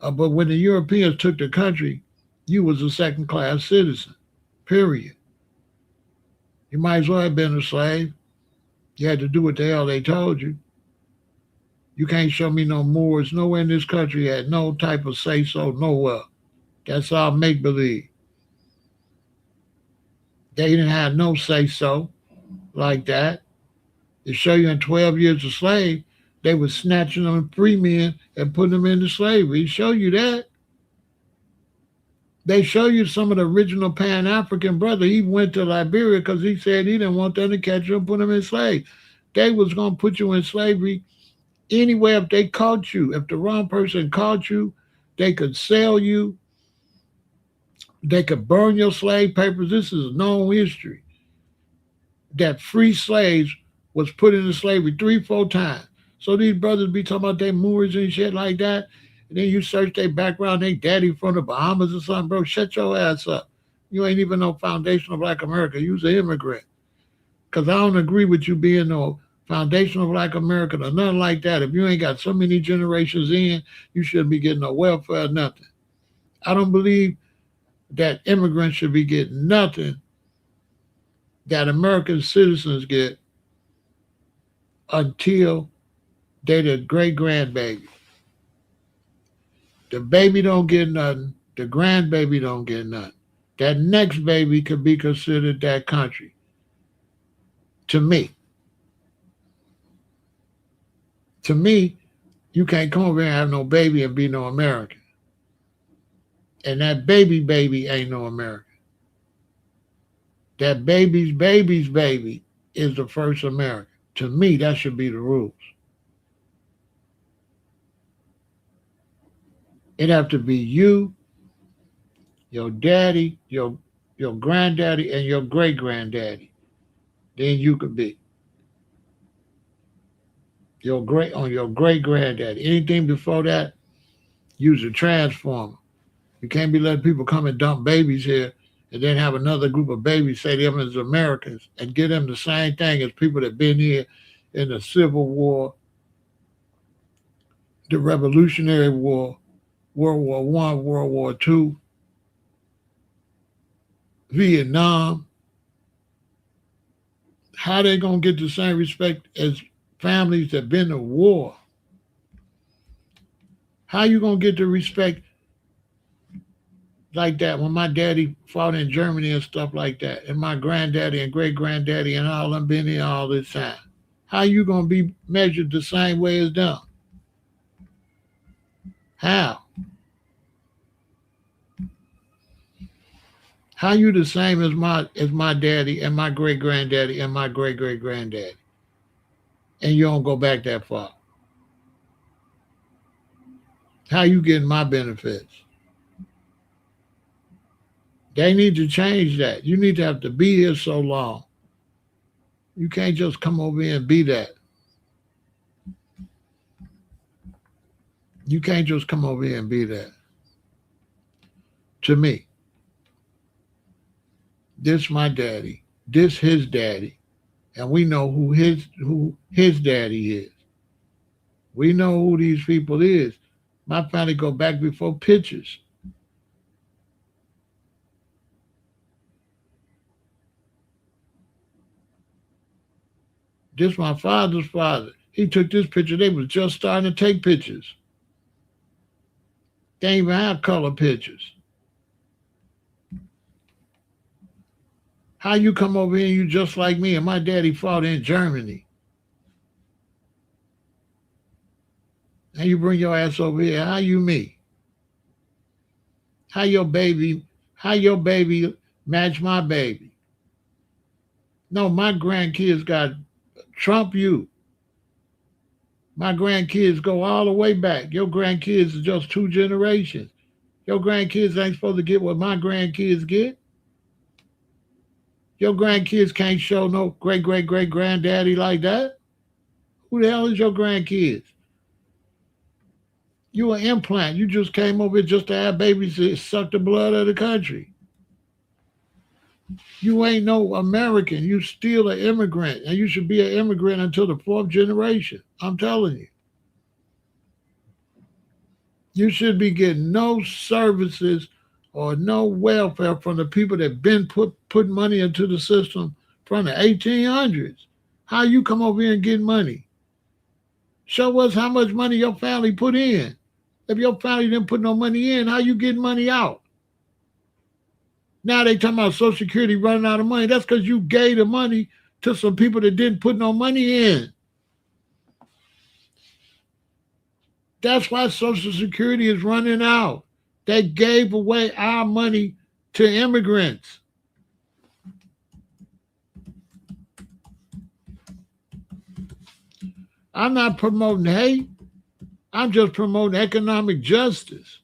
But when the Europeans took the country, you was a second class citizen. Period. You might as well have been a slave. You had to do what the hell they told you. You can't show me no Moors nowhere in this country had no type of say so nowhere. That's all make believe. They didn't have no say so like that. They show you in 12 years a slave, they was snatching them free men and putting them into slavery. They show you that. They show you some of the original Pan African brother. He went to Liberia because he said he didn't want them to catch you and put them in slavery. They was gonna put you in slavery anywhere if they caught you. If the wrong person caught you, they could sell you. They could burn your slave papers. This is known history. That free slaves was put into slavery 3, 4 times. So these brothers be talking about their Moors and shit like that. And then you search their background, they daddy from the Bahamas or something, bro. Shut your ass up. You ain't even no foundation of black America. You's an immigrant. Cause I don't agree with you being no foundation of black America or nothing like that. If you ain't got so many generations in, you shouldn't be getting no welfare or nothing. I don't believe that immigrants should be getting nothing that American citizens get until they the great grandbaby. The baby don't get nothing. The grandbaby don't get nothing. That next baby could be considered that country. To me, to me, you can't come over here and have no baby and be no American. And that baby ain't no American. That baby's baby is the first American. To me, that should be the rules. It have to be you, your daddy, your granddaddy, and your great granddaddy. Then you could be your great granddaddy. Anything before that, use a transformer. You can't be letting people come and dump babies here and then have another group of babies say them as Americans and give them the same thing as people that been here in the Civil War, the Revolutionary War, World War I, World War II, Vietnam. How they gonna get the same respect as families that been to war? How you gonna get the respect like that when my daddy fought in Germany and stuff like that, and my granddaddy and great granddaddy and all them been here all this time? How you gonna be measured the same way as them? How? How you the same as my daddy and my great granddaddy and my great great granddaddy, and you don't go back that far? How you getting my benefits? They need to change that. You need to have to be here so long. You can't just come over here and be that. You can't just come over here and be that. To me, this my daddy, this his daddy, and we know who his daddy is. We know who these people is. My family go back before pictures. This my father's father. He took this picture. They was just starting to take pictures. They ain't even have color pictures. How you come over here and you just like me and my daddy fought in Germany. And you bring your ass over here. How you me? How your baby, how your baby match my baby? No, my grandkids got Trump you. My grandkids go all the way back. Your grandkids are just two generations. Your grandkids ain't supposed to get what my grandkids get. Your grandkids can't show no great great great granddaddy like that. Who the hell is your grandkids? You an implant. You just came over here just to have babies that suck the blood of the country. You ain't no American. You still an immigrant. And you should be an immigrant until the fourth generation. I'm telling you. You should be getting no services or no welfare from the people that been put money into the system from the 1800s. How you come over here and get money? Show us how much money your family put in. If your family didn't put no money in, how you get money out? Now they talking about Social Security running out of money. That's because you gave the money to some people that didn't put no money in. That's why Social Security is running out. They gave away our money to immigrants. I'm not promoting hate. I'm just promoting economic justice.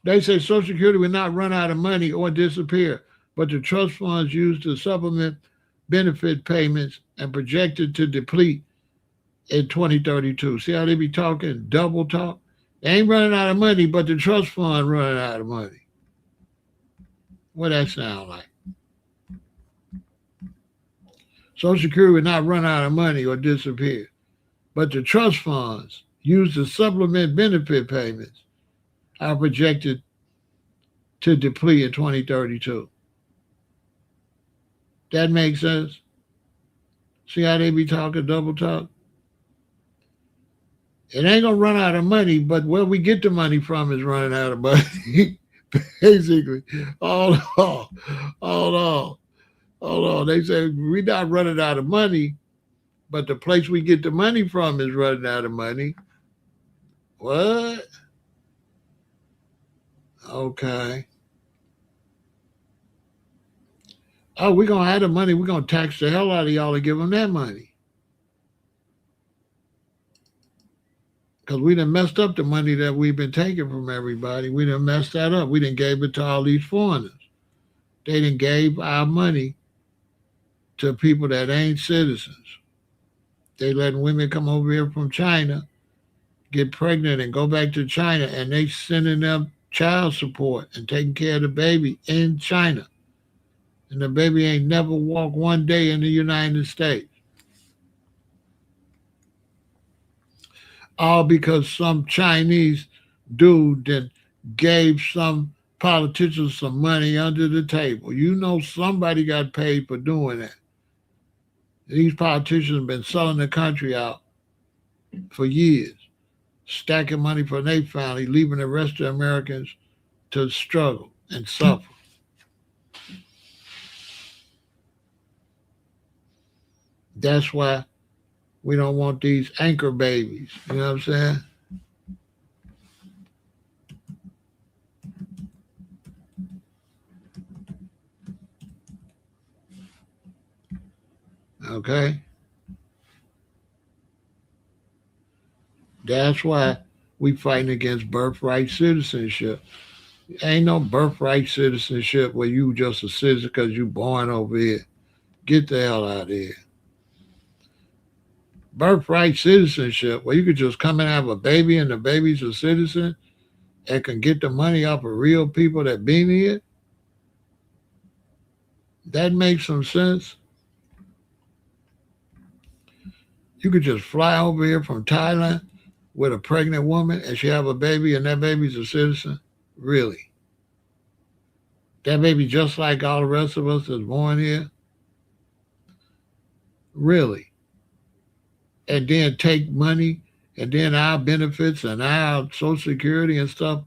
They say Social Security will not run out of money or disappear, but the trust funds used to supplement benefit payments and projected to deplete in 2032. See how they be talking double talk? They ain't running out of money, but the trust fund running out of money. What that sound like? Social Security will not run out of money or disappear, but the trust funds used to supplement benefit payments are projected to deplete in 2032. That makes sense? See how they be talking double talk? It ain't gonna run out of money, but where we get the money from is running out of money. Basically. Hold on. Hold on. Hold on. They say we're not running out of money, but the place we get the money from is running out of money. What? Okay. Oh, we're going to have the money. We're going to tax the hell out of y'all to give them that money. Because we done messed up the money that we've been taking from everybody. We done messed that up. We done gave it to all these foreigners. They done gave our money to people that ain't citizens. They letting women come over here from China, get pregnant and go back to China, and they sending them child support and taking care of the baby in China. And the baby ain't never walked one day in the United States. All because some Chinese dude that gave some politicians some money under the table. You know somebody got paid for doing that. These politicians have been selling the country out for years, stacking money for their family, leaving the rest of the Americans to struggle and suffer. That's why we don't want these anchor babies. You know what I'm saying? Okay? That's why we fighting against birthright citizenship. Ain't no birthright citizenship where you just a citizen because you born over here. Get the hell out of here. Birthright citizenship where you could just come and have a baby and the baby's a citizen and can get the money off of real people that been here. That makes some sense. You could just fly over here from Thailand with a pregnant woman and she have a baby and that baby's a citizen. Really? That may be just like all the rest of us that's born here. Really. And then take money and then our benefits and our social security and stuff,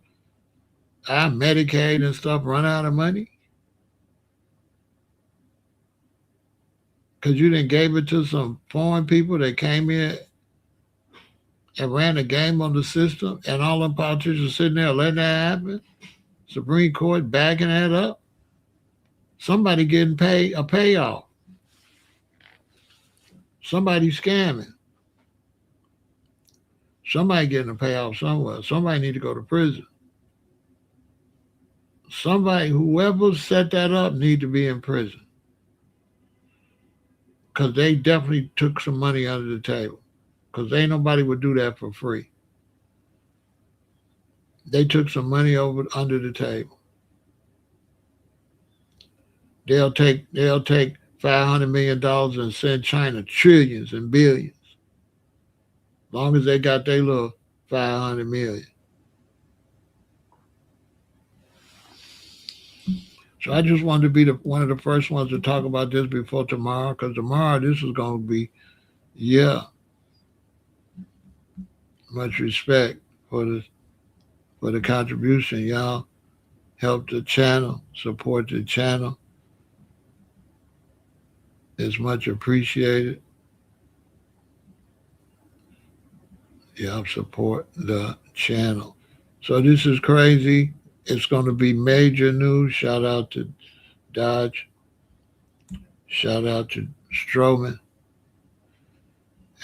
our Medicaid and stuff run out of money because you didn't gave it to some foreign people that came here and ran a game on the system, and all them politicians sitting there letting that happen. Supreme Court backing that up. Somebody getting paid a payoff. Somebody scamming. Somebody getting a payoff somewhere. Somebody need to go to prison. Somebody, whoever set that up, need to be in prison because they definitely took some money under the table. Because ain't nobody would do that for free. They took some money over under the table. They'll take $500 million and send China trillions and billions. As long as they got their little 500 million. So I just wanted to be one of the first ones to talk about this before tomorrow, because tomorrow this is going to be, yeah, much respect for the contribution. Y'all help the channel, support the channel. It's much appreciated. Y'all support the channel. So this is crazy. It's going to be major news. Shout out to Dodge. Shout out to Strowman.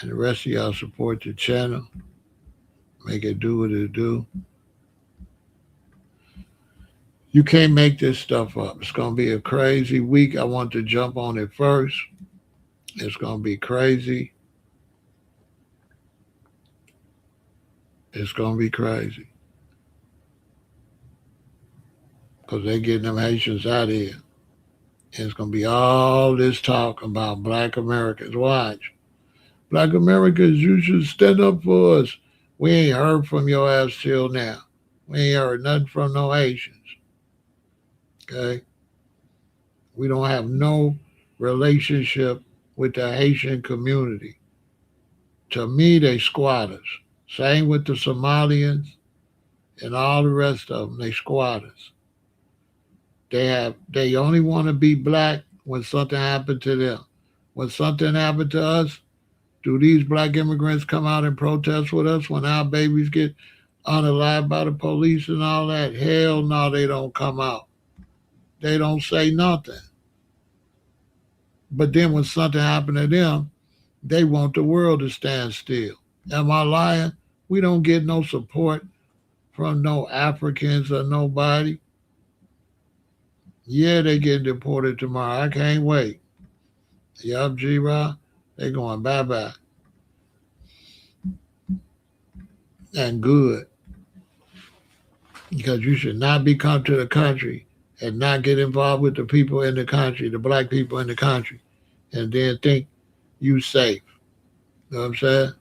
And the rest of y'all support the channel. Make it do what it do. You can't make this stuff up. It's going to be a crazy week. I want to jump on it first. It's going to be crazy. It's going to be crazy. Because they're getting them Haitians out of here. And it's going to be all this talk about black Americans. Watch. Black Americans, you should stand up for us. We ain't heard from your ass till now. We ain't heard nothing from no Haitians. Okay? We don't have no relationship with the Haitian community. To me, they squatters. Same with the Somalians and all the rest of them. They squatters. They only want to be black when something happened to them. When something happened to us, do these black immigrants come out and protest with us when our babies get unalived by the police and all that? Hell no, they don't come out. They don't say nothing. But then when something happened to them, they want the world to stand still. Am I lying? We don't get no support from no Africans or nobody. Yeah, they get deported tomorrow. I can't wait. Yup, G-Ra, they going bye-bye. And good. Because you should not be come to the country and not get involved with the people in the country, the black people in the country, and then think you safe. You know what I'm saying?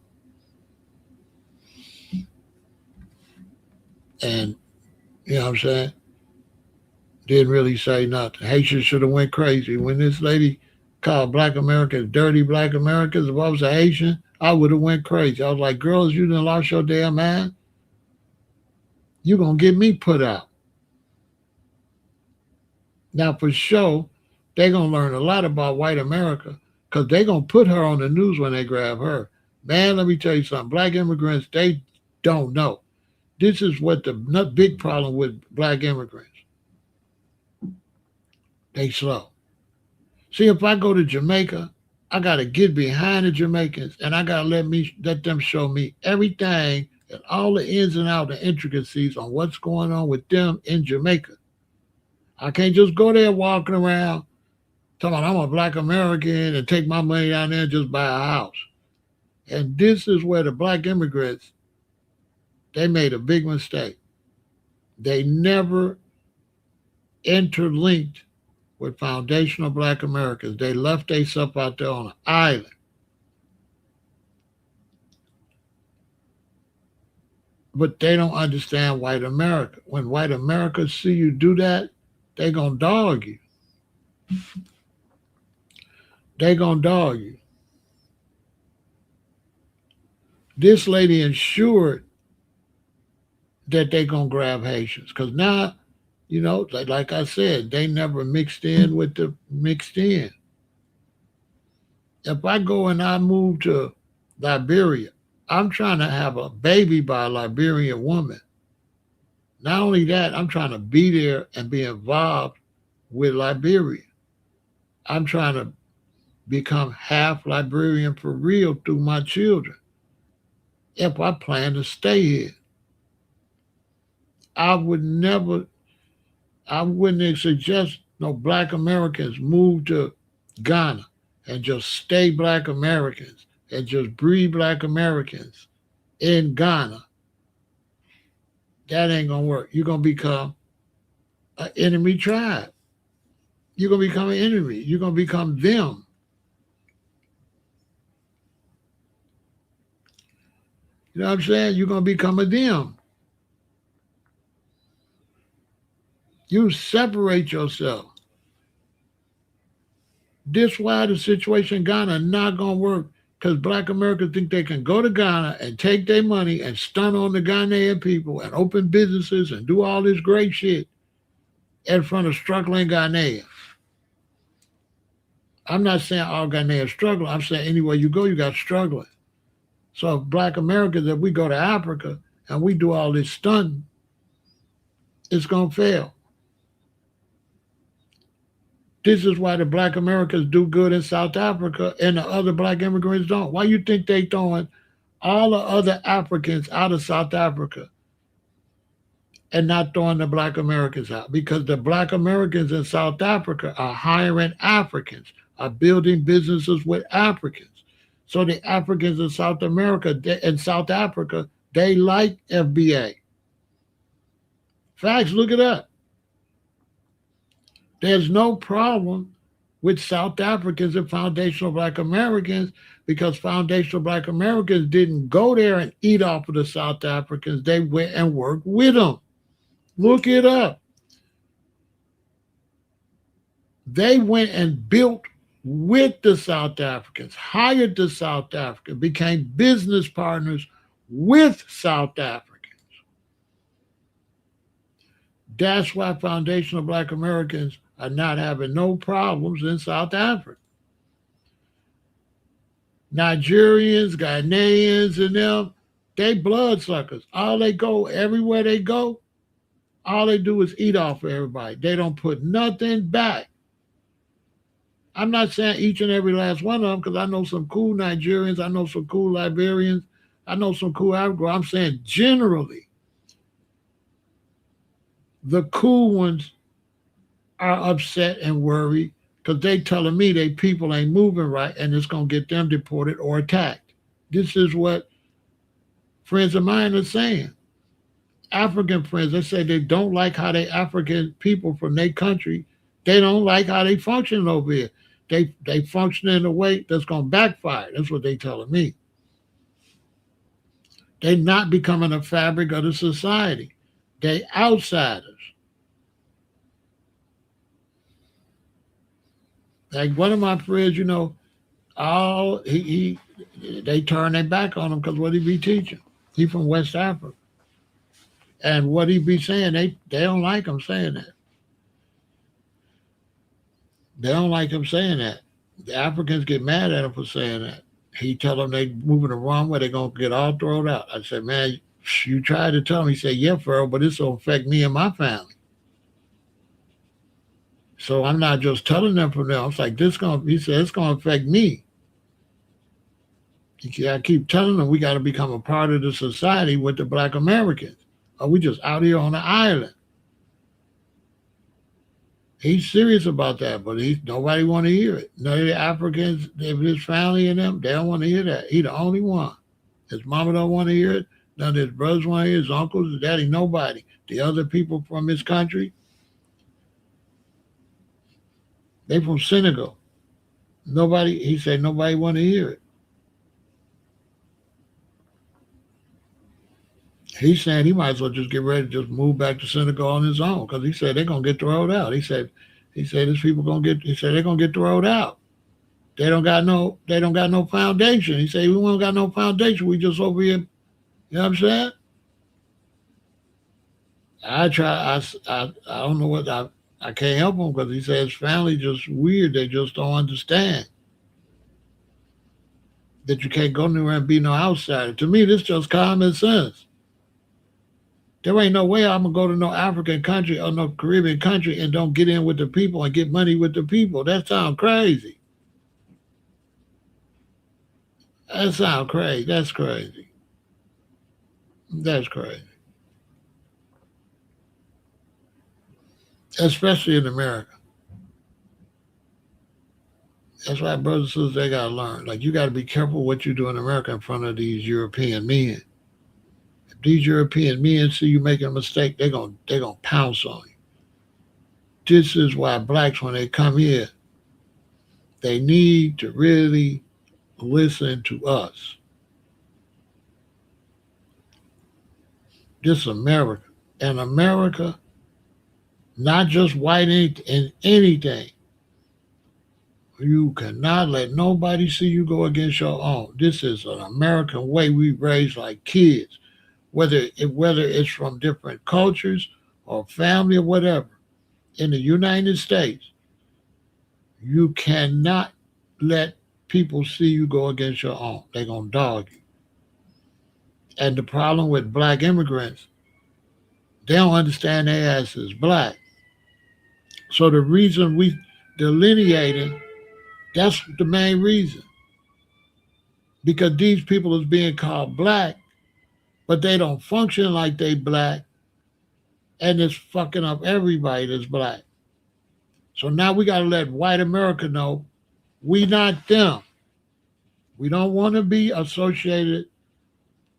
And, you know what I'm saying? Didn't really say nothing. Haitians should have went crazy. When this lady called black Americans dirty black Americans, if I was a Haitian, I would have went crazy. I was like, girls, you done lost your damn mind. You gonna get me put out. Now for sure, they gonna learn a lot about white America because they gonna put her on the news when they grab her. Man, let me tell you something. Black immigrants, they don't know. This is what the big problem with black immigrants. They slow. See, if I go to Jamaica, I gotta get behind the Jamaicans and I gotta let them show me everything and all the ins and outs and intricacies on what's going on with them in Jamaica. I can't just go there walking around talking about I'm a black American and take my money down there and just buy a house. And this is where the black immigrants, they made a big mistake. They never interlinked with foundational black Americans. They left themselves out there on an island. But they don't understand white America. When white America see you do that, they gonna dog you. They gonna dog you. This lady ensured that they gonna grab Haitians. Cause now, like I said, they never mixed in with the mixed in. If I go and I move to Liberia, I'm trying to have a baby by a Liberian woman. Not only that, I'm trying to be there and be involved with Liberia. I'm trying to become half Liberian for real through my children. If I plan to stay here, I would never, I wouldn't suggest no black Americans move to Ghana and just stay black Americans and just breed black Americans in Ghana. That ain't gonna work. You're gonna become an enemy tribe. You're gonna become an enemy. You're gonna become them. You know what I'm saying? You're gonna become a them. You separate yourself. This why the situation in Ghana not gonna work because black Americans think they can go to Ghana and take their money and stun on the Ghanaian people and open businesses and do all this great shit in front of struggling Ghanaians. I'm not saying all Ghanaians struggle. I'm saying anywhere you go, you got struggling. So if black Americans, if we go to Africa and we do all this stunting, it's gonna fail. This is why the black Americans do good in South Africa and the other black immigrants don't. Why you think they throwing all the other Africans out of South Africa and not throwing the black Americans out? Because the black Americans in South Africa are hiring Africans, are building businesses with Africans. So the Africans in South America, in South Africa, they like FBA. Facts, look it up. There's no problem with South Africans and foundational black Americans because foundational black Americans didn't go there and eat off of the South Africans. They went and worked with them. Look it up. They went and built with the South Africans, hired the South Africans, became business partners with South Africans. That's why foundational black Americans are not having no problems in South Africa. Nigerians, Ghanaians, and them, they bloodsuckers. Everywhere they go, all they do is eat off of everybody. They don't put nothing back. I'm not saying each and every last one of them because I know some cool Nigerians, I know some cool Liberians, I know some cool Africans. I'm saying generally, the cool ones are upset and worried because they telling me they people ain't moving right and it's going to get them deported or attacked. This is what friends of mine are saying. African friends, they say they don't like how they African people from their country, they don't like how they function over here. They function in a way that's going to backfire. That's what they telling me. They not becoming a fabric of the society. They outsiders. Like one of my friends, all they turn their back on him because what he be teaching. He from West Africa, and what he be saying, they don't like him saying that. They don't like him saying that. The Africans get mad at him for saying that. He tell them they moving the wrong way, they gonna get all thrown out. I said, man, you tried to tell him. He said, yeah, Pharaoh, but this will affect me and my family. So I'm not just telling them from there. I was like, he said, it's gonna affect me. I keep telling them we got to become a part of the society with the black Americans. Or we just out here on the island. He's serious about that, but nobody want to hear it. None of the Africans, if his family and them, they don't want to hear that. He the only one. His mama don't want to hear it. None of his brothers want to hear it. His uncles, his daddy, nobody. The other people from his country, they from Senegal. Nobody, he said nobody want to hear it. He's saying he might as well just get ready to just move back to Senegal on his own because he said they're gonna get thrown out. He said these people gonna get. He said they're gonna get thrown out. They don't got no foundation. He said we don't got no foundation. We just over here. You know what I'm saying? I try. I don't know what I can't help him because he says his family just weird. They just don't understand that you can't go anywhere and be no outsider. To me, this just common sense. There ain't no way I'm gonna go to no African country or no Caribbean country and don't get in with the people and get money with the people. That sounds crazy. That sounds crazy. That's crazy. That's crazy. Especially in America. That's why brothers and sisters they gotta learn. Like you gotta be careful what you do in America in front of these European men. If these European men see you making a mistake, they're gonna pounce on you. This is why blacks when they come here, they need to really listen to us. This America. And America, not just white in anything. You cannot let nobody see you go against your own. This is an American way we raise like kids, whether it's from different cultures or family or whatever. In the United States, you cannot let people see you go against your own. They're gonna dog you. And the problem with black immigrants, they don't understand their ass is black. So the reason we delineating, that's the main reason. Because these people is being called black, but they don't function like they black, and it's fucking up everybody that's black. So now we gotta let white America know we not them. We don't want to be associated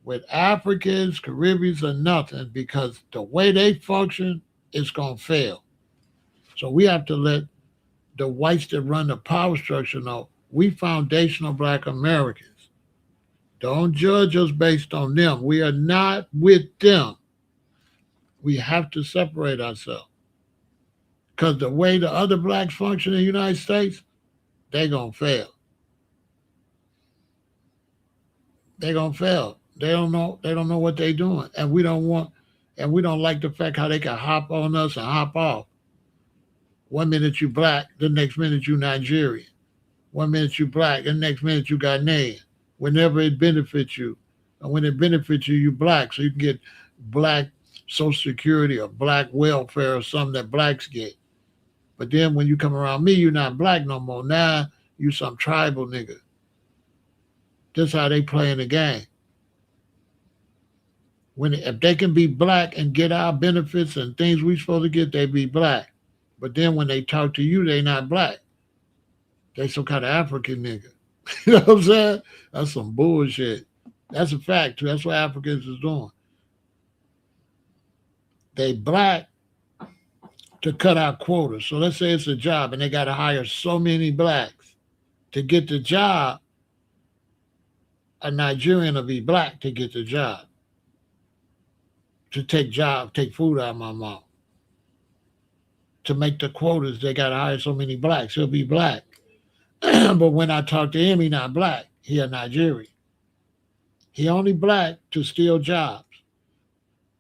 with Africans, Caribbeans, or nothing because the way they function is gonna fail. So we have to let the whites that run the power structure know we foundational black Americans. Don't judge us based on them. We are not with them. We have to separate ourselves. Because the way the other blacks function in the United States, they gonna fail. They gonna fail. They don't know what they doing. And we don't like the fact how they can hop on us and hop off. One minute you black, the next minute you Nigerian. One minute you black, the next minute you Ghanaian. Whenever it benefits you. And when it benefits you, you black. So you can get black Social Security or black welfare or something that blacks get. But then when you come around me, you're not black no more. Now you some tribal nigga. That's how they playing the game. If they can be black and get our benefits and things we supposed to get, they be black. But then when they talk to you, they not black. They some kind of African nigga. You know what I'm saying? That's some bullshit. That's a fact too. That's what Africans is doing. They black to cut out quotas. So let's say it's a job and they got to hire so many blacks to get the job. A Nigerian will be black to get the job. To take food out of my mouth. To make the quotas, they got to hire so many blacks. He'll be black. But when I talk to him, he not black. He a Nigerian. He only black to steal jobs,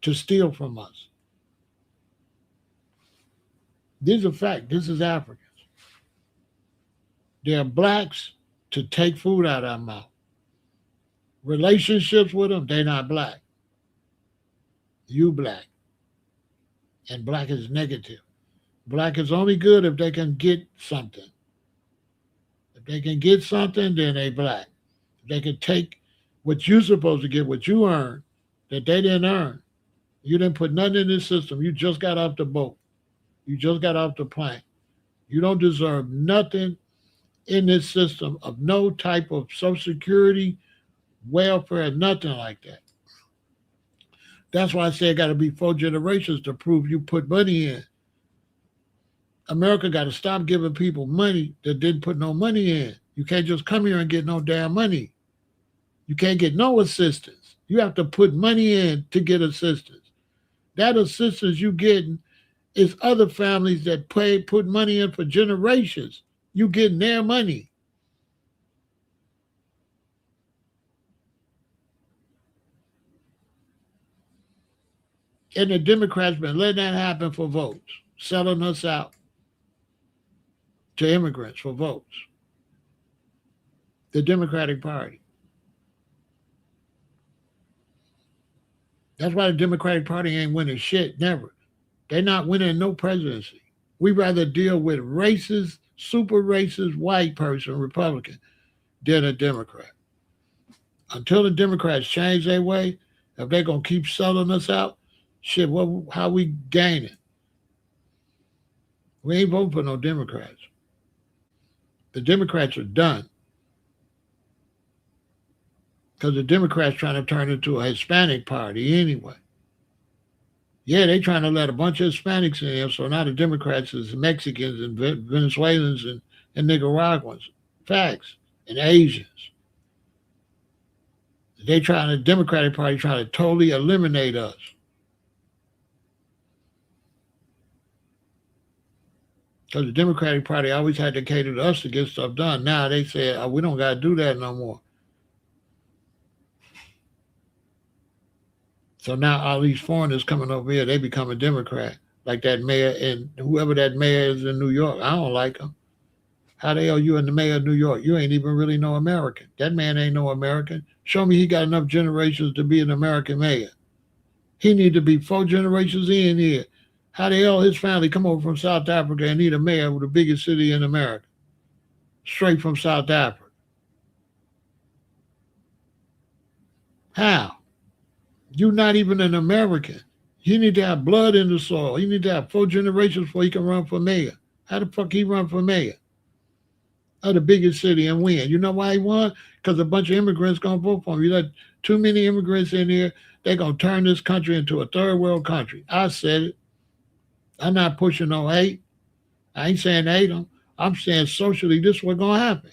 to steal from us. This is a fact. This is Africans. They're blacks to take food out of our mouth. Relationships with them, they not black. You black. And black is negative. Black is only good if they can get something. If they can get something, then they black. If they can take what you're supposed to get, what you earned, that they didn't earn. You didn't put nothing in this system. You just got off the boat. You just got off the plane. You don't deserve nothing in this system of no type of Social Security, welfare, nothing like that. That's why I say it got to be 4 generations to prove you put money in. America got to stop giving people money that didn't put no money in. You can't just come here and get no damn money. You can't get no assistance. You have to put money in to get assistance. That assistance you getting is other families that put money in for generations. You getting their money. And the Democrats been letting that happen for votes, selling us out to immigrants for votes. The Democratic Party. That's why the Democratic Party ain't winning shit. Never. They're not winning no presidency. We rather deal with racist, super racist white person, Republican, than a Democrat. Until the Democrats change their way, if they're gonna keep selling us out, shit, how we gaining? We ain't voting for no Democrats. The Democrats are done because the Democrats trying to turn into a Hispanic party anyway. Yeah, they trying to let a bunch of Hispanics in here, so now the Democrats is Mexicans and Venezuelans and Nicaraguans, facts, and Asians. The Democratic Party trying to totally eliminate us. Because the Democratic Party always had to cater to us to get stuff done. Now they say, oh, we don't got to do that no more. So now all these foreigners coming over here, they become a Democrat. Like that mayor and whoever that mayor is in New York. I don't like him. How the hell you in the mayor of New York? You ain't even really no American. That man ain't no American. Show me he got enough generations to be an American mayor. He need to be 4 generations in here. How the hell his family come over from South Africa and need a mayor of the biggest city in America? Straight from South Africa. How? You're not even an American. You need to have blood in the soil. You need to have 4 generations before you can run for mayor. How the fuck he run for mayor of the biggest city and win? You know why he won? Because a bunch of immigrants gonna vote for him. You let too many immigrants in here, they're gonna turn this country into a third world country. I said it. I'm not pushing no hate. I ain't saying hate them. I'm saying socially, this is what's gonna happen.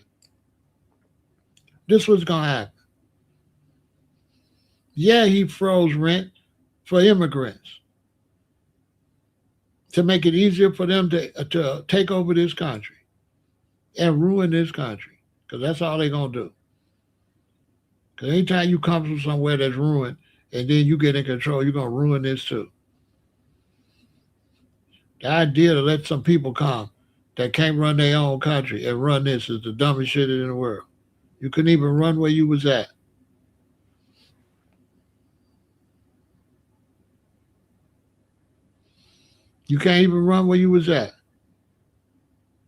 This was gonna happen. Yeah, he froze rent for immigrants to make it easier for them to take over this country and ruin this country. Because that's all they're going to do. Because anytime you come from somewhere that's ruined and then you get in control, you're going to ruin this too. The idea to let some people come that can't run their own country and run this is the dumbest shit in the world. You couldn't even run where you was at. You can't even run where you was at.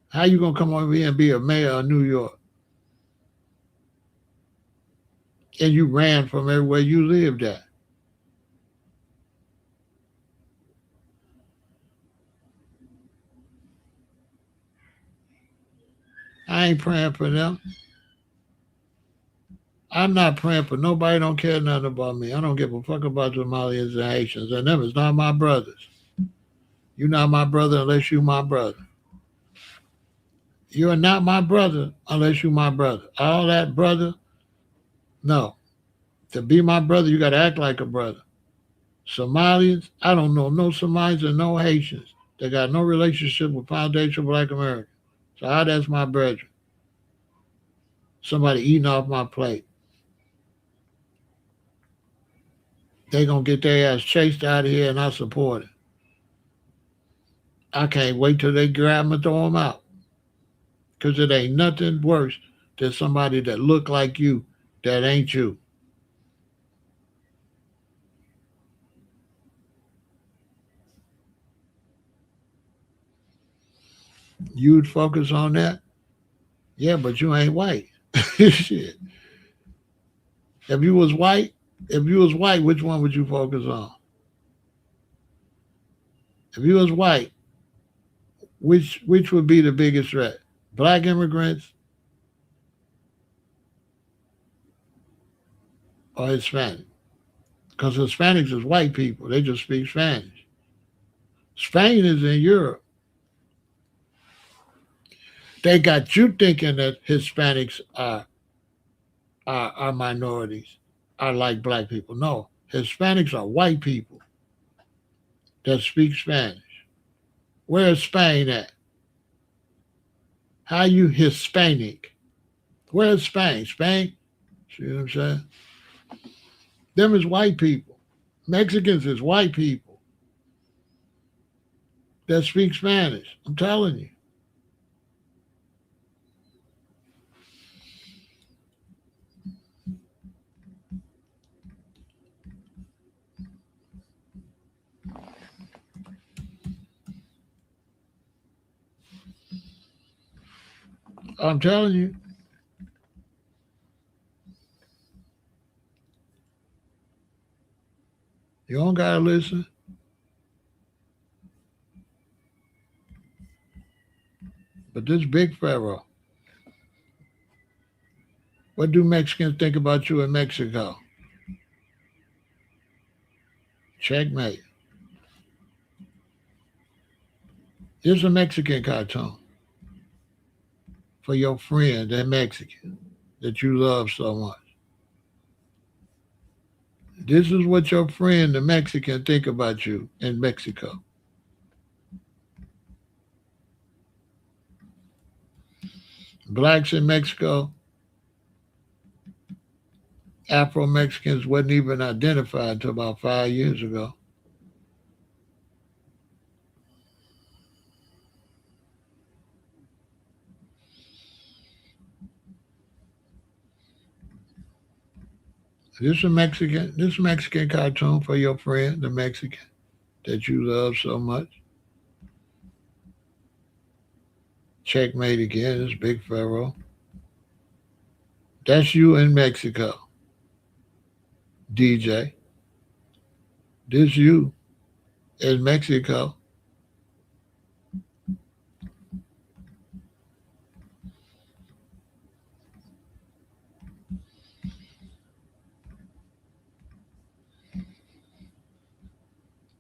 How you gonna come over here and be a mayor of New York? And you ran from everywhere you lived at. I ain't praying for them. I'm not praying for nobody. Don't care nothing about me. I don't give a fuck about Somalians and Haitians. And them is not my brothers. You're not my brother unless you my brother. You are not my brother unless you my brother. All that brother, no. To be my brother, you got to act like a brother. Somalians, I don't know no Somalians and no Haitians. They got no relationship with Foundation Black America. So how that's my brother? Somebody eating off my plate. They gonna get their ass chased out of here and I support it. I can't wait till they grab them and throw them out. Because it ain't nothing worse than somebody that look like you that ain't you. You'd focus on that? Yeah, but you ain't white. Shit. If you was white, if you was white, which one would you focus on? If you was white, which would be the biggest threat? Black immigrants or Hispanic? Because Hispanics is white people. They just speak Spanish. Spain is in Europe. They got you thinking that Hispanics are minorities. are like black people. No, Hispanics are white people that speak Spanish. Where is Spain at? How you Hispanic? Where is Spain? Spain? See what I'm saying? Them is white people. Mexicans is white people that speak Spanish. I'm telling you. I'm telling you. You don't gotta listen. But this big pharaoh, what do Mexicans think about you in Mexico? Checkmate. Here's a Mexican cartoon for your friend, that Mexican that you love so much. This is what your friend, the Mexican, think about you in Mexico. Blacks in Mexico, Afro Mexicans wasn't even identified until about 5 years ago. This Mexican cartoon for your friend, the Mexican that you love so much. Checkmate again, this big pharaoh. That's you in Mexico, DJ. This you in Mexico.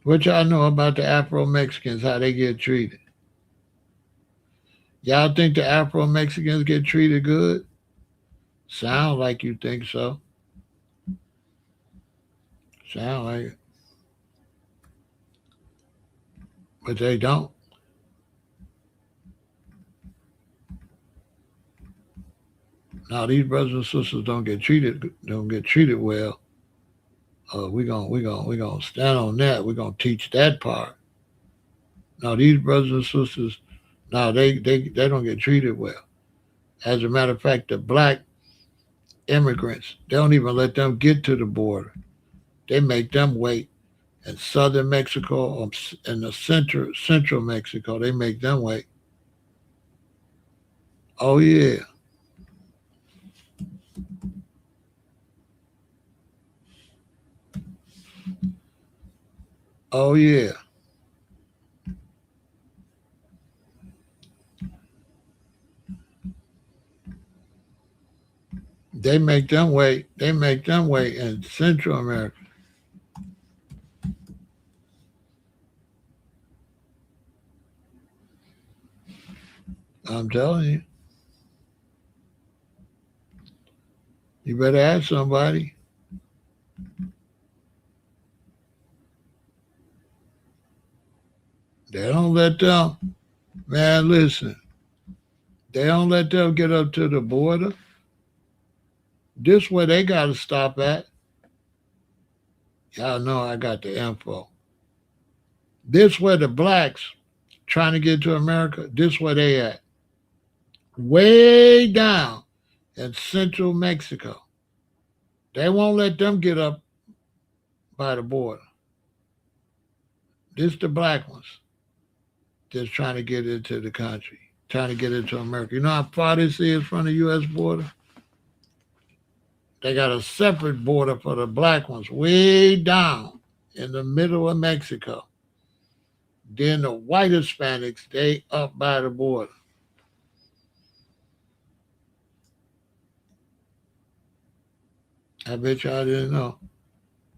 What y'all know about the Afro Mexicans, how they get treated? Y'all think the Afro Mexicans get treated good? Sound like you think so. Sound like it. But they don't. Now these brothers and sisters don't get treated well. We gonna stand on that. We're gonna teach that part. Now these brothers and sisters, now they don't get treated well. As a matter of fact, the black immigrants, they don't even let them get to the border. They make them wait in southern Mexico or in the central Mexico. They make them wait. Oh yeah, oh yeah. They make them wait. They make them wait in Central America. I'm telling you, you better ask somebody. They don't let them. Man, listen. They don't let them get up to the border. This where they got to stop at. Y'all know I got the info. This where the blacks trying to get to America. This where they at. Way down in central Mexico. They won't let them get up by the border. This the black ones that's trying to get into the country, trying to get into America. You know how far this is from the U.S. border? They got a separate border for the black ones, way down in the middle of Mexico. Then the white Hispanics, they up by the border. I bet y'all didn't know.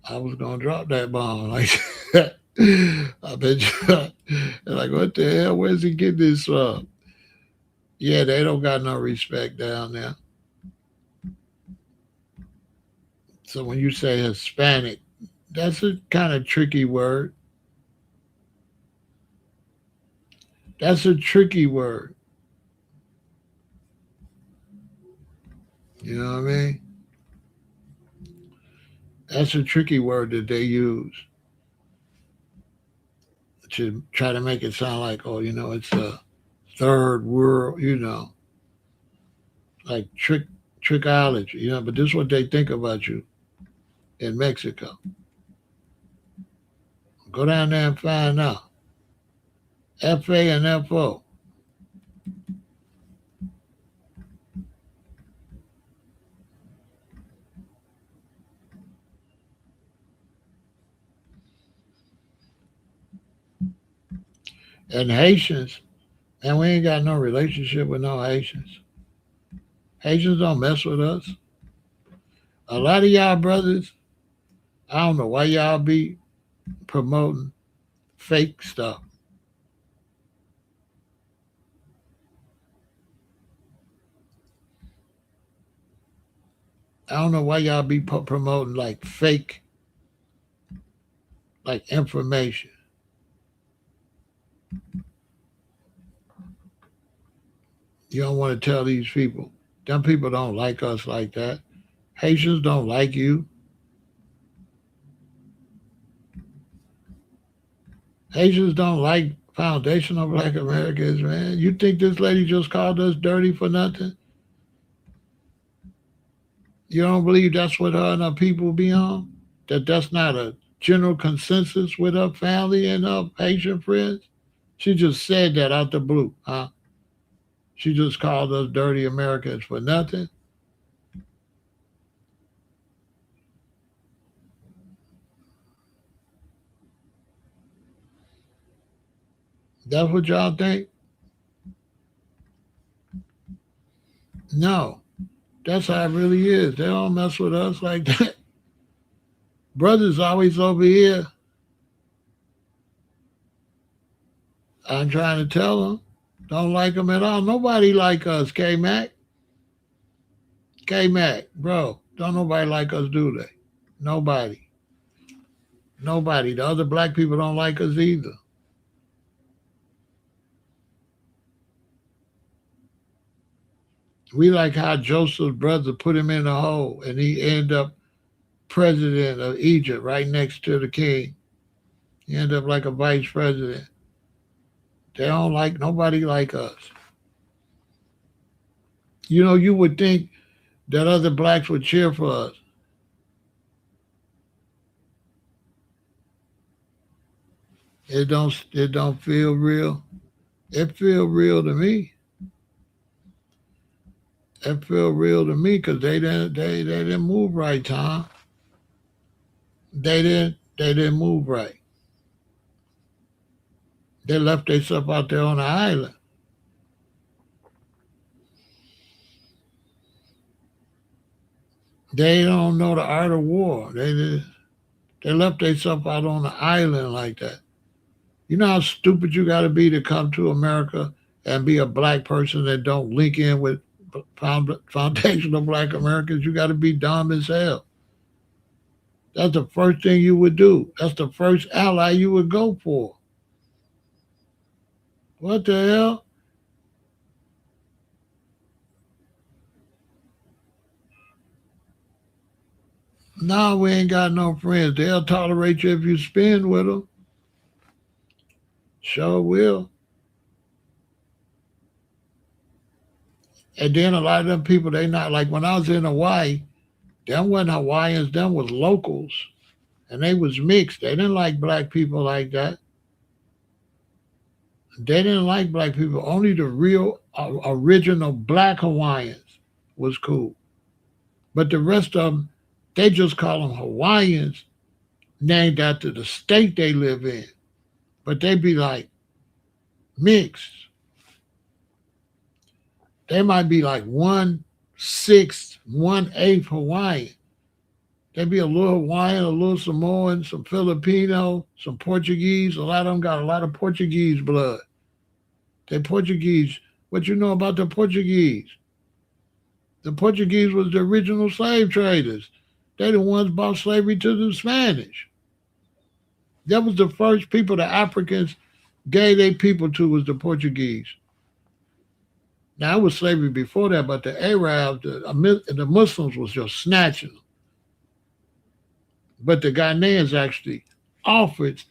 I was gonna drop that bomb like that. I bet you like, what the hell? Where's he getting this from? Yeah, they don't got no respect down there. So when you say Hispanic, that's a kind of tricky word. That's a tricky word. You know what I mean? That's a tricky word that they use to try to make it sound like, oh, it's a third world, like trickology, but this is what they think about you in Mexico. Go down there and find out. FA and FO. And Haitians, and we ain't got no relationship with no Haitians. Haitians don't mess with us. A lot of y'all brothers, I don't know why y'all be promoting fake stuff. I don't know why y'all be promoting like fake, like information. You don't want to tell these people. Them people don't like us like that. Haitians don't like you. Haitians don't like foundational black Americans, man. You think this lady just called us dirty for nothing? You don't believe that's what her and her people be on? That's not a general consensus with her family and her Haitian friends? She just said that out the blue, huh? She just called us dirty Americans for nothing? That's what y'all think? No. That's how it really is. They don't mess with us like that. Brothers always over here. I'm trying to tell them. Don't like them at all. Nobody like us, K Mac. K Mac, bro. Don't nobody like us, do they? Nobody. Nobody. The other black people don't like us either. We like how Joseph's brother put him in a hole and he ended up president of Egypt right next to the king. He ended up like a vice president. They don't like nobody like us. You would think that other blacks would cheer for us. It don't feel real. It feel real to me. It feel real to me because they didn't move right, Tom. They didn't move right. They left themselves out there on the island. They don't know the art of war. They left themselves out on the island like that. You know how stupid you got to be to come to America and be a black person that don't link in with foundational black Americans? You got to be dumb as hell. That's the first thing you would do. That's the first ally you would go for. What the hell? Nah, we ain't got no friends. They'll tolerate you if you spend with them. Sure will. And then a lot of them people, they not like when I was in Hawaii, them wasn't Hawaiians, them was locals. And they was mixed. They didn't like black people like that. They didn't like black people. Only the real original black Hawaiians was cool. But the rest of them, they just call them Hawaiians, named after the state they live in. But they be like mixed. They might be like 1/6, 1/8 Hawaiian. They be a little Hawaiian, a little Samoan, some Filipino, some Portuguese. A lot of them got a lot of Portuguese blood. They Portuguese. What you know about the Portuguese? The Portuguese was the original slave traders. They the ones brought slavery to the Spanish. That was the first people the Africans gave their people to was the Portuguese. Now it was slavery before that, but the Arabs, the Muslims was just snatching them. But the Ghanaians actually offered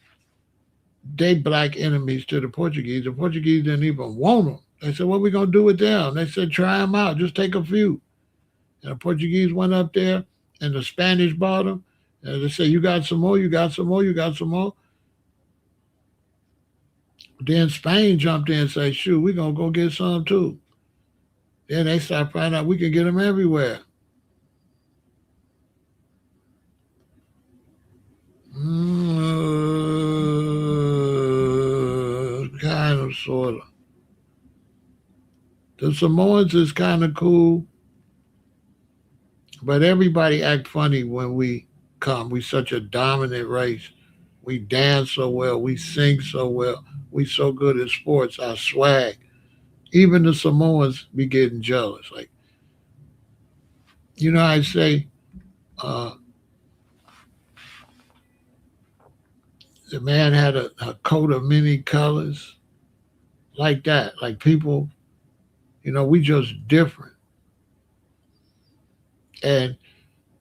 their black enemies to the Portuguese. The Portuguese didn't even want them. They said, "What are we gonna do with them?" They said, "Try them out. Just take a few." And the Portuguese went up there, and the Spanish bought them. And they said, "You got some more? You got some more? You got some more?" Then Spain jumped in and said, "Shoot, we're gonna go get some too." Then they started finding out we can get them everywhere. Kind of, sort of. The Samoans is kind of cool, but everybody act funny when we come. We such a dominant race. We dance so well. We sing so well. We so good at sports. Our swag. Even the Samoans be getting jealous. Like, I say, uh, the man had a coat of many colors, like that. Like people, we just different. And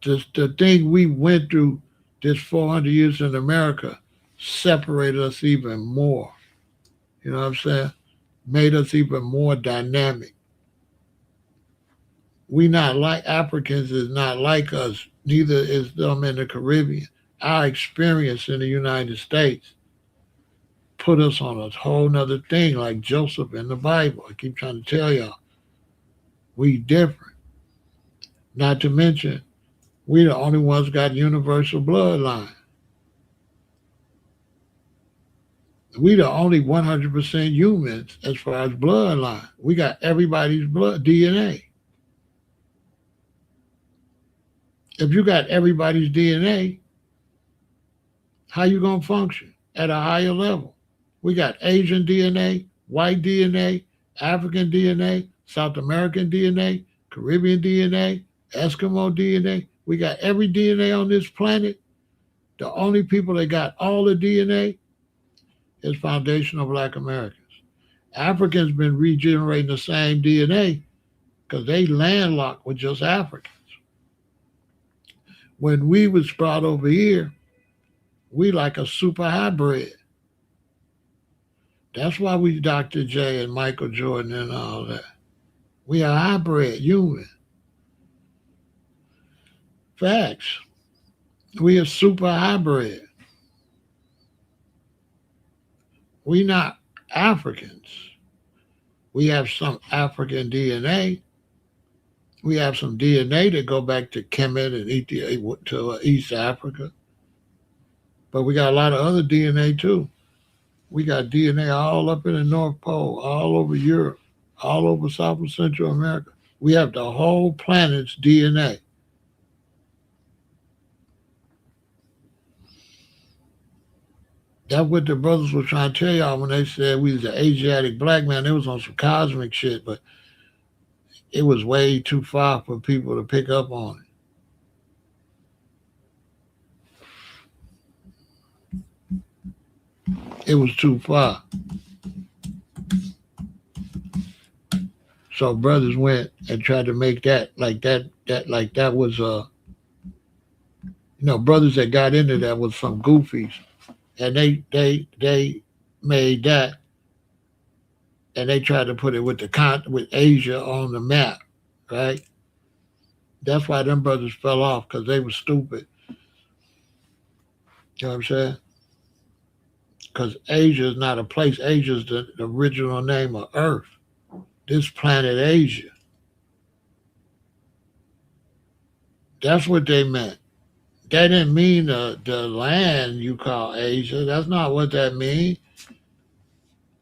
the thing we went through this 400 years in America separated us even more. You know what I'm saying? Made us even more dynamic. We not like Africans is not like us. Neither is them in the Caribbean. Our experience in the United States put us on a whole nother thing, like Joseph in the Bible. I keep trying to tell y'all, we different. Not to mention, we the only ones got universal bloodline. We the only 100% humans as far as bloodline. We got everybody's blood DNA. If you got everybody's DNA, how you gonna function at a higher level? We got Asian DNA, white DNA, African DNA, South American DNA, Caribbean DNA, Eskimo DNA. We got every DNA on this planet. The only people that got all the DNA is foundational black Americans. Africans been regenerating the same DNA because they landlocked with just Africans. When we was brought over here, we like a super hybrid. That's why we Dr. J and Michael Jordan and all that. We are hybrid human. Facts. We are super hybrid. We not Africans. We have some African DNA. We have some DNA that go back to Kemet and Ethiopia to East Africa. But we got a lot of other DNA too. We got DNA all up in the North Pole, all over Europe, all over South and Central America. We have the whole planet's DNA. That's what the brothers were trying to tell y'all when they said we was an Asiatic black man. They was on some cosmic shit, but it was way too far for people to pick up on it. It was too far. So brothers went and tried to make that like that was brothers that got into that was some goofies, and they made that, and they tried to put it with with Asia on the map, right? That's why them brothers fell off because they were stupid. You know what I'm saying? Because Asia is not a place. Asia is the original name of Earth. This planet Asia. That's what they meant. That didn't mean the land you call Asia. That's not what that means.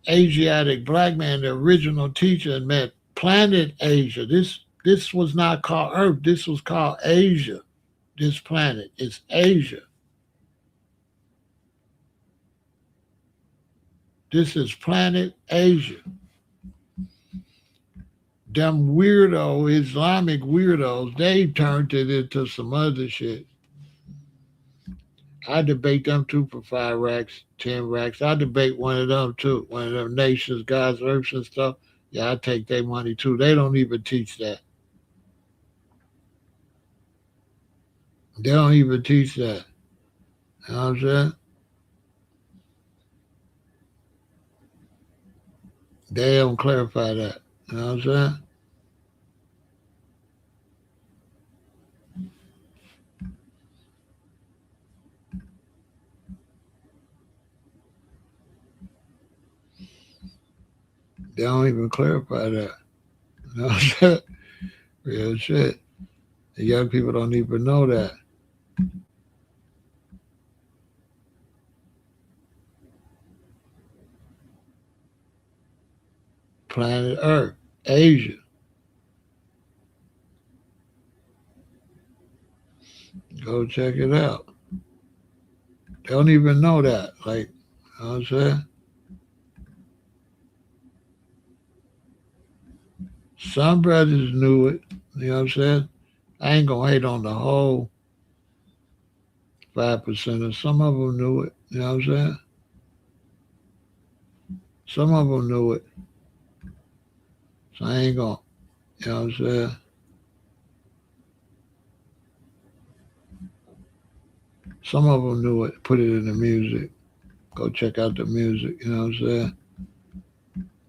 Asiatic black man, the original teacher, meant planet Asia. This was not called Earth. This was called Asia. This planet is Asia. This is planet Asia. Them weirdo Islamic weirdos, they turned it into some other shit. I debate them too for 5 racks, 10 racks. I debate one of them too. One of them nations, God's earths and stuff. Yeah, I take their money too. They don't even teach that. They don't even teach that. You know what I'm saying? They don't clarify that. You know what I'm saying? They don't even clarify that. You know what I'm saying? Real shit. The young people don't even know that. Planet Earth, Asia. Go check it out. They don't even know that. Like, you know what I'm saying? Some brothers knew it. You know what I'm saying? I ain't gonna hate on the whole 5%. Some of them knew it. You know what I'm saying? Some of them knew it. So I ain't gonna, you know what I'm saying? Some of them knew it. Put it in the music. Go check out the music. You know what I'm saying?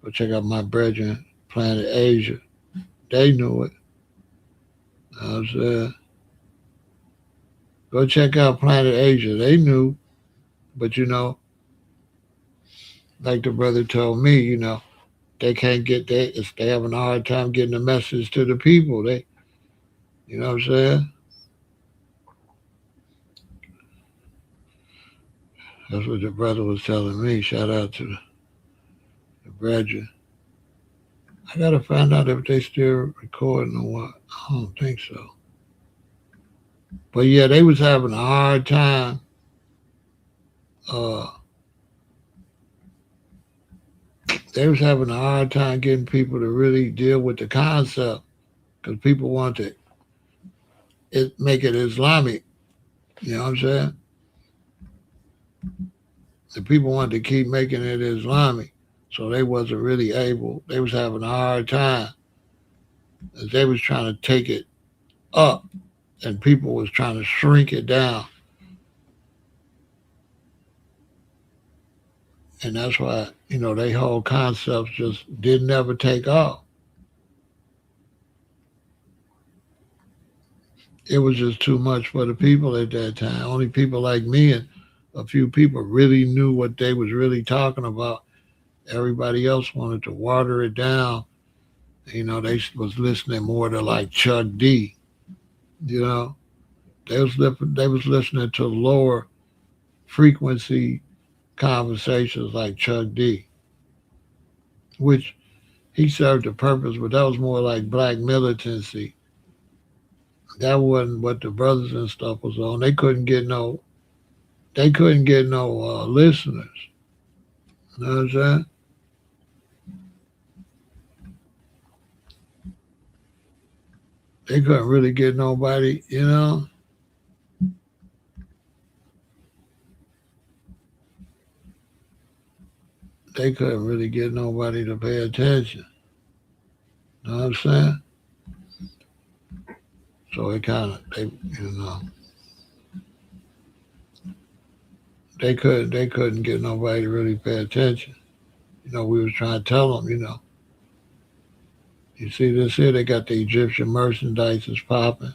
Go check out my brethren, Planet Asia. They knew it. You know what I'm saying? Go check out Planet Asia. They knew, but like the brother told me, they can't get that. They having a hard time getting the message to the people. You know what I'm saying? That's what the brother was telling me. Shout out to the brethren. I gotta find out if they still recording or what. I don't think so. But yeah, they was having a hard time. Uh, they was having a hard time getting people to really deal with the concept because people want to make it Islamic. You know what I'm saying? The people wanted to keep making it Islamic, so they wasn't really able. They was having a hard time as they was trying to take it up, and people was trying to shrink it down, and that's why they whole concepts just didn't ever take off. It was just too much for the people at that time. Only people like me and a few people really knew what they was really talking about. Everybody else wanted to water it down. They was listening more to like Chuck D. You know, they was listening to lower frequency conversations like Chuck D, which he served a purpose, but that was more like black militancy. That wasn't what the brothers and stuff was on. They couldn't get no listeners. You know what I'm saying? They couldn't really get nobody. They couldn't really get nobody to pay attention. You know what I'm saying? So it kind of they couldn't get nobody to really pay attention. We was trying to tell them. You see this here? They got the Egyptian merchandise is popping.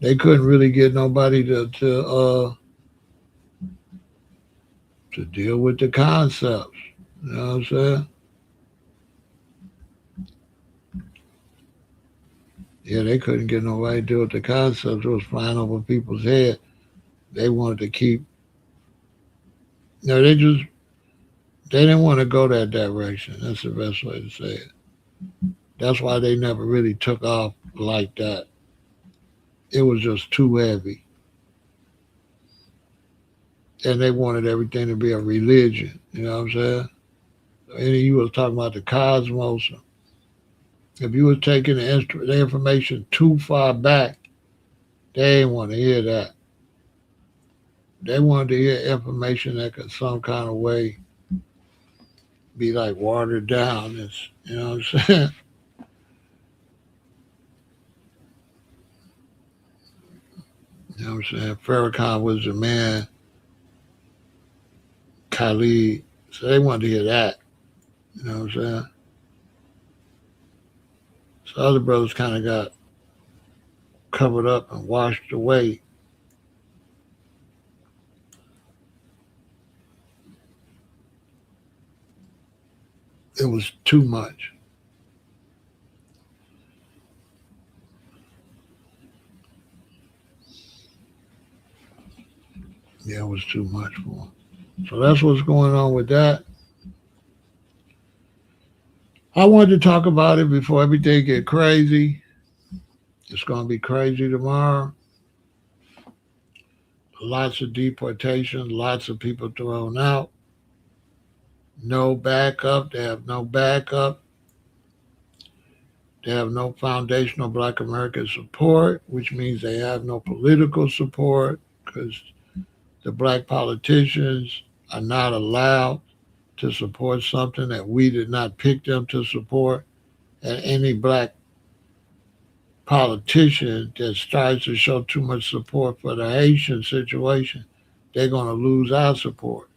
They couldn't really get nobody to deal with the concepts. You know what I'm saying? Yeah, they couldn't get nobody to deal with the concepts. It was flying over people's head. They wanted to keep. They didn't want to go that direction. That's the best way to say it. That's why they never really took off like that. It was just too heavy, and they wanted everything to be a religion. You know what I'm saying? And you was talking about the cosmos. If you was taking the information too far back, they didn't want to hear that. They wanted to hear information that could some kind of way be like watered down. You know what I'm saying? You know what I'm saying? Farrakhan was the man, Khalid. So they wanted to hear that. You know what I'm saying? So other brothers kind of got covered up and washed away. It was too much. Yeah, it was too much for them. So that's what's going on with that. I wanted to talk about it before everything get crazy. It's going to be crazy tomorrow. Lots of deportation, lots of people thrown out. No backup. They have no backup. They have no foundational Black American support, which means they have no political support because the black politicians are not allowed to support something that we did not pick them to support. And any black politician that starts to show too much support for the Haitian situation, they're going to lose our support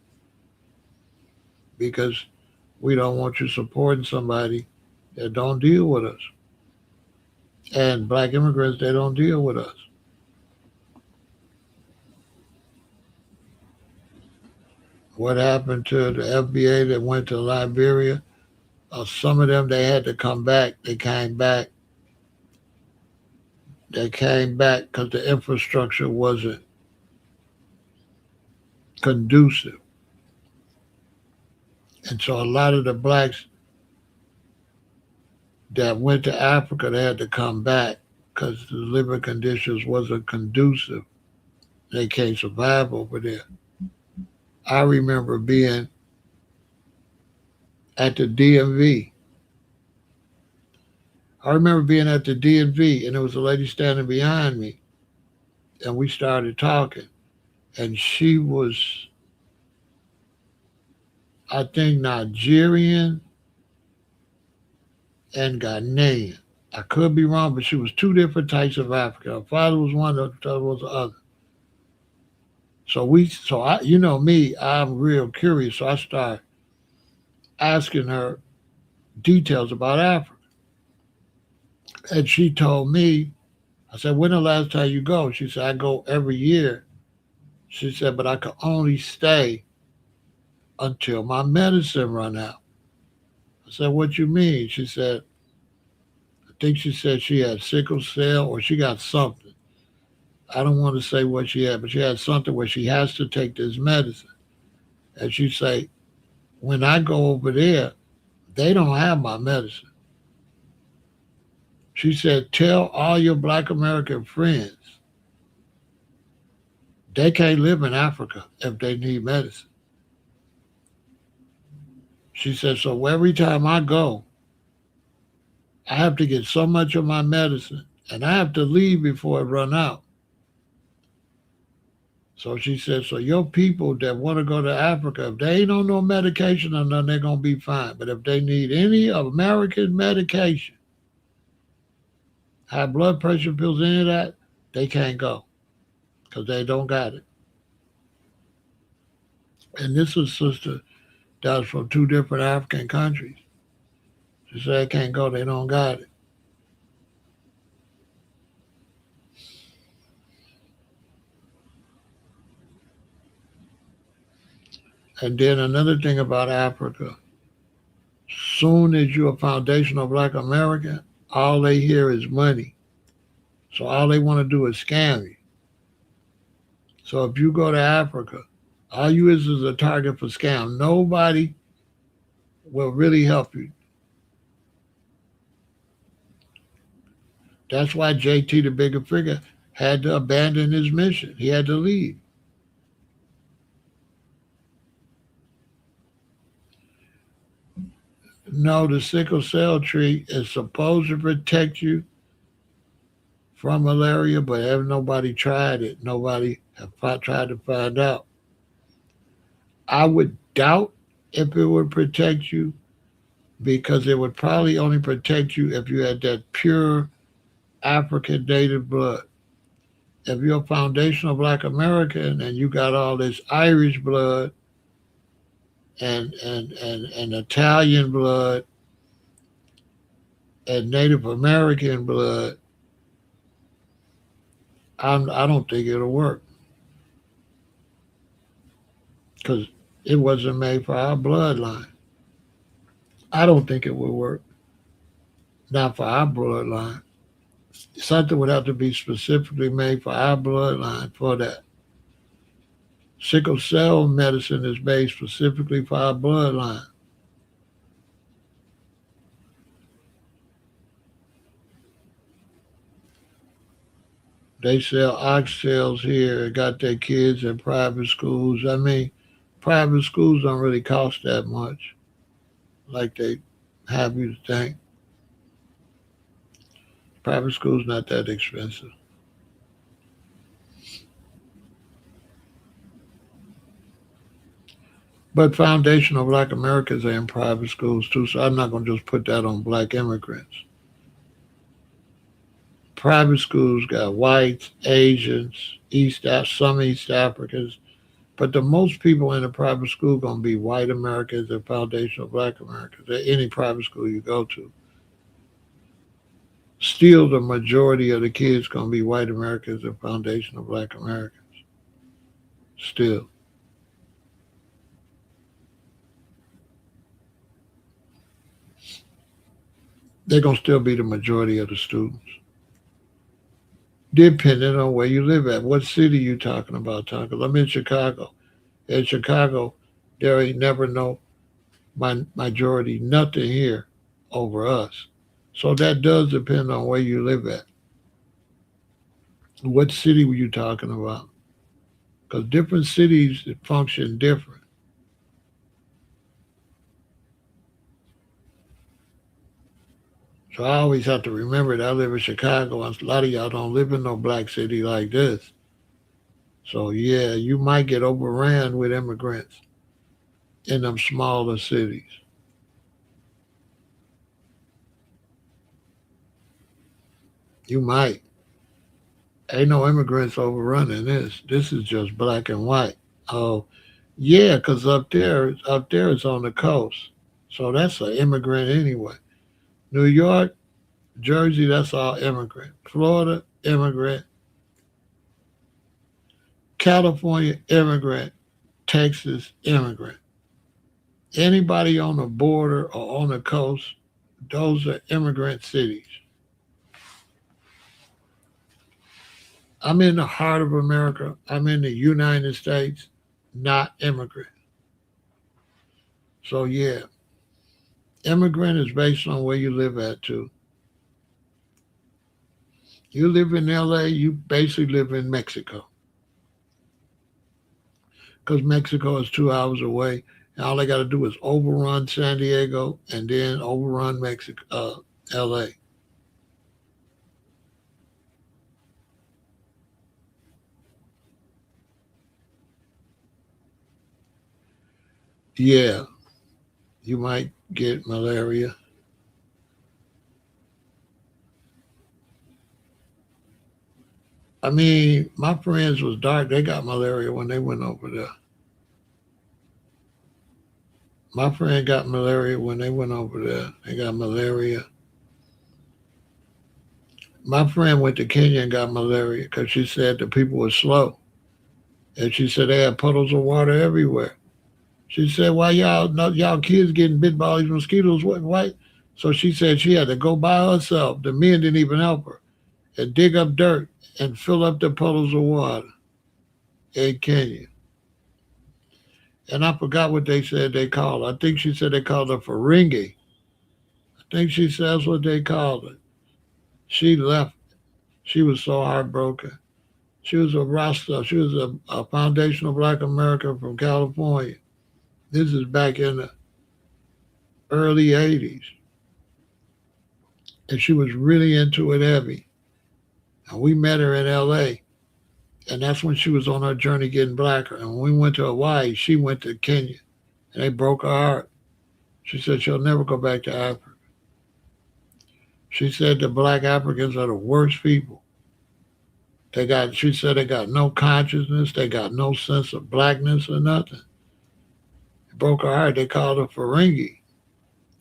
because we don't want you supporting somebody that don't deal with us. And black immigrants, they don't deal with us. What happened to the FBA that went to Liberia? Some of them, they had to come back. They came back. They came back because the infrastructure wasn't conducive. And so a lot of the blacks that went to Africa, they had to come back because the living conditions wasn't conducive. They can't survive over there. I remember being at the DMV. I remember being at the DMV and there was a lady standing behind me and we started talking. And she was, I think, Nigerian and Ghanaian. I could be wrong, but she was two different types of African. Her father was one, the other was the other. So I, you know me, I'm real curious. So I started asking her details about Africa. And she told me, I said, when the last time you go? She said, I go every year. She said, but I can only stay until my medicine run out. I said, what you mean? She said, I think she said she had sickle cell or she got something. I don't want to say what she had, but she had something where she has to take this medicine. And she say, when I go over there, they don't have my medicine. She said, tell all your black American friends they can't live in Africa if they need medicine. She said, so every time I go, I have to get so much of my medicine and I have to leave before it run out. So she said, so your people that want to go to Africa, if they ain't on no medication or nothing, they're going to be fine. But if they need any American medication, high blood pressure pills, any of that, they can't go because they don't got it. And this was sister that was from two different African countries. She said they can't go, they don't got it. And then another thing about Africa, soon as you're a foundational black American, all they hear is money. So all they want to do is scam you. So if you go to Africa, all you is a target for scam. Nobody will really help you. That's why JT, the bigger figure, had to abandon his mission. He had to leave. No, the sickle cell tree is supposed to protect you from malaria, but have nobody tried it. Nobody have tried to find out. I would doubt if it would protect you because it would probably only protect you if you had that pure African native blood. If you're a foundational black American and you got all this Irish blood and Italian blood and Native American blood, I don't think it'll work because it wasn't made for our bloodline. I don't think it will work, not for our bloodline. Something would have to be specifically made for our bloodline for that. Sickle cell medicine is made specifically for our bloodline. They sell oxtails here, got their kids in private schools. I mean, private schools don't really cost that much, like they have you to think. Private schools not that expensive. But foundational black Americans are in private schools too, so I'm not gonna just put that on black immigrants. Private schools got whites, Asians, some East Africans, but the most people in a private school gonna be white Americans and foundational black Americans at any private school you go to. Still, the majority of the kids gonna be white Americans and foundational black Americans. Still, they're gonna still be the majority of the students, depending on where you live at. What city you talking about, Tom? 'Cause I'm in Chicago. In Chicago, there ain't never no majority nothing here over us. So that does depend on where you live at. What city were you talking about? Because different cities function different. So I always have to remember that I live in Chicago, and a lot of y'all don't live in no black city like this. So yeah, you might get overran with immigrants in them smaller cities. You might. Ain't no immigrants overrunning this. This is just black and white. Oh, yeah, because up there it's on the coast. So that's an immigrant anyway. New York, Jersey, that's all immigrant. Florida, immigrant. California, immigrant. Texas, immigrant. Anybody on the border or on the coast, those are immigrant cities. I'm in the heart of America. I'm in the United States, not immigrant. So yeah, immigrant is based on where you live at too. You live in LA, you basically live in Mexico because Mexico is 2 hours away. And all they got to do is overrun San Diego and then overrun Mexico, LA. Yeah, you might get malaria. I mean, my friends was dark. They got malaria when they went over there. My friend got malaria when they went over there. They got malaria. My friend went to Kenya and got malaria because she said the people were slow. And she said they had puddles of water everywhere. She said, "Why y'all kids getting bit by all these mosquitoes? What? Why?" So she said she had to go by herself. The men didn't even help her and dig up dirt and fill up the puddles of water in Kenya. And I forgot what they said they called her. I think she said they called her Ferengi. I think she said that's what they called it. She left. She was so heartbroken. She was a Rasta. She was a foundational black American from California. This is back in the early 80s. And she was really into it heavy. And we met her in LA. And that's when she was on her journey getting blacker. And when we went to Hawaii, she went to Kenya. And they broke her heart. She said she'll never go back to Africa. She said the black Africans are the worst people. She said they got no consciousness, they got no sense of blackness or nothing. It broke her heart. They called her Ferengi.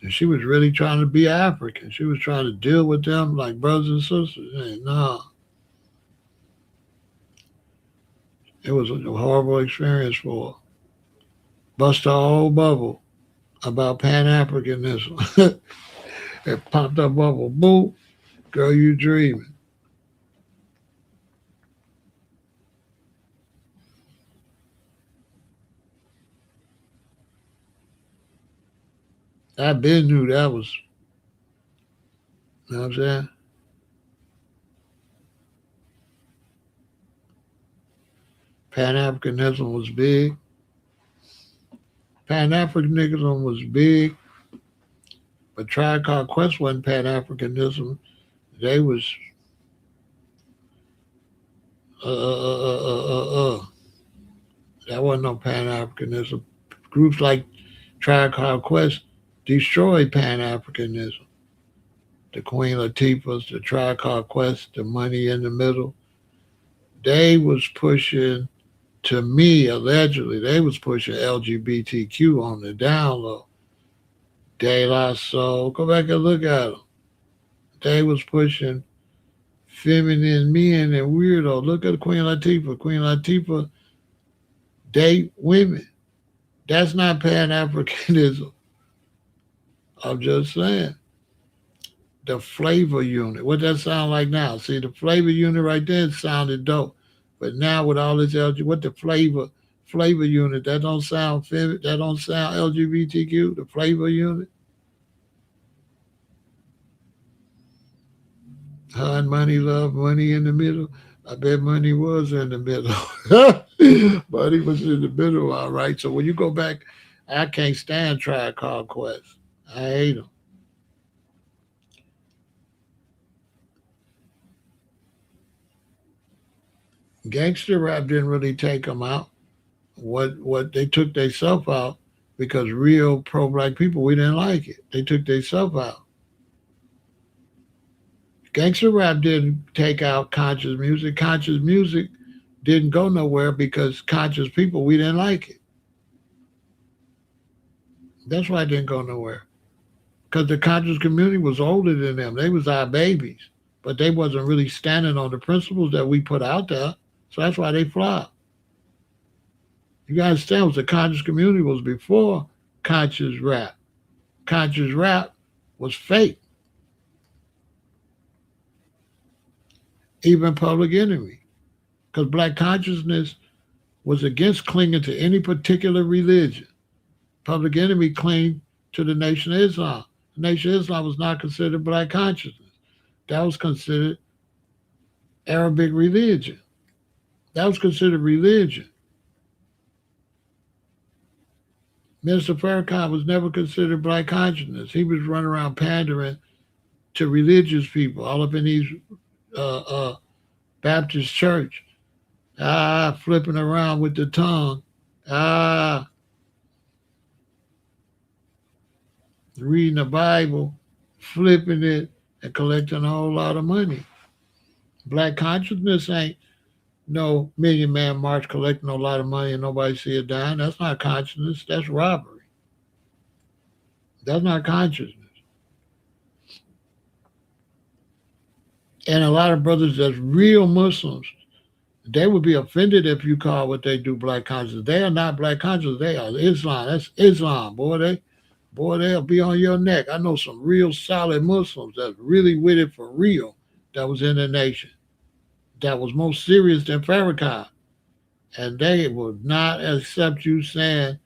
And she was really trying to be African. She was trying to deal with them like brothers and sisters. And no, it was a horrible experience for her. Bust her whole bubble about Pan Africanism. It popped her bubble. Boom, girl, you dreaming. I been knew that was, you know what I'm saying? Pan Africanism was big. Pan Africanism was big, but Tribe Called Quest wasn't Pan Africanism. They was uh, uh, uh, uh, uh, uh. that wasn't no Pan Africanism. Groups like Tribe Called Quest destroyed Pan Africanism. The Queen Latifahs, the Tribe Called Quest, the Money in the Middle. They was pushing, to me, allegedly, they was pushing LGBTQ on the down low. De La Soul, go back and look at them. They was pushing feminine men and weirdo. Look at Queen Latifah. Queen Latifah date women. That's not Pan Africanism. I'm just saying. The flavor unit. What that sound like now? See, the flavor unit right there sounded dope. But now with all this what the flavor unit, that don't sound that don't sound LGBTQ, the flavor unit. Her and Money Love, Money in the Middle. I bet Money was in the middle. Money was in the middle, all right. So when you go back, I can't stand Tribe Called Quest. I hate them. Gangster rap didn't really take them out. What they took themselves out because real pro black people, we didn't like it. They took themselves out. Gangster rap didn't take out conscious music. Conscious music didn't go nowhere because conscious people, we didn't like it. That's why it didn't go nowhere. Because the conscious community was older than them. They was our babies. But they wasn't really standing on the principles that we put out there. So that's why they flopped. You gotta understand, the conscious community was before conscious rap. Conscious rap was fake. Even Public Enemy. Because black consciousness was against clinging to any particular religion. Public Enemy claimed to the Nation of Islam. The Nation of Islam was not considered black consciousness. That was considered Arabic religion. That was considered religion. Minister Farrakhan was never considered black consciousness. He was running around pandering to religious people all up in these uh, uh, Baptist church. Flipping around with the tongue. Ah, reading the Bible, flipping it, and collecting a whole lot of money. Black consciousness ain't no Million Man March collecting a lot of money and nobody see it dime. That's not consciousness. That's robbery. That's not consciousness. And a lot of brothers that's real Muslims, they would be offended if you call what they do black consciousness. They are not black consciousness. They are Islam. That's Islam, boy. They'll be on your neck. I know some real solid Muslims that's really with it for real that was in the nation. That was more serious than Farrakhan. And they would not accept you saying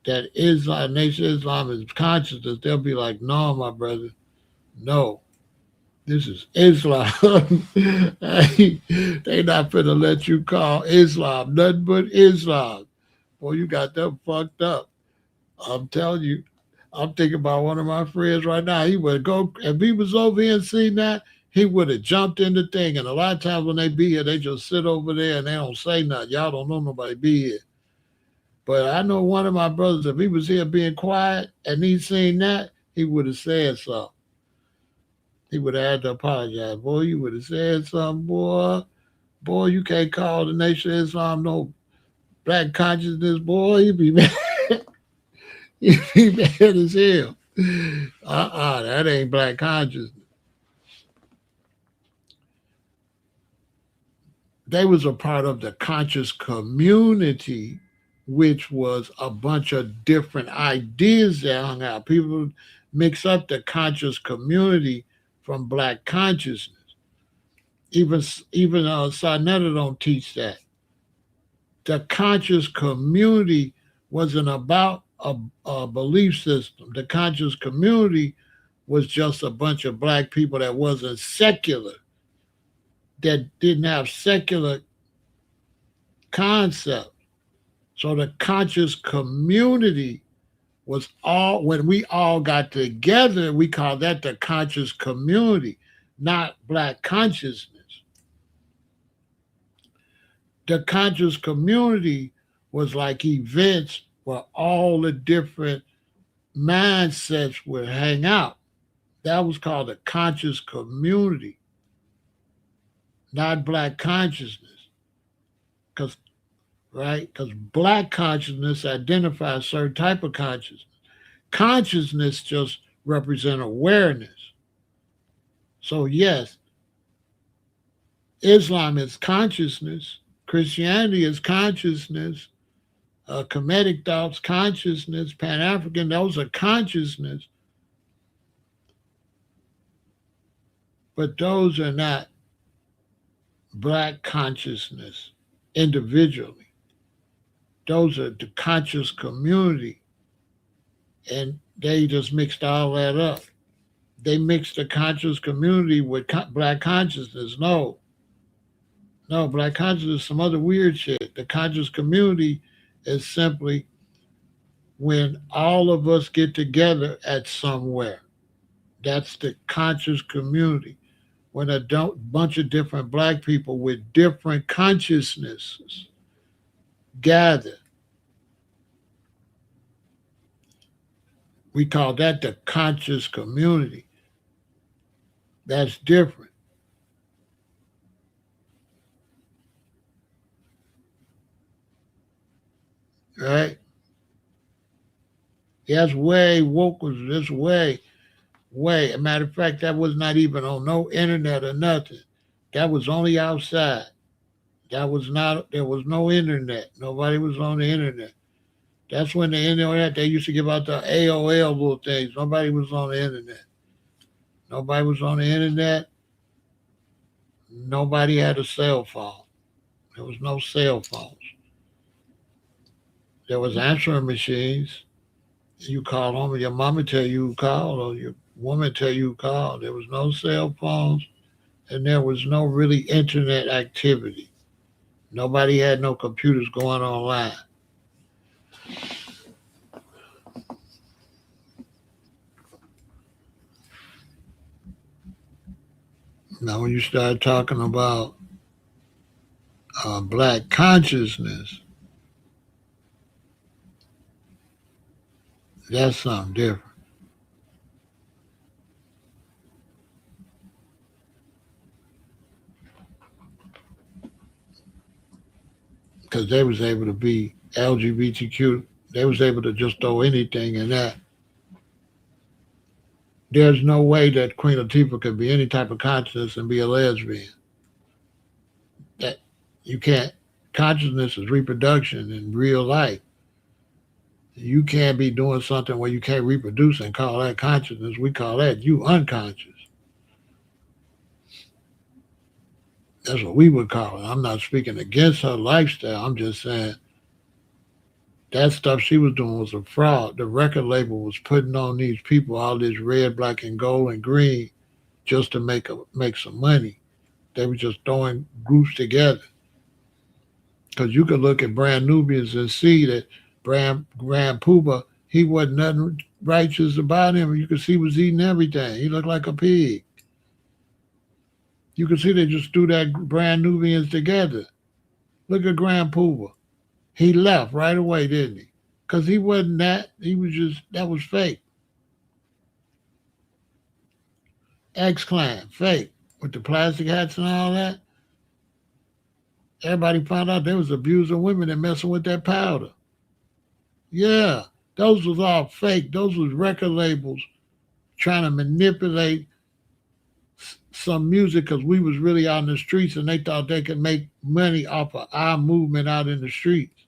that Islam, Nation of Islam is consciousness. They'll be like, no, my brother, no. This is Islam. They not finna let you call Islam nothing but Islam. Boy, you got them fucked up. I'm telling you. I'm thinking about one of my friends right now. He would go, if he was over here and seen that, he would have jumped in the thing. And a lot of times when they be here, they just sit over there and they don't say nothing. Y'all don't know nobody be here. But I know one of my brothers, if he was here being quiet and he seen that, he would have said something. He would have had to apologize. Boy, you would have said something, boy. Boy, you can't call the nation Islam no black consciousness, boy. You be mad. You be mad as hell. That ain't black consciousness. They was a part of the conscious community, which was a bunch of different ideas that hung out. People mix up the conscious community from black consciousness. Even Sarnetta don't teach that. The conscious community wasn't about a belief system. The conscious community was just a bunch of black people that wasn't secular, that didn't have secular concept. So the conscious community was all, when we all got together, we call that the conscious community, not black consciousness. The conscious community was like events where all the different mindsets would hang out. That was called a conscious community, not black consciousness. Because right, because black consciousness identifies a certain type of consciousness. Consciousness just represents awareness. So yes, Islam is consciousness. Christianity is consciousness. Kemetic thoughts, consciousness. Pan African, those are consciousness. But those are not black consciousness individually. Those are the conscious community. And they just mixed all that up. They mixed the conscious community with black consciousness. No, black consciousness is some other weird shit. The conscious community is simply when all of us get together at somewhere. That's the conscious community. When a bunch of different black people with different consciousnesses gather. We call that the conscious community. That's different. Right? That's way woke was this way. As a matter of fact, that was not even on no internet or nothing. That was only outside. That was not, there was no internet. Nobody was on the internet. That's when the internet, they used to give out the AOL little things. Nobody was on the internet. Nobody was on the internet. Nobody had a cell phone. There was no cell phones. There was answering machines. You call home and your mama tell you who called or your woman tell you who called. There was no cell phones and there was no really internet activity. Nobody had no computers going online. Now, when you start talking about black consciousness, that's something different. Because they was able to be LGBTQ. They was able to just throw anything in that. There's no way that Queen Latifah could be any type of consciousness and be a lesbian. That you can't. Consciousness is reproduction in real life. You can't be doing something where you can't reproduce and call that consciousness. We call that you unconscious. That's what we would call it. I'm not speaking against her lifestyle. I'm just saying that stuff she was doing was a fraud. The record label was putting on these people all this red, black, and gold and green just to make some money. They were just throwing groups together. Because you could look at Brand Nubians and see that Grand Puba, he wasn't nothing righteous about him. You could see he was eating everything. He looked like a pig. You could see they just threw that brand Nubians together. Look at Grand Pooba. He left right away, didn't he? Because he wasn't that. He was just, that was fake. X Clan, fake. With the plastic hats and all that. Everybody found out they was abusing women and messing with that powder. Yeah, those was all fake. Those was record labels trying to manipulate some music because we was really out in the streets and they thought they could make money off of our movement out in the streets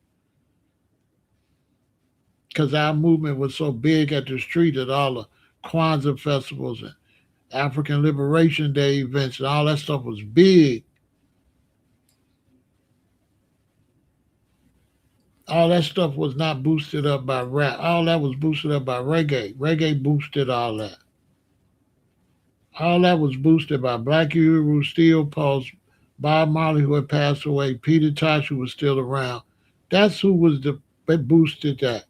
because our movement was so big at the street at all the Kwanzaa festivals and African Liberation Day events and all that stuff was big. All that stuff was not boosted up by rap. All that was boosted up by reggae. Reggae boosted all that. All that was boosted by Black Uhuru, Steel Pulse, Bob Marley, who had passed away, Peter Tosh, who was still around. That's who was the that boosted that.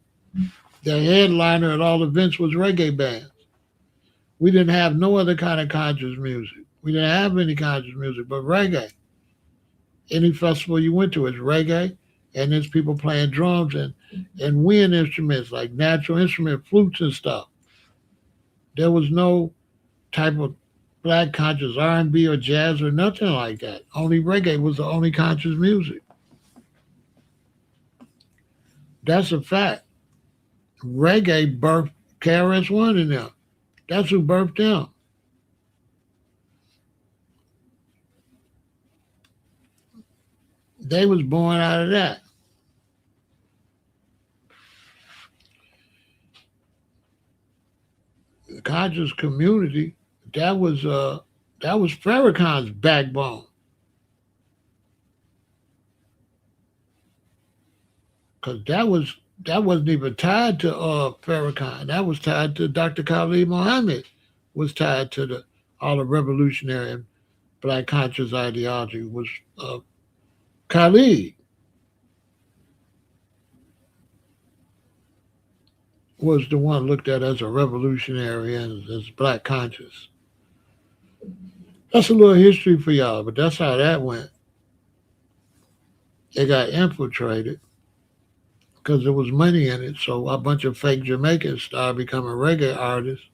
The headliner at all events was reggae bands. We didn't have no other kind of conscious music. We didn't have any conscious music but reggae. Any festival you went to is reggae, and there's people playing drums and wind instruments like natural instrument flutes and stuff. There was no type of black conscious R&B or jazz or nothing like that. Only reggae was the only conscious music. That's a fact. Reggae birthed KRS-One in them. That's who birthed them. They was born out of that. The conscious community, that was Farrakhan's backbone. Because that wasn't even tied to Farrakhan. That was tied to Dr. Khalid Muhammad. Was tied to the all the revolutionary and black conscious ideology. Was Khalid was the one looked at as a revolutionary and as black conscious. That's a little history for y'all, but that's how that went. They got infiltrated because there was money in it. So a bunch of fake Jamaicans started becoming reggae artists,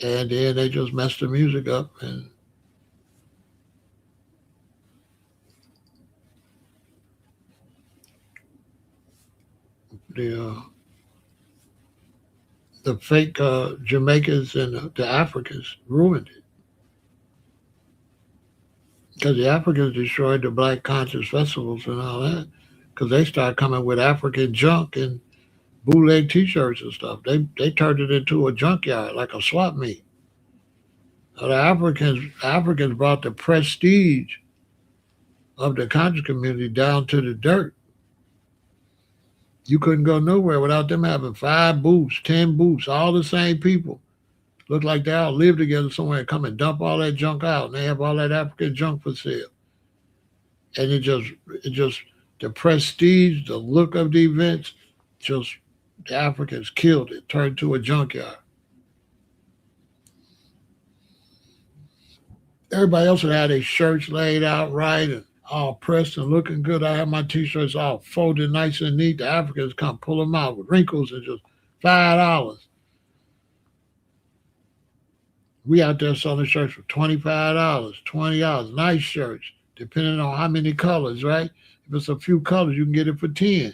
and then they just messed the music up. And the uh, the fake Jamaicans and the Africans ruined it because the Africans destroyed the black conscious festivals and all that because they started coming with African junk and bootleg T-shirts and stuff. They turned it into a junkyard like a swap meet. The Africans brought the prestige of the conscious community down to the dirt. You couldn't go nowhere without them having 5 booths, 10 booths, all the same people. Look like they all live together somewhere and come and dump all that junk out. And they have all that African junk for sale. And it just the prestige, the look of the events, just the Africans killed it, turned to a junkyard. Everybody else would have their shirts laid out right and all pressed and looking good. I have my t-shirts all folded nice and neat. The Africans come pull them out with wrinkles and just $5. We out there selling shirts for $25, $20, nice shirts, depending on how many colors, right? If it's a few colors, you can get it for 10.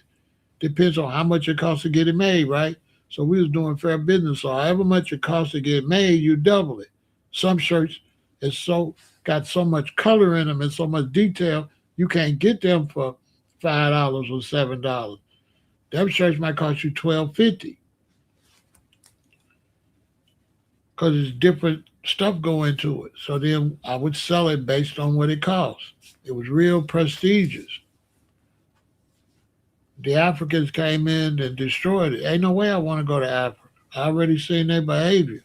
Depends on how much it costs to get it made, right? So we was doing fair business. So however much it costs to get made, you double it. Some shirts is so got so much color in them and so much detail, you can't get them for $5 or $7. Them shirts might cost you $12.50 because it's different stuff go into it. So then I would sell it based on what it costs. It was real prestigious. The Africans came in and destroyed it. Ain't no way I want to go to Africa. I already seen their behavior.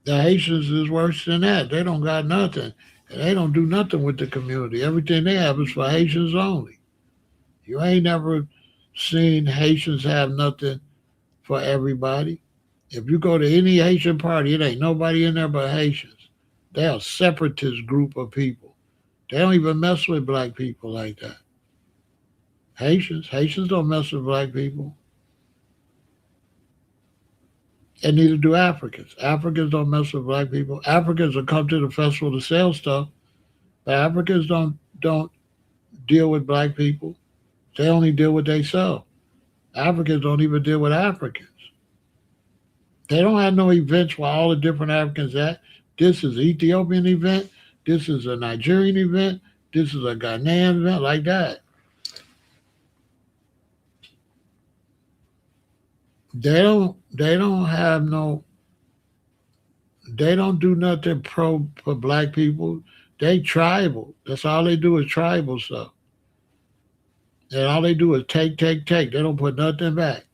The Haitians is worse than that. They don't got nothing. And they don't do nothing with the community. Everything they have is for Haitians only. You ain't never seen Haitians have nothing for everybody. If you go to any Haitian party, it ain't nobody in there but Haitians. They're a separatist group of people. They don't even mess with black people like that. Haitians don't mess with black people, and neither do Africans. Africans don't mess with black people. Africans will come to the festival to sell stuff, but Africans don't deal with black people. They only deal with themselves. Africans don't even deal with Africans. They don't have no events where all the different Africans at. This is an Ethiopian event. This is a Nigerian event. This is a Ghanaian event, like that. They don't have no. They don't do nothing pro for black people. They tribal. That's all they do is tribal stuff. And all they do is take, take, take. They don't put nothing back.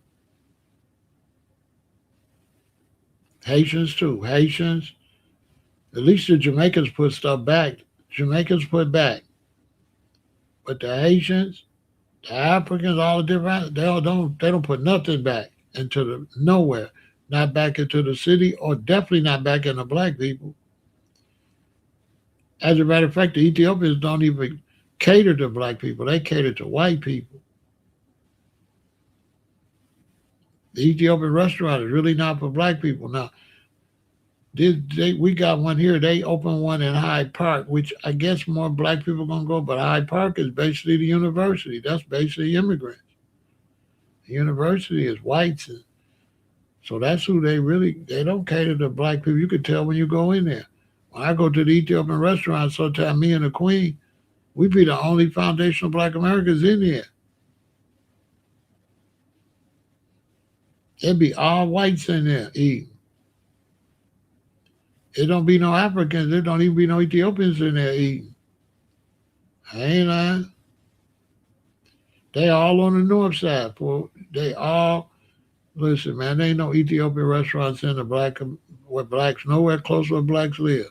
Haitians too. Haitians. At least the Jamaicans put stuff back. Jamaicans put back. But the Haitians, the Africans, all the different, they don't put nothing back into the nowhere. Not back into the city, or definitely not back into black people. As a matter of fact, the Ethiopians don't even cater to black people. They cater to white people. The Ethiopian restaurant is really not for black people. Now, we got one here. They opened one in Hyde Park, which I guess more black people gonna go. But Hyde Park is basically the university. That's basically immigrants. The university is whites, and so that's who they really. They don't cater to black people. You could tell when you go in there. When I go to the Ethiopian restaurant, sometimes me and the Queen, we be the only foundational black Americans in there. It be all whites in there eating. It don't be no Africans. There don't even be no Ethiopians in there eating. I ain't lying. They all on the north side. Boy. They all listen, man. There ain't no Ethiopian restaurants in the black where blacks nowhere close where blacks live.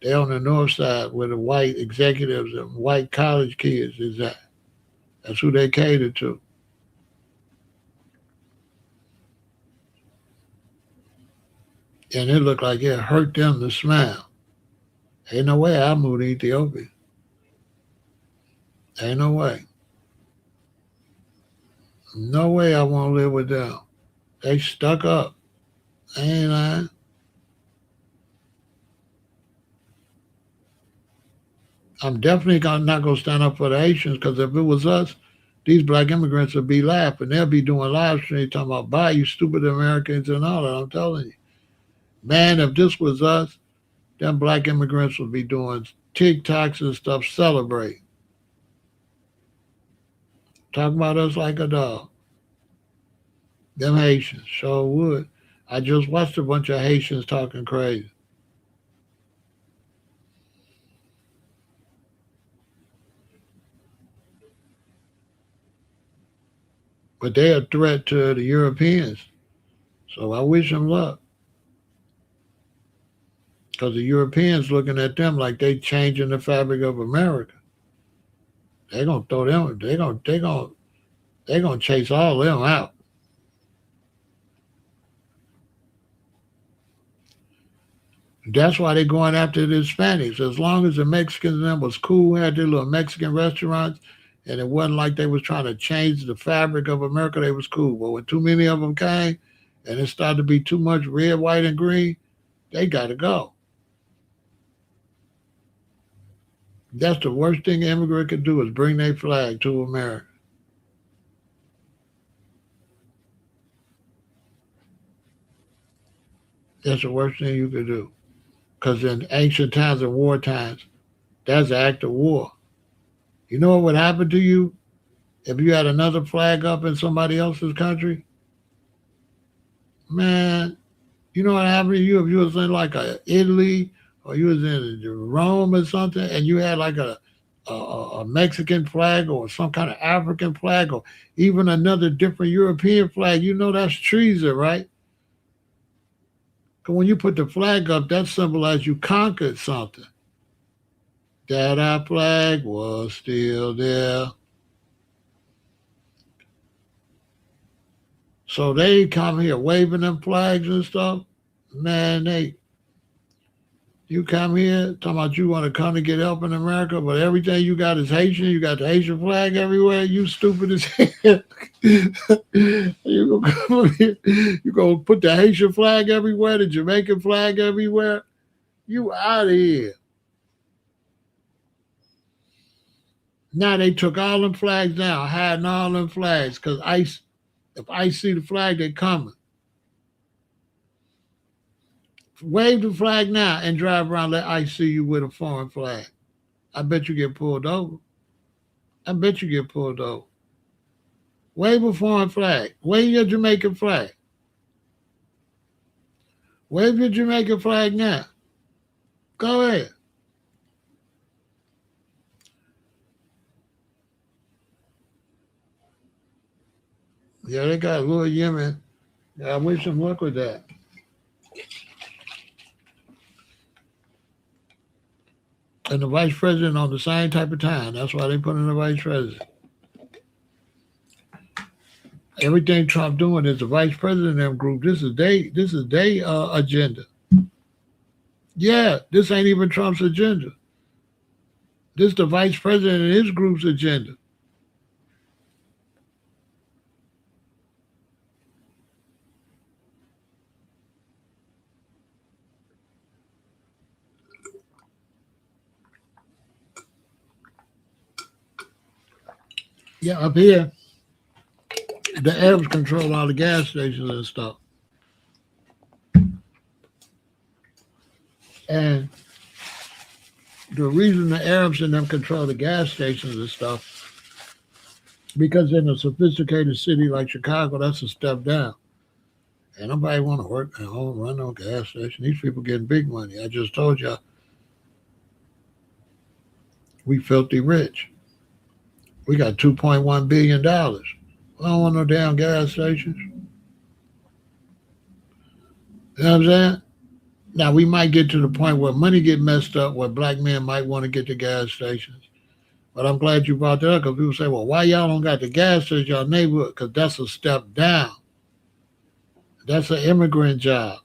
They on the north side where the white executives and white college kids is at. That's who they cater to. And it looked like it hurt them to smile. Ain't no way I move to Ethiopia. Ain't no way. No way I want to live with them. They stuck up. Ain't I? I'm definitely not going to stand up for the Haitians, because if it was us, these black immigrants would be laughing. They'll be doing live streams talking about, bye, you stupid Americans and all that. I'm telling you. Man, if this was us, them black immigrants would be doing TikToks and stuff, celebrate. Talking about us like a dog. Them Haitians sure would. I just watched a bunch of Haitians talking crazy. But they're a threat to the Europeans. So I wish them luck. Because the Europeans looking at them like they changing the fabric of America. They gonna throw them. They gonna chase all of them out. That's why they're going after the Hispanics. As long as the Mexicans and them was cool, had their little Mexican restaurants, and it wasn't like they was trying to change the fabric of America, they was cool. But when too many of them came, and it started to be too much red, white, and green, they got to go. That's the worst thing an immigrant could do is bring their flag to America. That's the worst thing you could do. Because in ancient times and war times, that's an act of war. You know what would happen to you if you had another flag up in somebody else's country? Man, you know what happened to you if you was in like Italy, or you was in Rome or something, and you had like a Mexican flag or some kind of African flag, or even another different European flag? You know that's treason, right? Because when you put the flag up, that symbolizes you conquered something. That our flag was still there. So they come here waving them flags and stuff. Man, you come here talking about you want to come to get help in America, but everything you got is Haitian. You got the Haitian flag everywhere. You stupid as hell. You gonna come here, you gonna put the Haitian flag everywhere, the Jamaican flag everywhere. You out of here. Now they took all them flags down, hiding all them flags, because ICE, if ICE see the flag, they coming. Wave the flag now and drive around, let ICE see you with a foreign flag. I bet you get pulled over. I bet you get pulled over. Wave a foreign flag. Wave your Jamaican flag. Wave your Jamaican flag now. Go ahead. Yeah, they got Louis Yemen. Yeah, I wish them luck with that. And the vice president on the same type of time. That's why they put in the vice president. Everything Trump doing is the vice president of them group. This is their agenda. Yeah, this ain't even Trump's agenda. This is the vice president and his group's agenda. Yeah, up here, the Arabs control all the gas stations and stuff. And the reason the Arabs and them control the gas stations and stuff, because in a sophisticated city like Chicago, that's a step down. And nobody want to work at home, run no gas station. These people getting big money. I just told y'all, we filthy rich. We got $2.1 billion. We don't want no damn gas stations. You know what I'm saying? Now we might get to the point where money get messed up, where black men might want to get the gas stations. But I'm glad you brought that up because people say, well, why y'all don't got the gas station in your neighborhood? Because that's a step down. That's an immigrant job.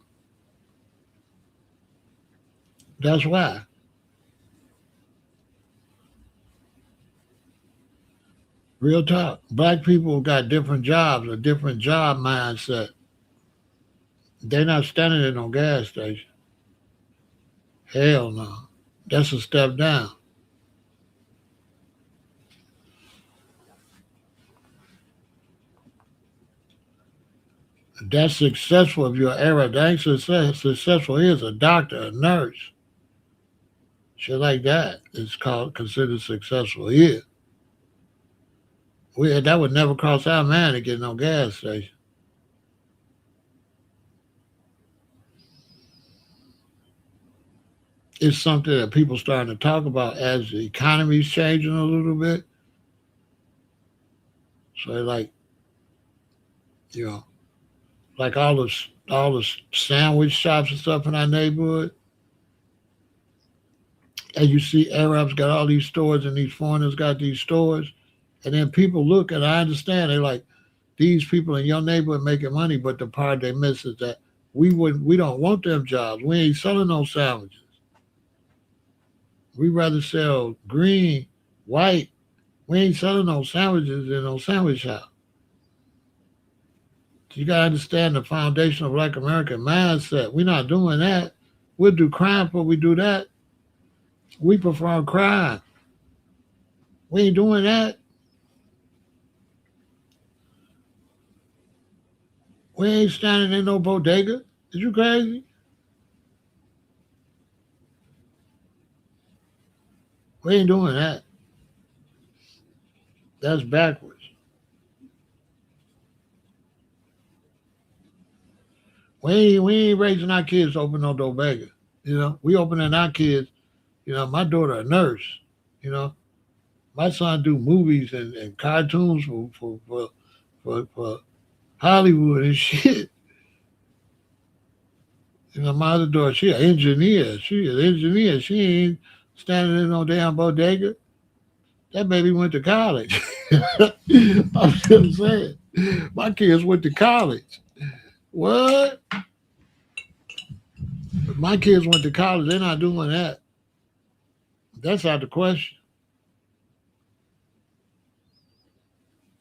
That's why. Real talk. Black people got different jobs, a different job mindset. They're not standing in no gas station. Hell no. That's a step down. That's successful if you're Arab. That ain't successful here is a doctor, a nurse. Shit like that is called considered successful here. That would never cross our mind to get no gas station. It's something that people starting to talk about as the economy's changing a little bit. So like, you know, like all the sandwich shops and stuff in our neighborhood. And you see Arabs got all these stores and these foreigners got these stores. And then people look and I understand they're like, these people in your neighborhood making money, but the part they miss is that we don't want them jobs. We ain't selling no sandwiches. We rather sell green, white. We ain't selling no sandwiches in no sandwich shop. So you gotta understand the foundation of Black American mindset. We're not doing that. We'll do crime before we do that. We perform crime. We ain't doing that. We ain't standing in no bodega. Is you crazy? We ain't doing that. That's backwards. We ain't raising our kids to open no bodega. We opening our kids. My daughter a nurse. You know, my son do movies and cartoons for Hollywood and shit. My other daughter, she an engineer. She an engineer. She ain't standing in no damn bodega. That baby went to college. I'm just saying. My kids went to college. What? My kids went to college. They're not doing that. That's out the question.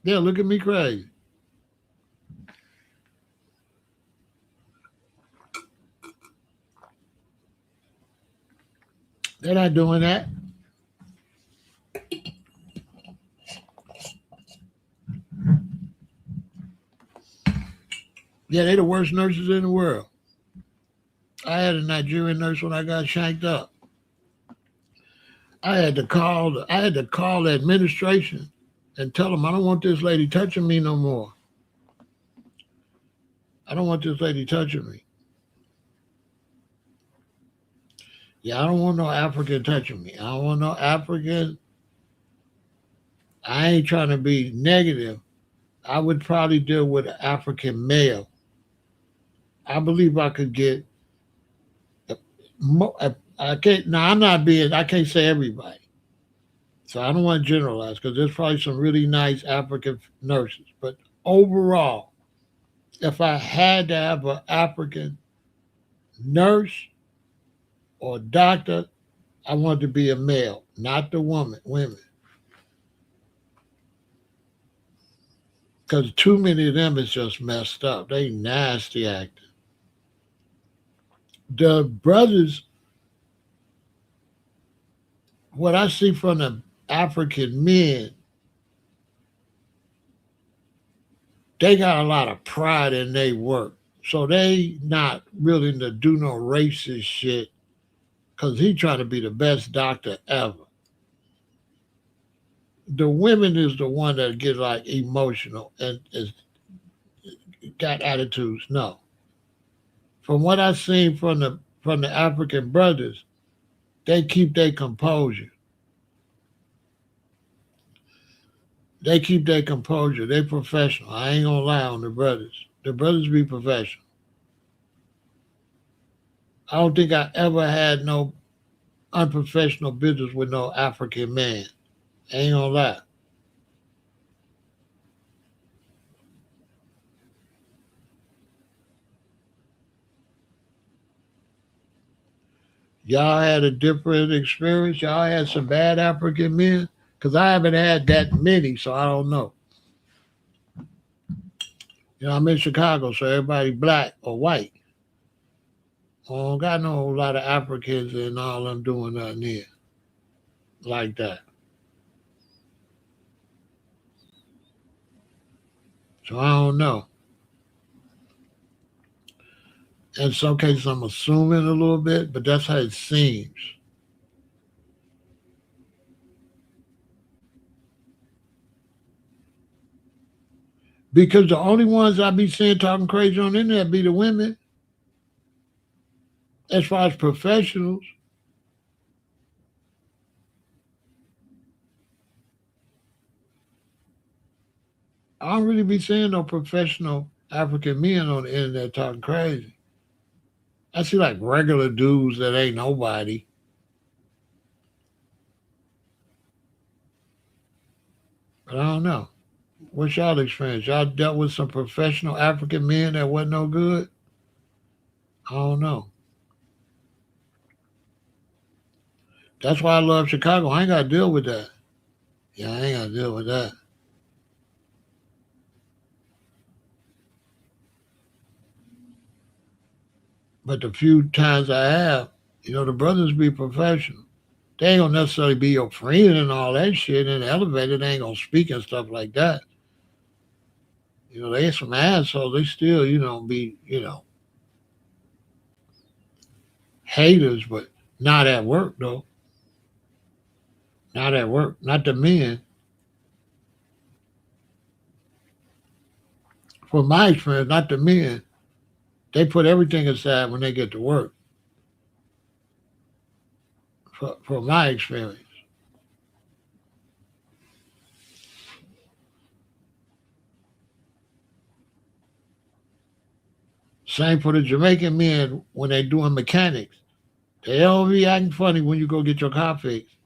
Yeah, look at me crazy. They're not doing that. Yeah, they the worst nurses in the world. I had a Nigerian nurse when I got shanked up. I had to call the administration and tell them I don't want this lady touching me no more. I don't want this lady touching me. Yeah, I don't want no African touching me. I don't want no African. I ain't trying to be negative. I would probably deal with an African male. I believe I could get. I can't. Now I'm not being. I can't say everybody. So I don't want to generalize because there's probably some really nice African nurses. But overall, if I had to have an African nurse or doctor, I want to be a male, not the women. Because too many of them is just messed up. They nasty acting. The brothers, what I see from the African men, they got a lot of pride in their work. So they not willing to do no racist shit because he trying to be the best doctor ever. The women is the one that get like emotional and is got attitudes. No, from what I seen from the African brothers, they keep their composure. They keep their composure. They professional. I ain't gonna lie on the brothers. The brothers be professional. I don't think I ever had no unprofessional business with no African man. I ain't gonna lie. Y'all had a different experience. Y'all had some bad African men, because I haven't had that many, so I don't know. I'm in Chicago, so everybody black or white. I don't got no whole lot of Africans and all them doing nothing here like that. So I don't know. In some cases, I'm assuming a little bit, but that's how it seems. Because the only ones I be seeing talking crazy on the internet be the women, as far as professionals. I don't really be seeing no professional African men on the internet talking crazy. I see like regular dudes that ain't nobody. But I don't know. What's y'all experience? Y'all dealt with some professional African men that wasn't no good? I don't know. That's why I love Chicago. I ain't got to deal with that. Yeah, I ain't got to deal with that. But the few times I have, the brothers be professional. They ain't gonna necessarily be your friend and all that shit in the elevator. They ain't gonna speak and stuff like that. They ain't some assholes. They still, be, haters, but not at work though. Not at work. Not the men. From my experience, not the men. They put everything aside when they get to work. From my experience. Same for the Jamaican men when they doing mechanics. They don't be acting funny when you go get your car fixed.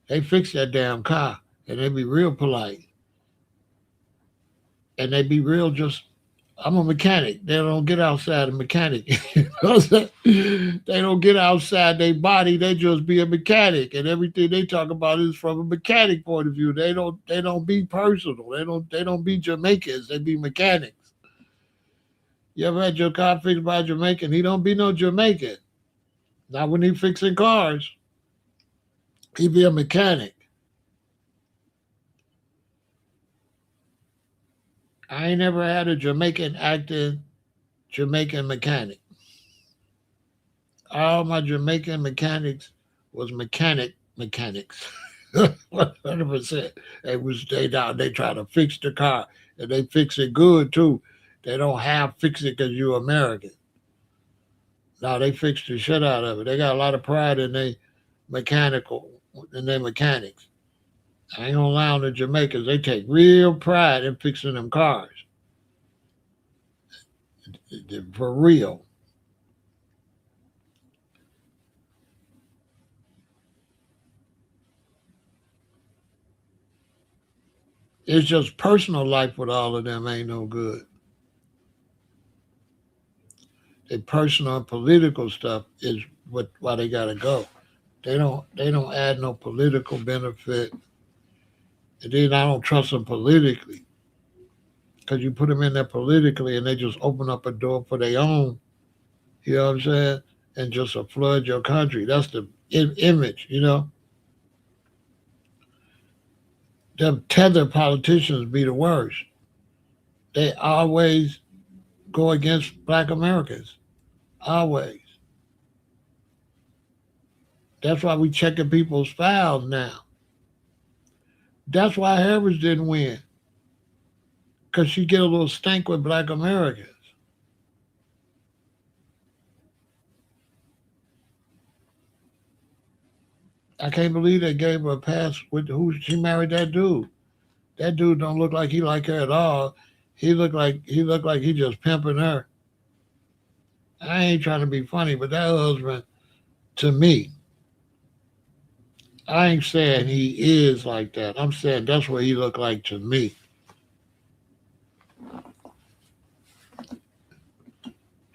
They fix that damn car and they be real polite and they be real just. I'm a mechanic. They don't get outside a mechanic. You know what I'm saying? They don't get outside their body. They just be a mechanic, and everything they talk about is from a mechanic point of view. They don't be personal. They don't be Jamaicans. They be mechanics. You ever had your car fixed by a Jamaican? He don't be no Jamaican. Not when he fixing cars. He be a mechanic. I ain't never had a Jamaican acting Jamaican mechanic. All my Jamaican mechanics was mechanics. 100%. They try to fix the car and they fix it good too. They don't have fix it because you American. No, they fix the shit out of it. They got a lot of pride mechanical in their mechanics. I ain't gonna lie on the Jamaicans. They take real pride in fixing them cars. For real. It's just personal life with all of them ain't no good. Their personal and political stuff is what why they gotta go. They don't add no political benefit. And then I don't trust them politically because you put them in there politically and they just open up a door for their own. You know what I'm saying? And just flood your country. That's the image. Them tether politicians be the worst. They always go against black Americans. Always. That's why we checking people's files now. That's why Harris didn't win. Because she get a little stank with black Americans. I can't believe they gave her a pass with who she married that dude. That dude don't look like he like her at all. He looked like he just pimping her. I ain't trying to be funny, but that husband, to me, I ain't saying he is like that. I'm saying that's what he looked like to me.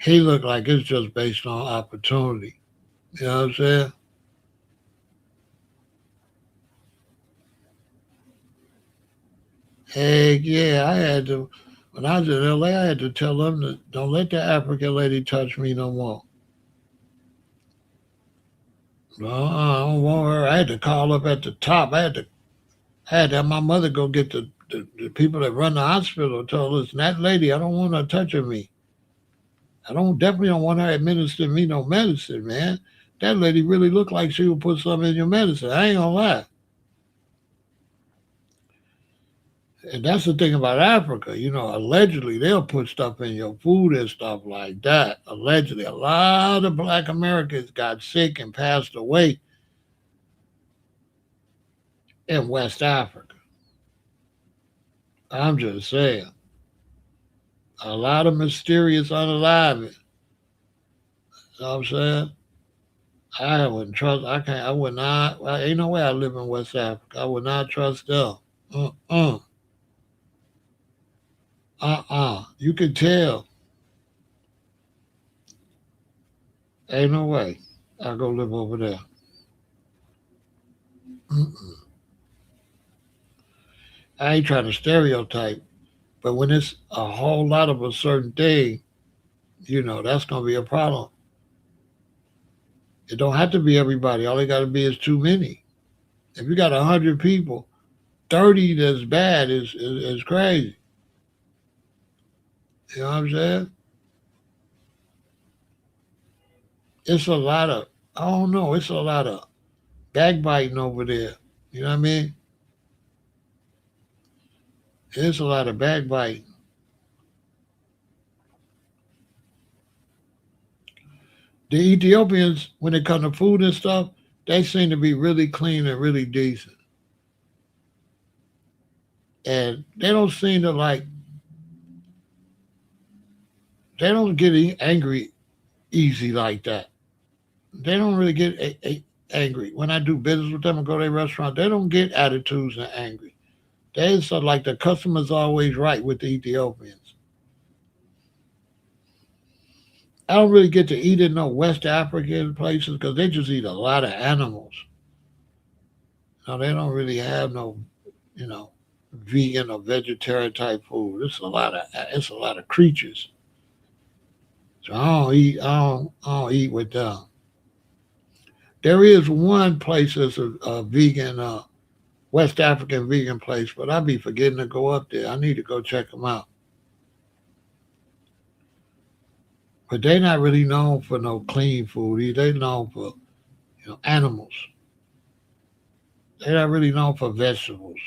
He looked like it's just based on opportunity. You know what I'm saying? Heck yeah, I had to. When I was in LA, I had to tell them that don't let the African lady touch me no more. No, I don't want her. I had to call up at the top. I had to have my mother go get the people that run the hospital. Told us that lady, I don't want her touching me. I definitely don't want her administering me no medicine, man. That lady really looked like she would put something in your medicine. I ain't gonna lie. And that's the thing about Africa. Allegedly they'll put stuff in your food and stuff like that. Allegedly, a lot of black Americans got sick and passed away in West Africa. I'm just saying. A lot of mysterious unaliving. You know what I'm saying? I wouldn't trust. I can't. I would not. Ain't no way I live in West Africa. I would not trust them. Uh. You can tell. Ain't no way. I go live over there. Mm-mm. I ain't trying to stereotype, but when it's a whole lot of a certain thing, that's gonna be a problem. It don't have to be everybody. All they got to be is too many. If you got 100 people, 30 that's bad is crazy. You know what I'm saying? It's a lot of I don't know. It's a lot of backbiting over there. You know what I mean? It's a lot of backbiting. The Ethiopians, when it comes to food and stuff, they seem to be really clean and really decent, and they don't seem to like They don't get angry easy like that. They don't really get angry. When I do business with them and go to a restaurant, they don't get attitudes and angry. They sort of like the customer's always right with the Ethiopians. I don't really get to eat in no West African places because they just eat a lot of animals. No, they don't really have no, you know, vegan or vegetarian type food. It's a lot of creatures. So I don't eat with them. There is one place that's a vegan, West African vegan place, but I be forgetting to go up there. I need to go check them out. But they not really known for no clean food. They known for animals. They're not really known for vegetables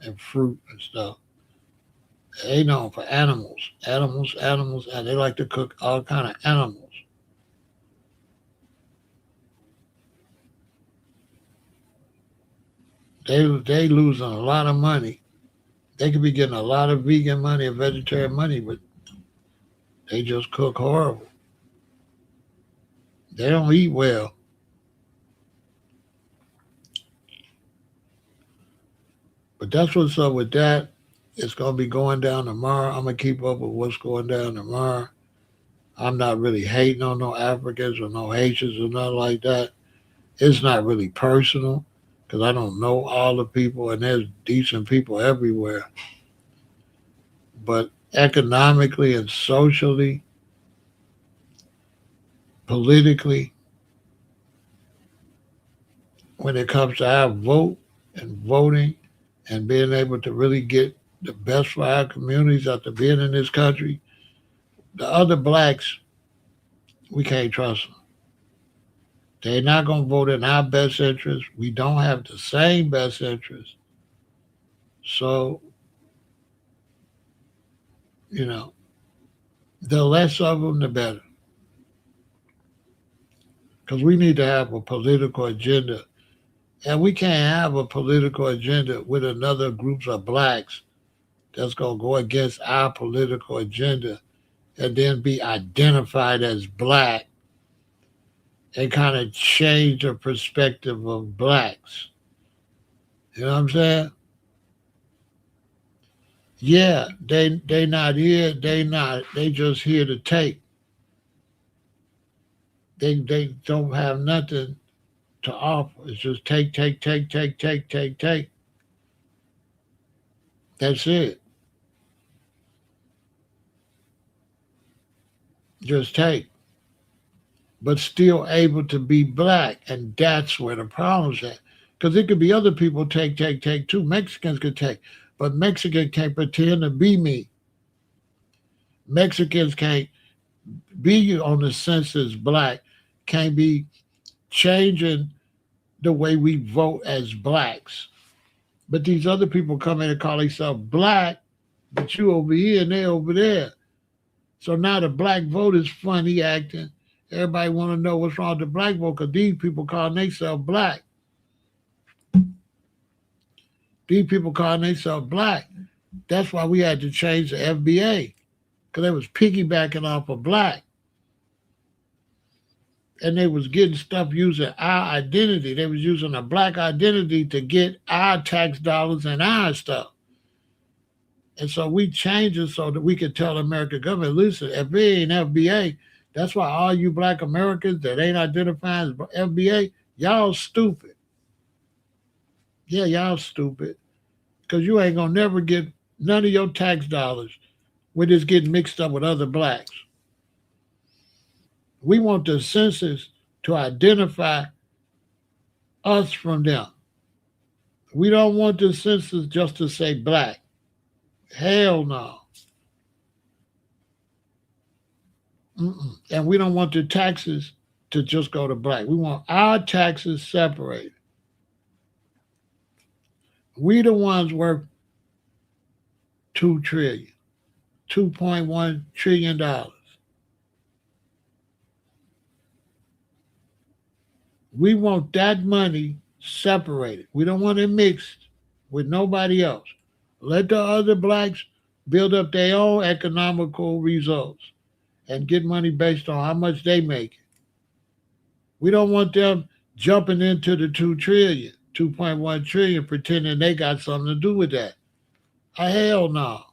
and fruit and stuff. They known for animals, and they like to cook all kind of animals. They losing a lot of money. They could be getting a lot of vegan money and vegetarian money, but they just cook horrible. They don't eat well. But that's what's up with that. It's gonna be going down tomorrow. I'm gonna keep up with what's going down tomorrow. I'm not really hating on no Africans or no Haitians or nothing like that. It's not really personal because I don't know all the people and there's decent people everywhere. But economically and socially, politically, when it comes to our vote and voting and being able to really get the best for our communities after being in this country, the other blacks, we can't trust them. They're not going to vote in our best interest. We don't have the same best interest. So, you know, the less of them, the better. Because we need to have a political agenda. And we can't have a political agenda with another groups of blacks that's going to go against our political agenda and then be identified as black and kind of change the perspective of blacks. You know what I'm saying? Yeah, they not here. They not. They just here to take. They don't have nothing to offer. It's just take, take, take, take, take, take, take. That's it. Just take. But still able to be black, and that's where the problem's at. Because it could be other people take, take, take too. Mexicans could take, but Mexican can't pretend to be me. Mexicans can't be on the census black, can't be changing the way we vote as blacks. But these other people come in and call themselves black, but you over here and they over there. So now the black vote is funny acting. Everybody want to know what's wrong with the black vote because these people calling themselves black. These people calling themselves black. That's why we had to change the FBA because they was piggybacking off of black. And they was getting stuff using our identity. They was using a black identity to get our tax dollars and our stuff. And so we changed it so that we could tell the American government, listen, if it ain't FBA, that's why all you black Americans that ain't identifying as FBA, y'all stupid. Yeah, y'all stupid. Because you ain't going to never get none of your tax dollars with this getting mixed up with other blacks. We want the census to identify us from them. We don't want the census just to say black. Hell no. And we don't want the taxes to just go to black. We want our taxes separated. We the ones worth 2 trillion, $2.1 trillion. We want that money separated. We don't want it mixed with nobody else. Let the other blacks build up their own economical results. and get money based on how much they make. We don't want them jumping into the 2 trillion, 2.1 trillion, pretending they got something to do with that. Hell no.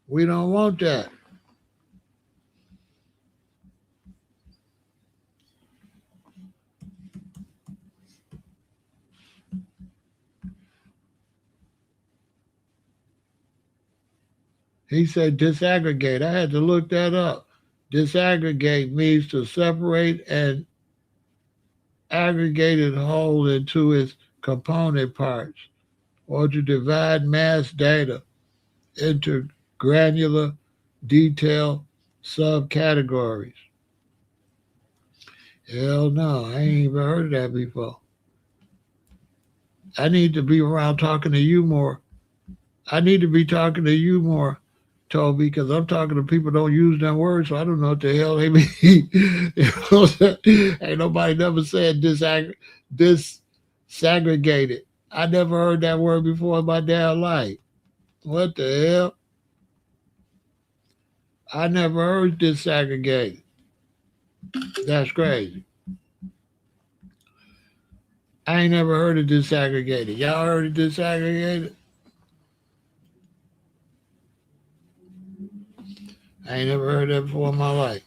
We don't want that. He said disaggregate. I had to look that up. Disaggregate means to separate and aggregate it whole into its component parts, or to divide mass data into granular, detailed subcategories. Hell no, I ain't even heard of that before. I need to be around talking to you more. I need to be talking to you more, Toby, because I'm talking to people who don't use that word, so I don't know what the hell they mean. You know what I'm saying? Ain't nobody never said disaggregated. I never heard that word before in my damn life. What the hell? I never heard disaggregated. That's crazy. I ain't never heard of disaggregated. Y'all heard of disaggregated? I ain't never heard that before in my life.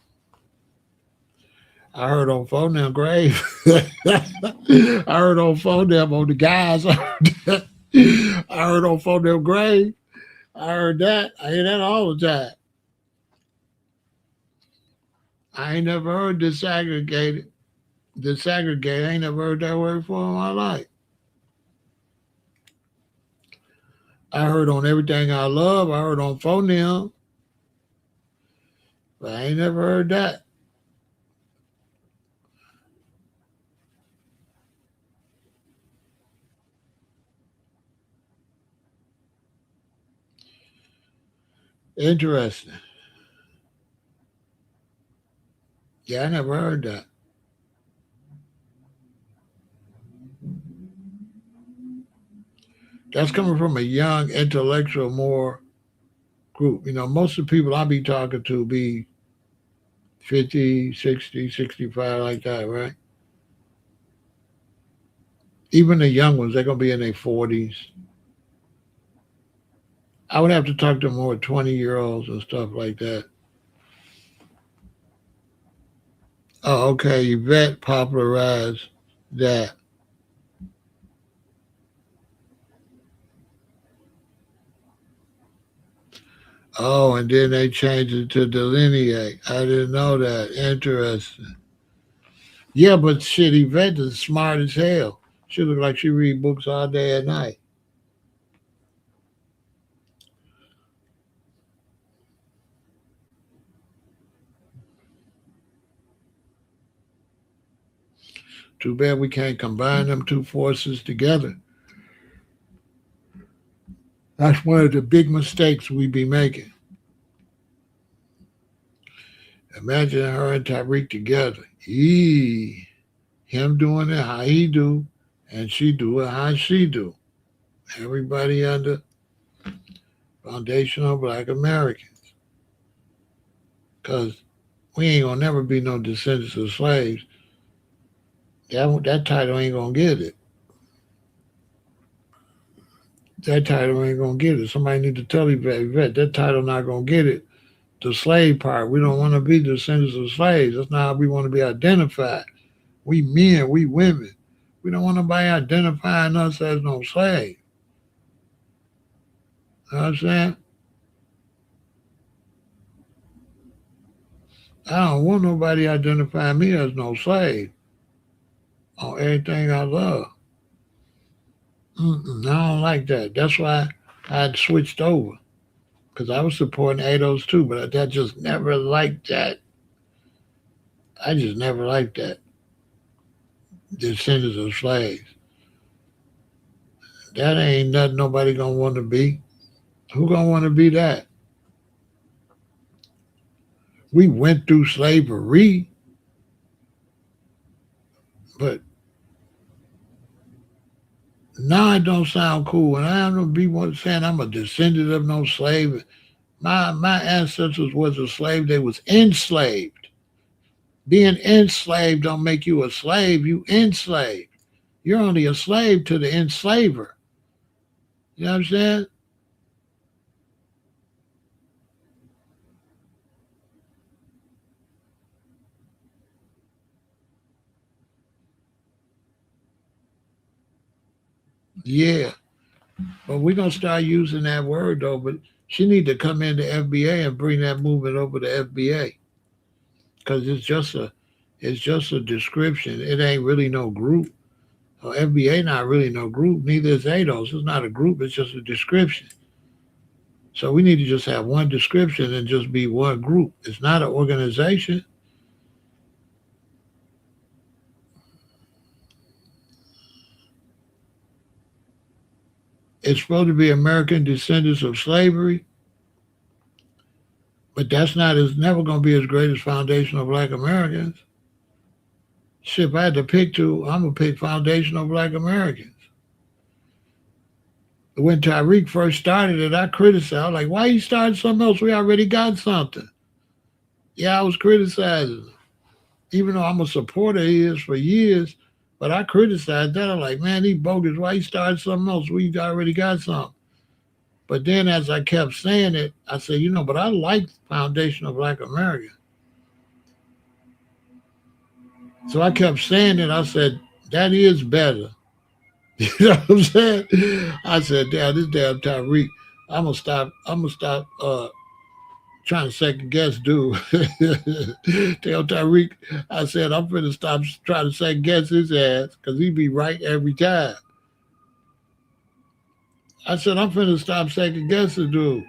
I heard on phone them grave. I heard on phone them on the guys. I heard on phone them grave. I heard that. I hear that all the time. I ain't never heard disaggregated. Disaggregate. I ain't never heard that word before in my life. I heard on everything I love. I heard on phone them, but I ain't never heard that. Interesting. Yeah, I never heard that. That's coming from a young, intellectual, more group. Most of the people I be talking to be 50, 60, 65, like that, right? Even the young ones, they're going to be in their 40s. I would have to talk to more 20-year-olds and stuff like that. Oh, okay. Yvette popularized that. Oh, and then they changed it to delineate. I didn't know that. Interesting. Yeah, but shit, Yvette is smart as hell. She look like she read books all day and night. Too bad we can't combine them two forces together. That's one of the big mistakes we be making. Imagine her and Tyreek together. Him doing it how he do, and she do it how she do. Everybody under foundational Black Americans, because we ain't gonna never be no descendants of slaves. That title ain't gonna get it. That title ain't gonna get it. Somebody need to tell Yvette that title not gonna get it. The slave part. We don't want to be descendants of slaves. That's not how we want to be identified. We men, we women. We don't want nobody identifying us as no slave. You know what I'm saying? I don't want nobody identifying me as no slave on everything I love. I don't like that. That's why I switched over, because I was supporting ADOS too, but I just never liked that. I just never liked that. Descendants of slaves. That ain't nothing nobody gonna want to be. Who gonna want to be that? We went through slavery, but Now it don't sound cool. And I don't be one saying I'm a descendant of no slave. My ancestors was a slave. They was enslaved. Being enslaved don't make you a slave. You enslaved. You're only a slave to the enslaver. You know what I'm saying? Yeah. But we're gonna start using that word though. But she need to come into FBA and bring that movement over to FBA because it's just a description. It ain't really no group. FBA not really no group. Neither is ADOS. It's not a group. It's just a description. So we need to just have one description and just be one group. It's not an organization. It's supposed to be American descendants of slavery, but that's not as never going to be as great as foundational Black Americans. Shit, if I had to pick two, I'm gonna pick foundational Black Americans. When Tyreek first started it, I criticized. I was like, why you starting something else? We already got something. Yeah, I was criticizing him. Even though I'm a supporter of his for years, but I criticized that. I'm like, man, he bogus. Why you starting something else? We already got something. But then as I kept saying it, I said, but I like foundational Black America. So I kept saying it. I said, that is better. You know what I'm saying? I said, damn, this damn Tyreek. I'm gonna stop trying to second guess dude. Tell Tyreek, I said, I'm gonna stop trying to second guess his ass because he be right every time. I said, I'm finna stop second guessing dude.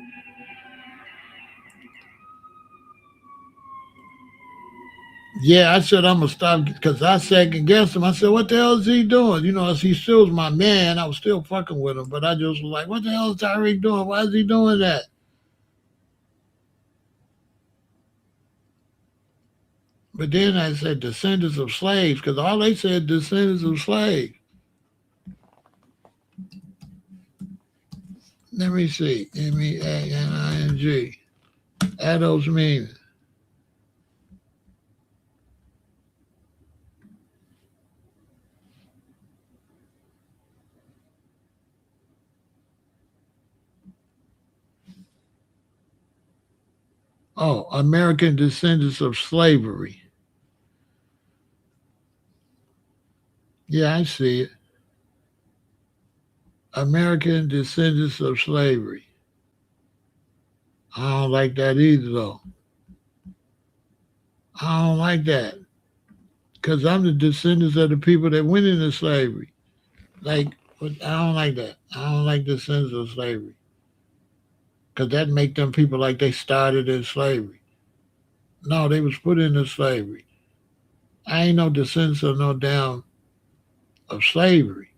Yeah, I said I'm gonna stop because I second guessed him. I said, "What the hell is he doing?" As he still was my man, I was still fucking with him, but I just was like, "What the hell is Tyreek doing? Why is he doing that?" But then I said descendants of slaves because all they said descendants of slaves. Let me see. MEANING. Adults mean. Oh, American descendants of slavery. Yeah, I see it. American descendants of slavery. I don't like that either, though. I don't like that because I'm the descendants of the people that went into slavery. Like, I don't like that. I don't like descendants of slavery because that make them people like they started in slavery. No, they was put into slavery. I ain't no descendants of no damn of slavery.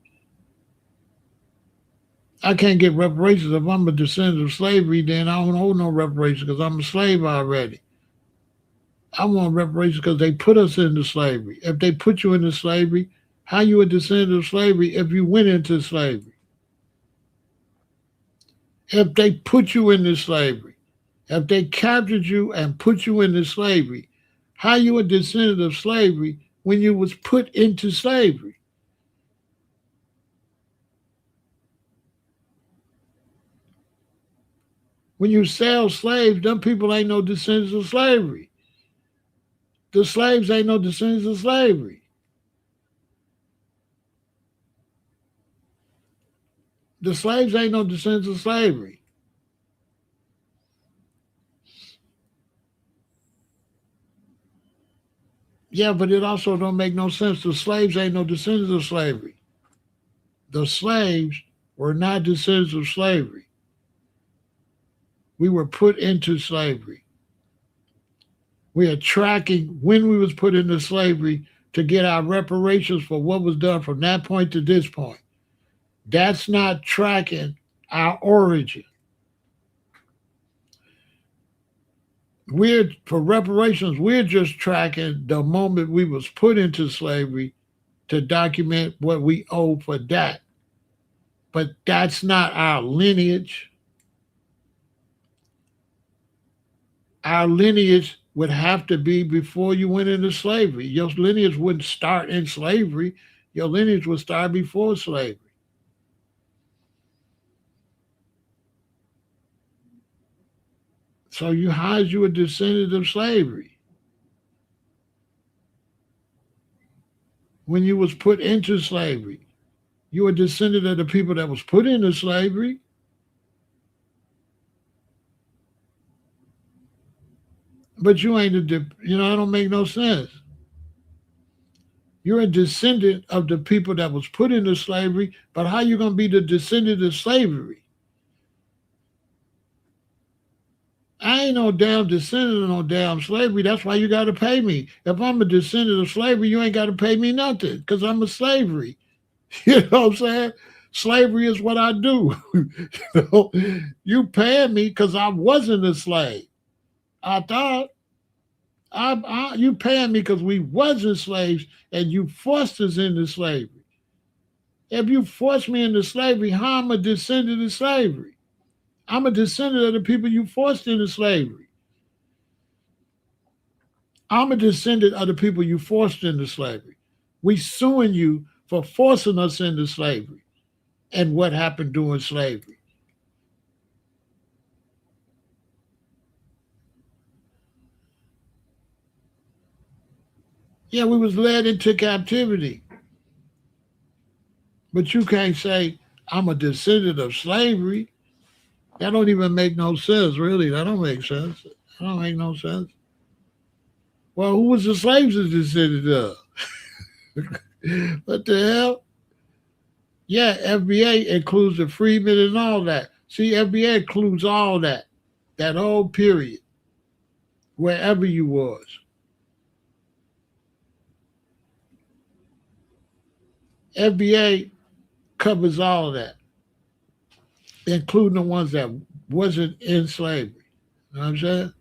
I can't get reparations if I'm a descendant of slavery. Then I don't hold no reparations because I'm a slave already. I want reparations because they put us into slavery. If they put you into slavery, how you a descendant of slavery if you went into slavery? If they put you into slavery, if they captured you and put you into slavery, how you a descendant of slavery when you was put into slavery? When you sell slaves, them people ain't no descendants of slavery. The slaves ain't no descendants of slavery. The slaves ain't no descendants of slavery. Yeah, but it also don't make no sense. The slaves ain't no descendants of slavery. The slaves were not descendants of slavery. We were put into slavery. We are tracking when we was put into slavery to get our reparations for what was done from that point to this point. That's not tracking our origin. We're for reparations, we're just tracking the moment we was put into slavery to document what we owe for that. but that's not our lineage. Our lineage would have to be before you went into slavery. Your lineage wouldn't start in slavery. Your lineage would start before slavery. So you how's you a descendant of slavery when you was put into slavery? You were a descendant of the people that was put into slavery. But you ain't that don't make no sense. You're a descendant of the people that was put into slavery, but how you gonna be the descendant of slavery? I ain't no damn descendant of no damn slavery. That's why you gotta pay me. If I'm a descendant of slavery, you ain't gotta pay me nothing because I'm a slavery. You know what I'm saying? Slavery is what I do. You paying me because I wasn't a slave. I thought you paying me because we wasn't slaves and you forced us into slavery. If you forced me into slavery, how am I a descendant of slavery? I'm a descendant of the people you forced into slavery. I'm a descendant of the people you forced into slavery. We suing you for forcing us into slavery and what happened during slavery. Yeah, we was led into captivity. But you can't say I'm a descendant of slavery. That don't even make no sense, really. That don't make sense. That don't make no sense. Well, who was the slaves a descendant of? What the hell? Yeah, FBA includes the freedmen and all that. See, FBA includes all that. That whole period. Wherever you was. FBA covers all of that, including the ones that wasn't in slavery. You know what I'm saying?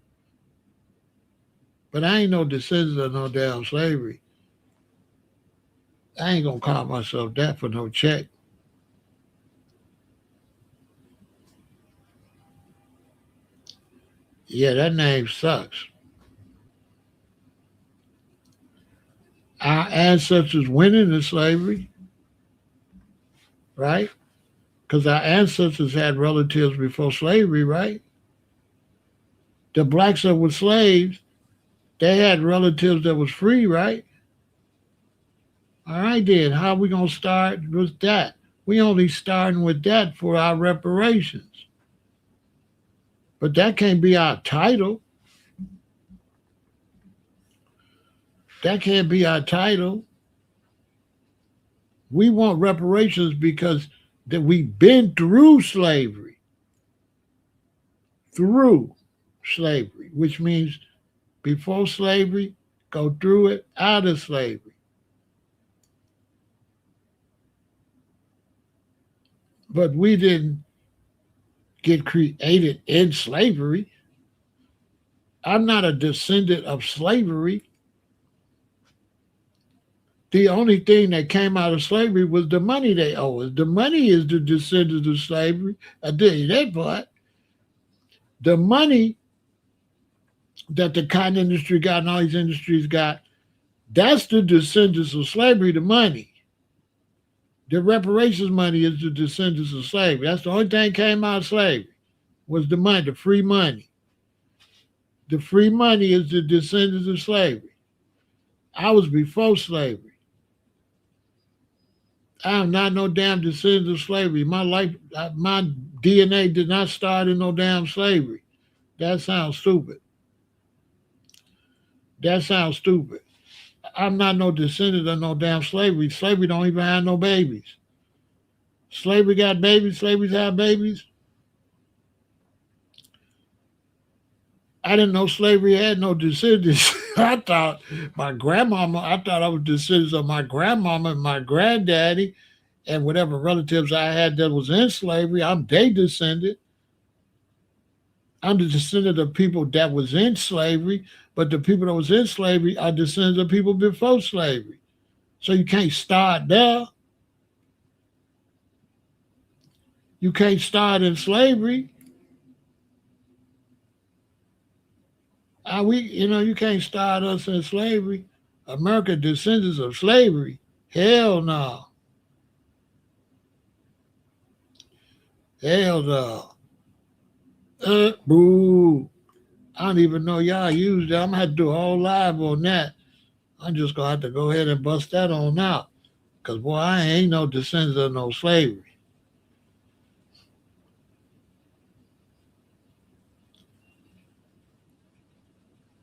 But I ain't no descendant of no damn slavery. I ain't gonna call myself that for no check. Yeah, that name sucks. Our ancestors went into slavery, right? Because our ancestors had relatives before slavery, right? The blacks that were slaves, they had relatives that was free, right? All right, then. How we gonna start with that? We only starting with that for our reparations. But that can't be our title. That can't be our title. We want reparations because that we've been through slavery. Through slavery, which means before slavery, go through it, out of slavery. But we didn't get created in slavery. I'm not a descendant of slavery. The only thing that came out of slavery was the money they owe us. The money is the descendants of slavery. I tell you that part. The money that the cotton industry got and all these industries got, that's the descendants of slavery, the money. The reparations money is the descendants of slavery. That's the only thing came out of slavery was the money, the free money. The free money is the descendants of slavery. I was before slavery. I am not no damn descendant of slavery. My life, my DNA did not start in no damn slavery. That sounds stupid. That sounds stupid. I'm not no descendant of no damn slavery. Slavery don't even have no babies. Slavery got babies. Slavery's have babies. I didn't know slavery had no descendants. I thought I thought I was descendants of my grandmama and my granddaddy and whatever relatives I had that was in slavery. I'm their descendant. I'm the descendant of people that was in slavery, but the people that was in slavery are descendants of people before slavery. So you can't start there. You can't start in slavery. You can't start us in slavery. America descendants of slavery. Hell no. Hell no. Boo. I don't even know y'all use that. I'm gonna have to do a whole live on that. I'm just gonna have to go ahead and bust that on out. Cause boy, I ain't no descendant of no slavery.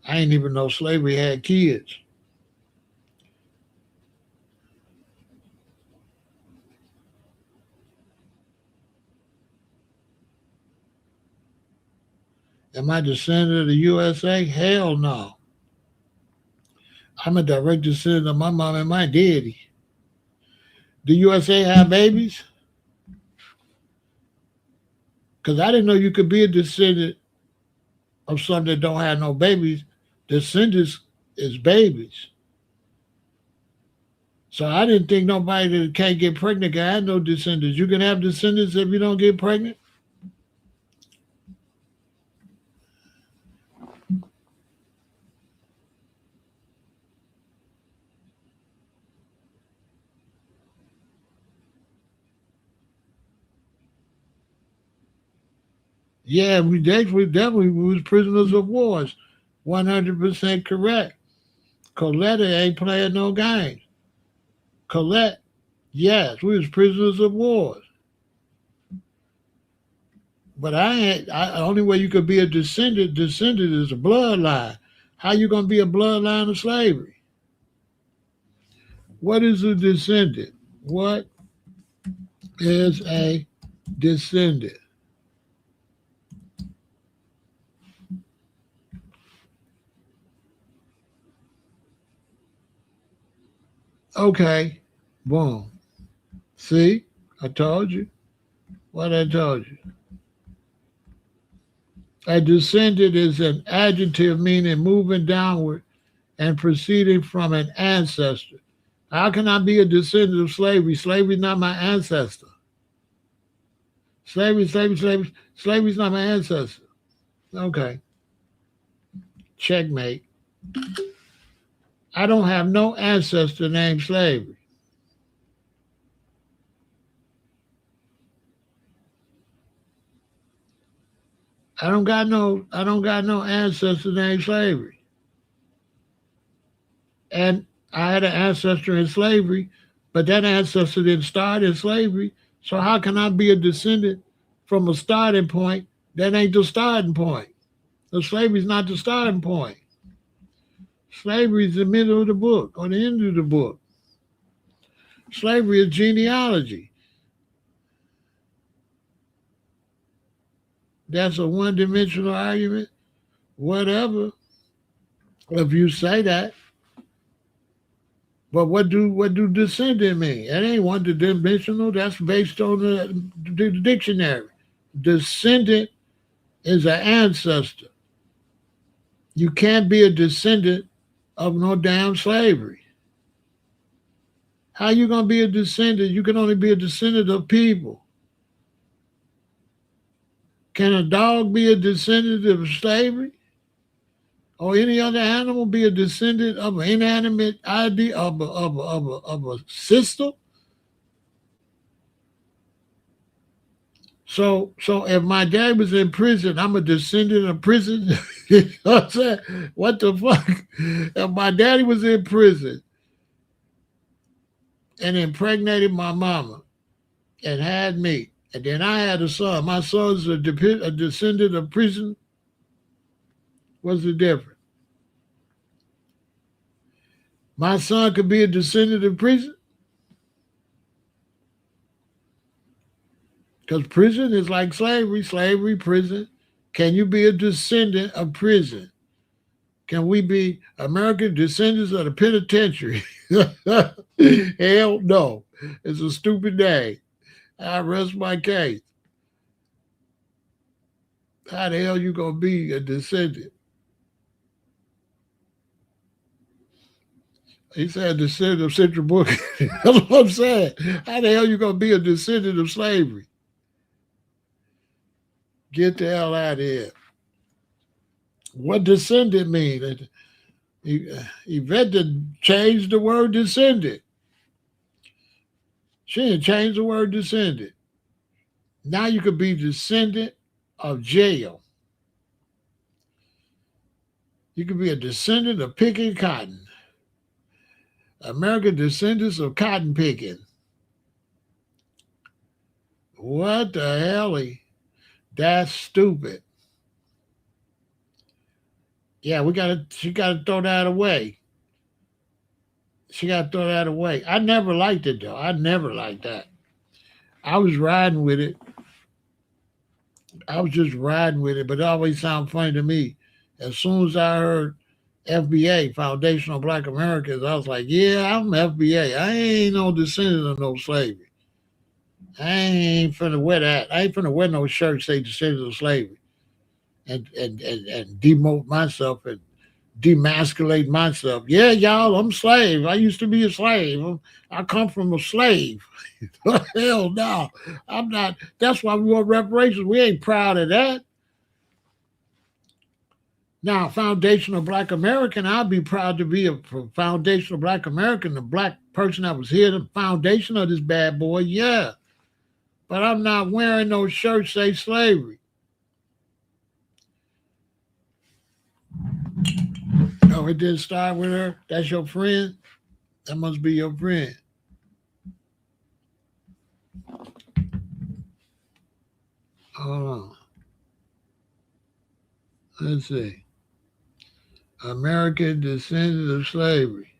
I ain't even know slavery had kids. Am I descendant of the USA? Hell no. I'm a direct descendant of my mom and my daddy. The USA have babies? Because I didn't know you could be a descendant of something that don't have no babies. Descendants is babies. So I didn't think nobody that can't get pregnant can have no descendants. You can have descendants if you don't get pregnant? Yeah, we definitely was prisoners of wars. 100% correct. Coletta ain't playing no games. Colette, yes, we was prisoners of wars. But the only way you could be a descendant is a bloodline. How you gonna be a bloodline of slavery? What is a descendant? What is a descendant? Okay, boom. See, I told you what I told you. A descendant is an adjective meaning moving downward and proceeding from an ancestor. How can I be a descendant of slavery? Slavery is not my ancestor. Slavery is not my ancestor. Okay, checkmate. I don't have no ancestor named slavery. I don't got no ancestor named slavery. And I had an ancestor in slavery, but that ancestor didn't start in slavery. So how can I be a descendant from a starting point that ain't the starting point? So slavery is not the starting point. Slavery is the middle of the book or the end of the book. Slavery is genealogy. That's a one-dimensional argument. Whatever, if you say that. But what do descendant mean? That ain't one-dimensional. That's based on the dictionary. Descendant is an ancestor. You can't be a descendant of no damn slavery. How you gonna be a descendant? You can only be a descendant of people. Can a dog be a descendant of slavery? Or any other animal be a descendant of an inanimate idea of a system? So if my dad was in prison, I'm a descendant of prison. You know what I'm saying? What the fuck? If my daddy was in prison and impregnated my mama and had me, and then I had a son, my son's a descendant of prison. What's the difference? My son could be a descendant of prison because prison is like slavery, prison. Can you be a descendant of prison? Can we be American descendants of the penitentiary? Hell no. It's a stupid name. I rest my case. How the hell you gonna be a descendant? He said descendant of Central Book. That's what I'm saying. How the hell you gonna be a descendant of slavery? Get the hell out of here. What descendant mean? Yvette did change the word descendant. She didn't change the word descendant. Now you could be descendant of jail. You could be a descendant of picking cotton. American descendants of cotton picking. What the hell? That's stupid. Yeah, she gotta throw that away. She gotta throw that away. I never liked it though. I never liked that. I was riding with it. I was just riding with it, but it always sounded funny to me. As soon as I heard FBA, Foundational Black Americans, I was like, yeah, I'm FBA. I ain't no descendant of no slavery. I ain't finna wear that. I ain't finna wear no shirt say descendant of slavery and demote myself and demasculate myself. Yeah, y'all, I'm slave. I used to be a slave. I come from a slave. Hell no. I'm not. That's why we want reparations. We ain't proud of that. Now, foundational Black American, I'll be proud to be a foundational Black American, the black person that was here, the foundation of this bad boy, yeah. But I'm not wearing no shirt say slavery. Oh, it didn't start with her? That's your friend? That must be your friend. Hold on. Let's see. American descendant of slavery.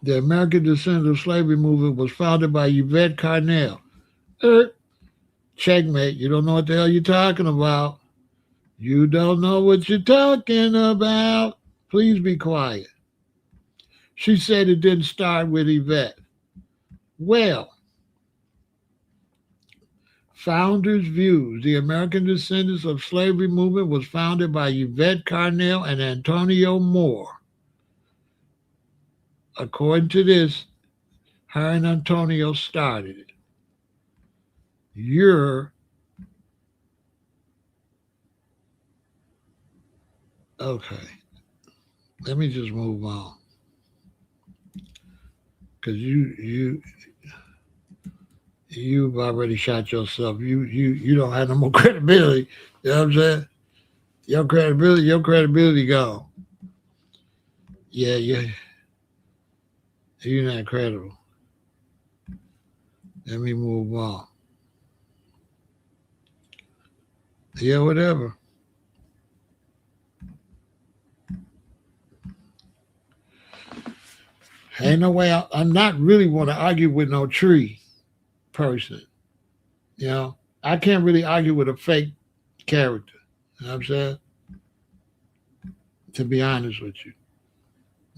The American descendant of slavery movement was founded by Yvette Carnell. Checkmate. You don't know what the hell you're talking about. You don't know what you're talking about. Please be quiet. She said it didn't start with Yvette. Well, Founders' Views. The American Descendants of Slavery movement was founded by Yvette Carnell and Antonio Moore. According to this, her and Antonio started it. You're okay. Let me just move on. Because you've already shot yourself. You don't have no more credibility. You know what I'm saying? Your credibility gone. Yeah, you're not credible. Let me move on. Yeah, whatever. Ain't no way. I'm not really want to argue with no tree person. You know, I can't really argue with a fake character. You know what I'm saying? To be honest with you,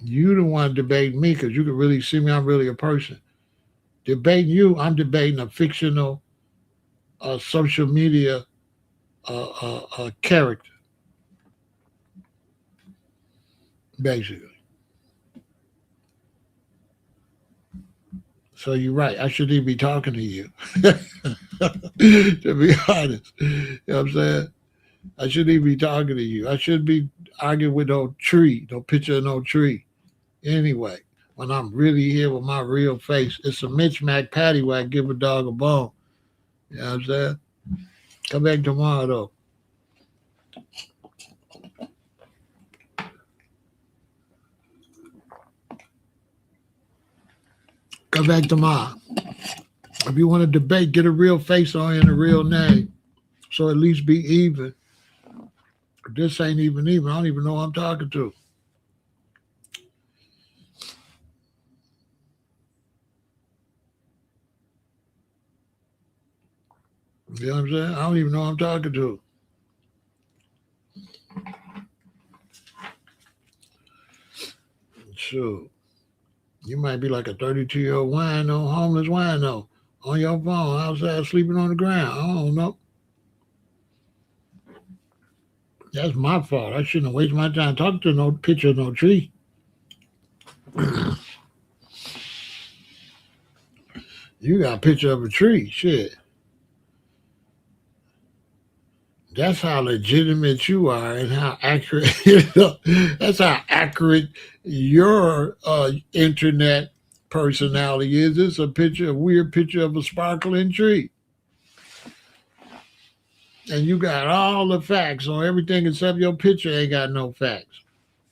you don't want to debate me because you can really see me. I'm really a person. Debating you, I'm debating a fictional, social media character, basically. So you're right. I shouldn't even be talking to you. To be honest. You know what I'm saying? I shouldn't even be talking to you. I shouldn't be arguing with no tree, no picture of no tree. Anyway, when I'm really here with my real face, it's a Mitch Mac patty where I give a dog a bone. You know what I'm saying? Come back tomorrow, though. Come back tomorrow. If you want to debate, get a real face on and a real name. So at least be even. This ain't even. I don't even know who I'm talking to. You know what I'm saying? I don't even know who I'm talking to. Sure. You might be like a 32-year-old wino, homeless wino, on your phone outside sleeping on the ground. I don't know. That's my fault. I shouldn't have wasted my time talking to no picture of no tree. You got a picture of a tree. Shit. That's how legitimate you are and how accurate, that's how accurate your internet personality is. It's a picture, a weird picture of a sparkling tree. And you got all the facts on everything except your picture ain't got no facts.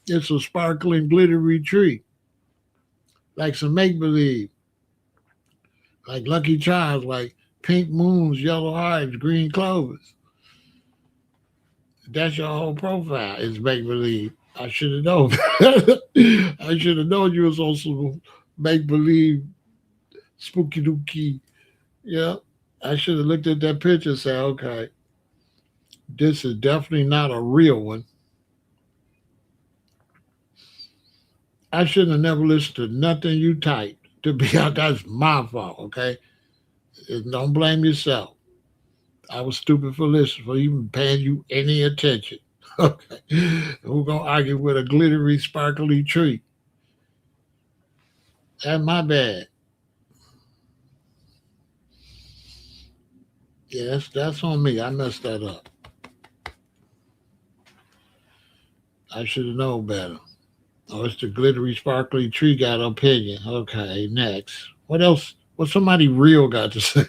It's a sparkling, glittery tree, like some make believe, like Lucky Charms, like pink moons, yellow hives, green clovers. That's your whole profile. Is make believe. I should have known. I should have known you was also make believe, spooky dooky. Yeah. I should have looked at that picture and said, okay, this is definitely not a real one. I shouldn't have never listened to nothing you typed. To be honest, that's my fault, okay? Don't blame yourself. I was stupid for listening, for even paying you any attention. Okay. Who gonna argue with a glittery, sparkly tree? That's my bad. Yeah, that's on me. I messed that up. I should have known better. Oh, it's the glittery, sparkly tree got opinion. Okay, next. What else? What somebody real got to say?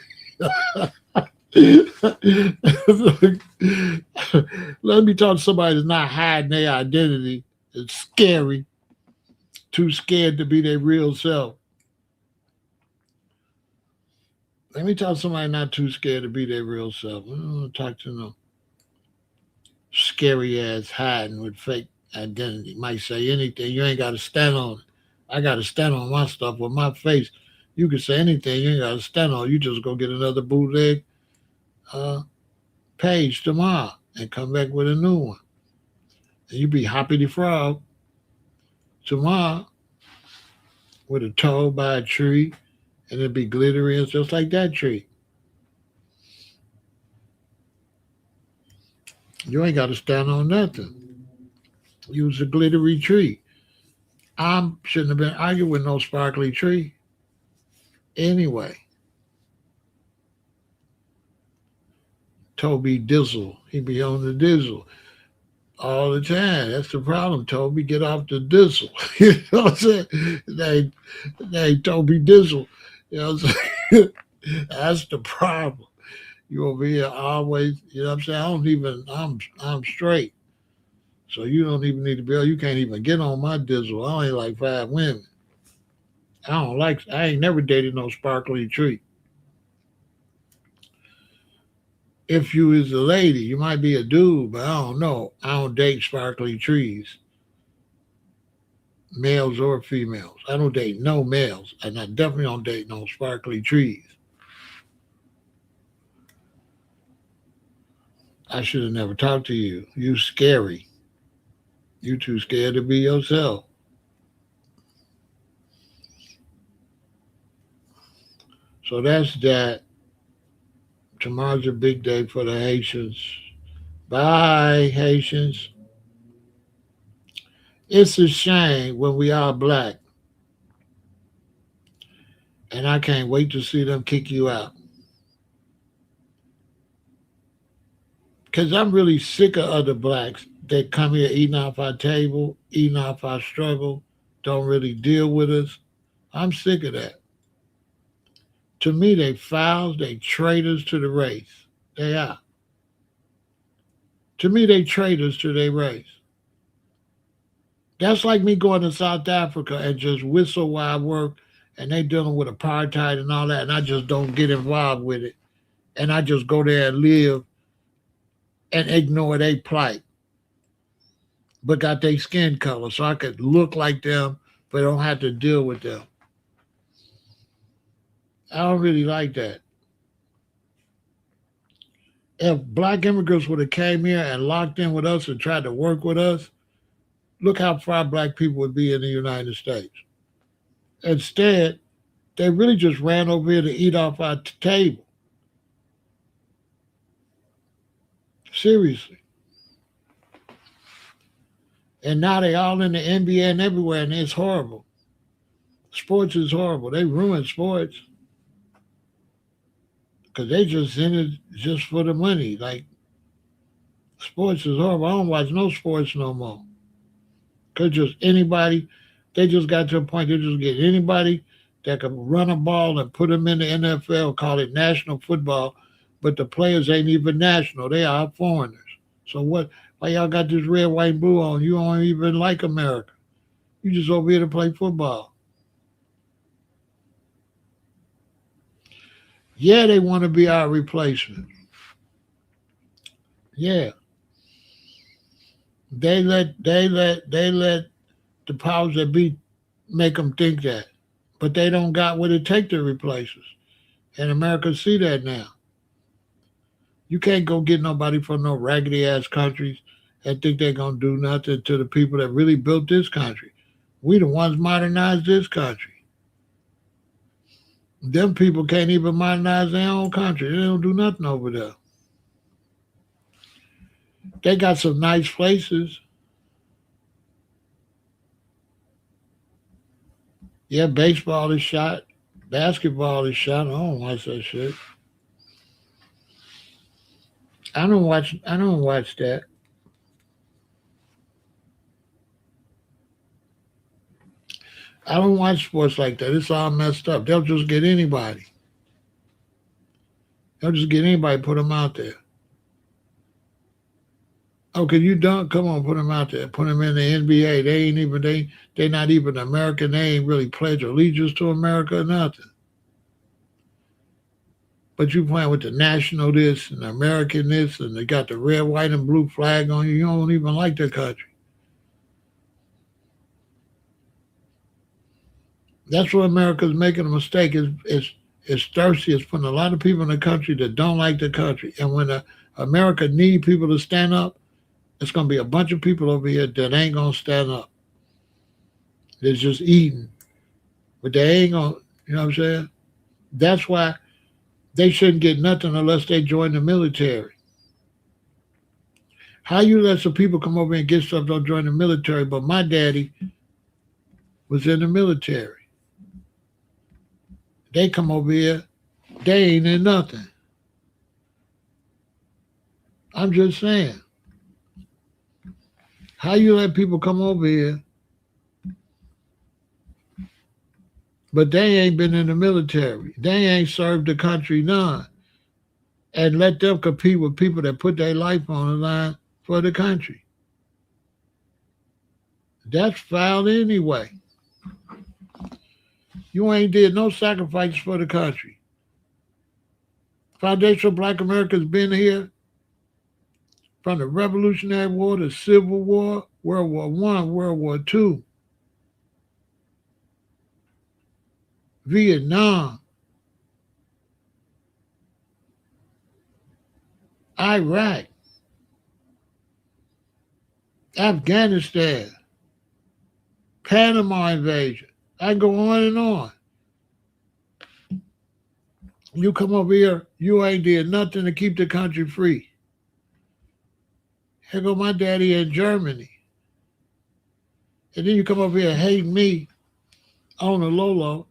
Let me talk to somebody that's not hiding their identity. It's scary. Too scared to be their real self. Let me talk to somebody not too scared to be their real self. I don't want to talk to no scary ass hiding with fake identity. Might say anything. You ain't got to stand on it. I got to stand on my stuff with my face. You can say anything. You ain't got to stand on it. You just go get another bootleg uh, page tomorrow and come back with a new one. And you be Hoppy the Frog tomorrow with a toe by a tree and it'd be glittery and just like that tree. You ain't got to stand on nothing. Use a glittery tree. I shouldn't have been arguing with no sparkly tree. Anyway, Toby Dizzle, he be on the Dizzle all the time. That's the problem, Toby. Get off the Dizzle. You know what I'm saying? They Toby Dizzle. You know what I'm saying? That's the problem. You over here always, you know what I'm saying? I don't even, I'm straight. So you don't even need to be, you can't even get on my Dizzle. I only like five women. I ain't never dated no sparkly tree. If you is a lady, you might be a dude, but I don't know. I don't date sparkly trees, males or females. I don't date no males, and I definitely don't date no sparkly trees. I should have never talked to you. You scary. You too scared to be yourself. So that's that. Tomorrow's a big day for the Haitians. Bye, Haitians. It's a shame when we are black, and I can't wait to see them kick you out. Because I'm really sick of other blacks that come here eating off our table, eating off our struggle, don't really deal with us. I'm sick of that. To me, they fouls, they traitors to the race. They are. To me, they traitors to their race. That's like me going to South Africa and just whistle while I work and they dealing with apartheid and all that, and I just don't get involved with it. And I just go there and live and ignore their plight, but got their skin color so I could look like them, but don't have to deal with them. I don't really like that. If black immigrants would have came here and locked in with us and tried to work with us, look how far black people would be in the United States. Instead, they really just ran over here to eat off our table. Seriously. And now they all in the NBA and everywhere, and it's horrible. Sports is horrible. They ruin sports. because they just in it just for the money. Like sports is horrible. I don't watch no sports no more. Cause just anybody, they just got to a point they just get anybody that can run a ball and put them in the NFL, call it national football, but the players ain't even national. They are foreigners. So what? Why y'all got this red, white, and blue on? You don't even like America. You just over here to play football. Yeah, they want to be our replacement. Yeah, they let the powers that be make them think that, but they don't got what it take to replace us. And America see that now. You can't go get nobody from no raggedy ass countries and think they're gonna do nothing to the people that really built this country. We the ones modernized this country. Them people can't even modernize their own country. They don't do nothing over there. They got some nice places. Yeah, baseball is shot. Basketball is shot. I don't watch that shit. I don't watch that. I don't watch sports like that. It's all messed up. They'll just get anybody. They'll just get anybody, put them out there. Okay, you don't come on, put them out there, put them in the NBA. They not even American. They ain't really pledge allegiance to America or nothing. But you playing with the national this and the American this, and they got the red, white, and blue flag on you. You don't even like the country. That's where America's making a mistake. Is thirsty. It's putting a lot of people in the country that don't like the country. And when America need people to stand up, it's gonna be a bunch of people over here that ain't gonna stand up. They're just eating, but they ain't gonna. You know what I'm saying? That's why they shouldn't get nothing unless they join the military. How you let some people come over and get stuff don't join the military? But my daddy was in the military. They come over here, they ain't in nothing. I'm just saying. How you let people come over here, but they ain't been in the military. They ain't served the country none. And let them compete with people that put their life on the line for the country. That's foul anyway. You ain't did no sacrifices for the country. Foundational Black America's been here from the Revolutionary War, the Civil War, World War One, World War Two, Vietnam, Iraq, Afghanistan, Panama invasion. I go on and on. You come over here, you ain't did nothing to keep the country free. Here go my daddy in Germany. And then you come over here hating me on the low low.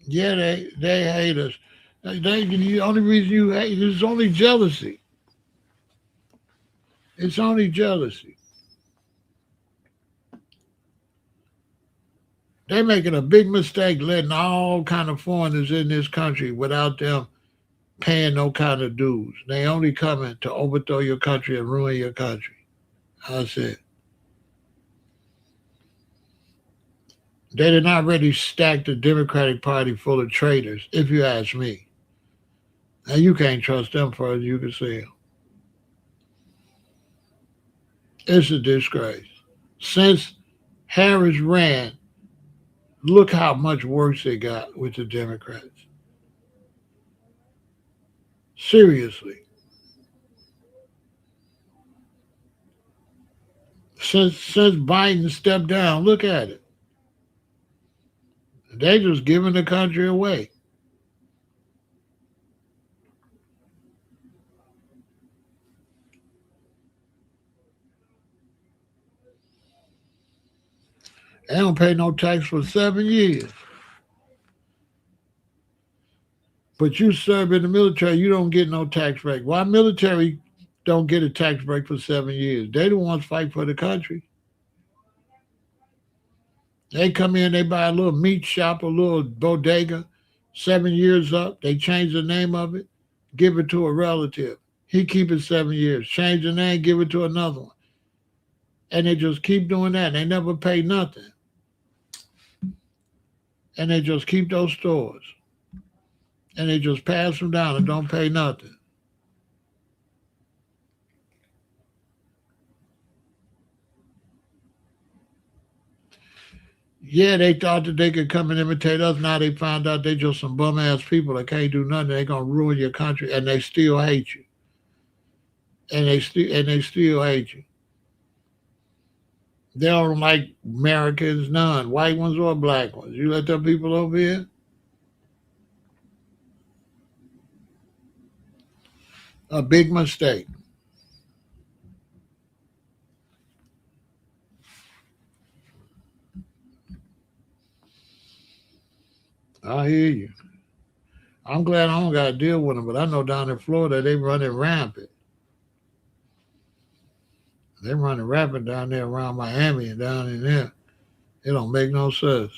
Yeah, they hate us. The only reason you hate is only jealousy. It's only jealousy. They making a big mistake letting all kind of foreigners in this country without them paying no kind of dues. They only coming to overthrow your country and ruin your country. I said they did not already stack the Democratic Party full of traitors, if you ask me. And you can't trust them further you can see them. It's a disgrace. Since Harris ran, look how much worse it got with the Democrats. Seriously. Since Biden stepped down, look at it. They just giving the country away. They don't pay no tax for 7 years. But you serve in the military, you don't get no tax break. Why military don't get a tax break for 7 years? They the ones fight for the country. They come in, they buy a little meat shop, a little bodega, 7 years up. They change the name of it, give it to a relative. He keep it 7 years. Change the name, give it to another one. And they just keep doing that. They never pay nothing. And they just keep those stores. And they just pass them down and don't pay nothing. Yeah, they thought that they could come and imitate us. Now they found out they just some bum ass people that can't do nothing. They gonna ruin your country, and they still hate you. And they still hate you. They don't like Americans, none, white ones or black ones. You let them people over here, a big mistake. I hear you. I'm glad I don't got to deal with them, but I know down in Florida they running rampant. They running rampant down there around Miami and down in there. It don't make no sense.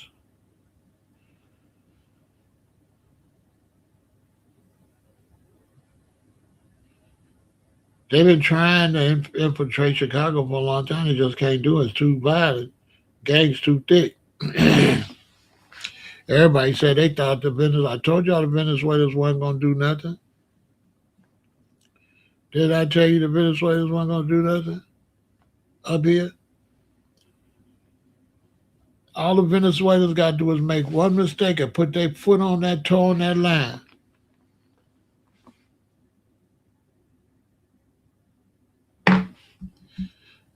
They've been trying to infiltrate Chicago for a long time. They just can't do it. It's too violent. Gangs too thick. Everybody said they thought the Venezuela. I told y'all the Venezuelans wasn't gonna do nothing. Did I tell you the Venezuelans wasn't gonna do nothing up here? All the Venezuelans got to do is make one mistake and put their foot on that toe on that line.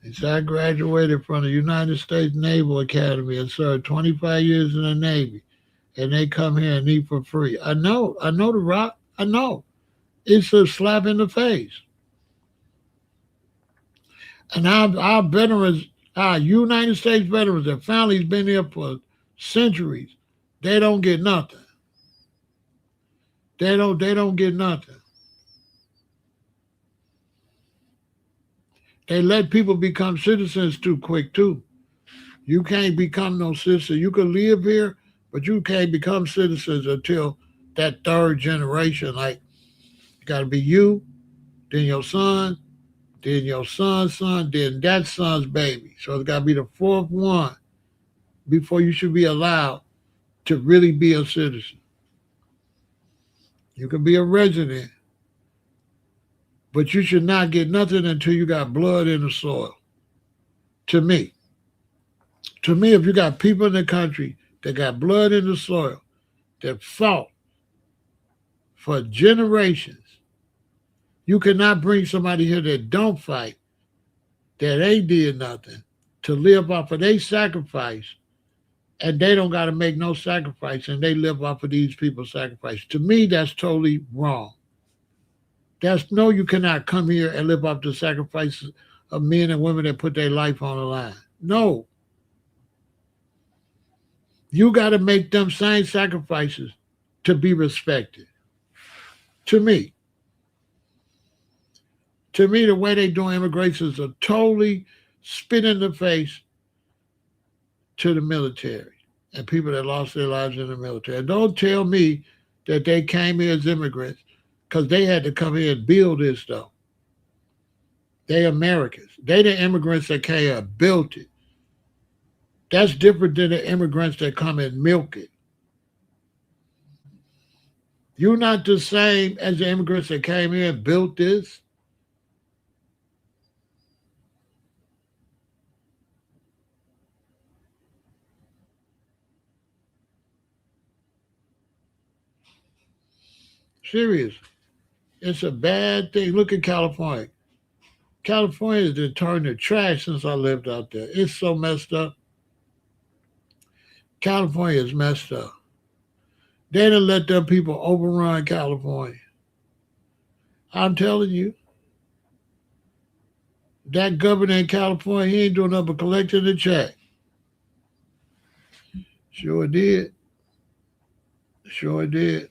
He said, I graduated from the United States Naval Academy and served 25 years in the Navy. And they come here and eat for free. I know the rock. I know. It's a slap in the face. And our veterans, our United States veterans, their families been here for centuries. They don't get nothing. They don't get nothing. They let people become citizens too quick too. You can't become no citizen. You can live here, but you can't become citizens until that third generation. Like it gotta be you, then your son, then your son's son, then that son's baby. So it's gotta be the fourth one before you should be allowed to really be a citizen. You can be a resident, but you should not get nothing until you got blood in the soil. To me. To me, if you got people in the country that got blood in the soil, that fought for generations, you cannot bring somebody here that don't fight, that ain't did nothing, to live off of their sacrifice, and they don't got to make no sacrifice, and they live off of these people's sacrifice. To me, that's totally wrong. That's no, you cannot come here and live off the sacrifices of men and women that put their life on the line. No, you got to make them same sacrifices to be respected. To me, the way they do immigration is a totally spit in the face to the military and people that lost their lives in the military. And don't tell me that they came here as immigrants because they had to come here and build this though. They Americans. They the immigrants that came here and built it. That's different than the immigrants that come and milk it. You're not the same as the immigrants that came here and built this. Serious. It's a bad thing. Look at California. California has been turned to trash since I lived out there. It's so messed up. California is messed up. They didn't let them people overrun California. I'm telling you, that governor in California, he ain't doing nothing but collecting the check. Sure did. Sure did.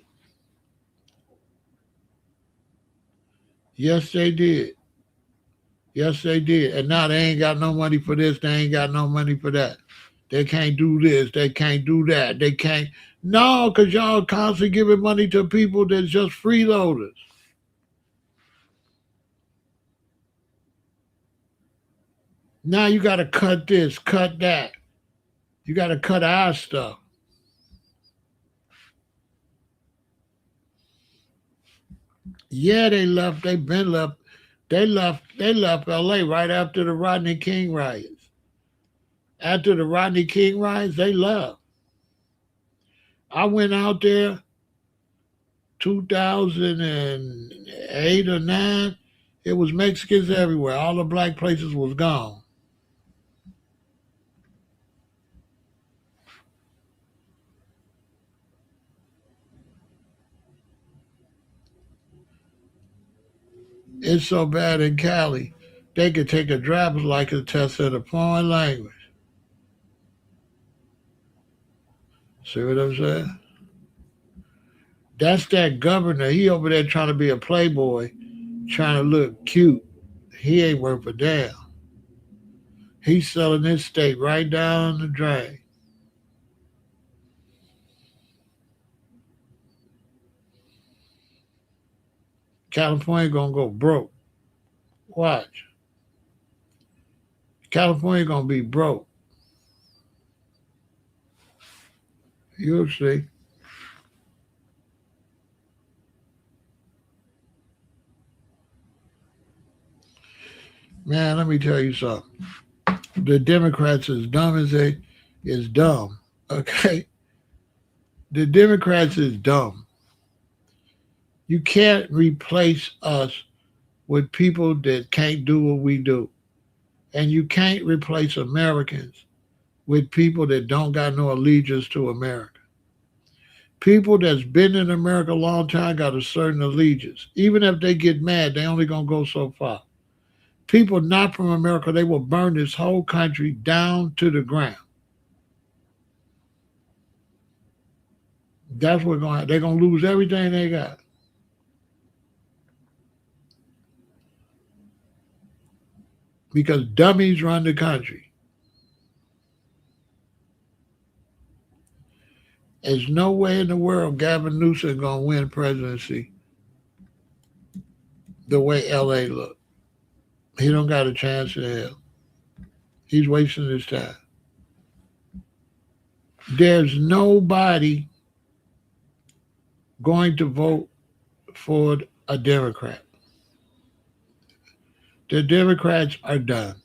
Yes, they did. Yes, they did. And now they ain't got no money for this. They ain't got no money for that. They can't do this. They can't do that. They can't. No, because y'all constantly giving money to people that's just freeloaders. Now you got to cut this, cut that. You got to cut our stuff. Yeah, they left. They been left. They left. They left L.A. right after the Rodney King riots. After the Rodney King riots, they left. I went out there 2008 or 9. It was Mexicans everywhere. All the black places was gone. It's so bad in Cali, they could take a driver's license test in a foreign language. See what I'm saying? That's that governor. He over there trying to be a playboy, trying to look cute. He ain't worth a damn. He's selling his state right down the drain. California gonna go broke. Watch. California gonna be broke. You'll see. Man, let me tell you something. The Democrats, as dumb as they is dumb. Okay? The Democrats is dumb. You can't replace us with people that can't do what we do. And you can't replace Americans with people that don't got no allegiance to America. People that's been in America a long time got a certain allegiance. Even if they get mad, they only gonna go so far. People not from America, they will burn this whole country down to the ground. That's what's going to happen. They're going to lose everything they got. Because dummies run the country. There's no way in the world Gavin Newsom going to win presidency the way LA look. He don't got a chance in hell. He's wasting his time. There's nobody going to vote for a Democrat. The Democrats are done.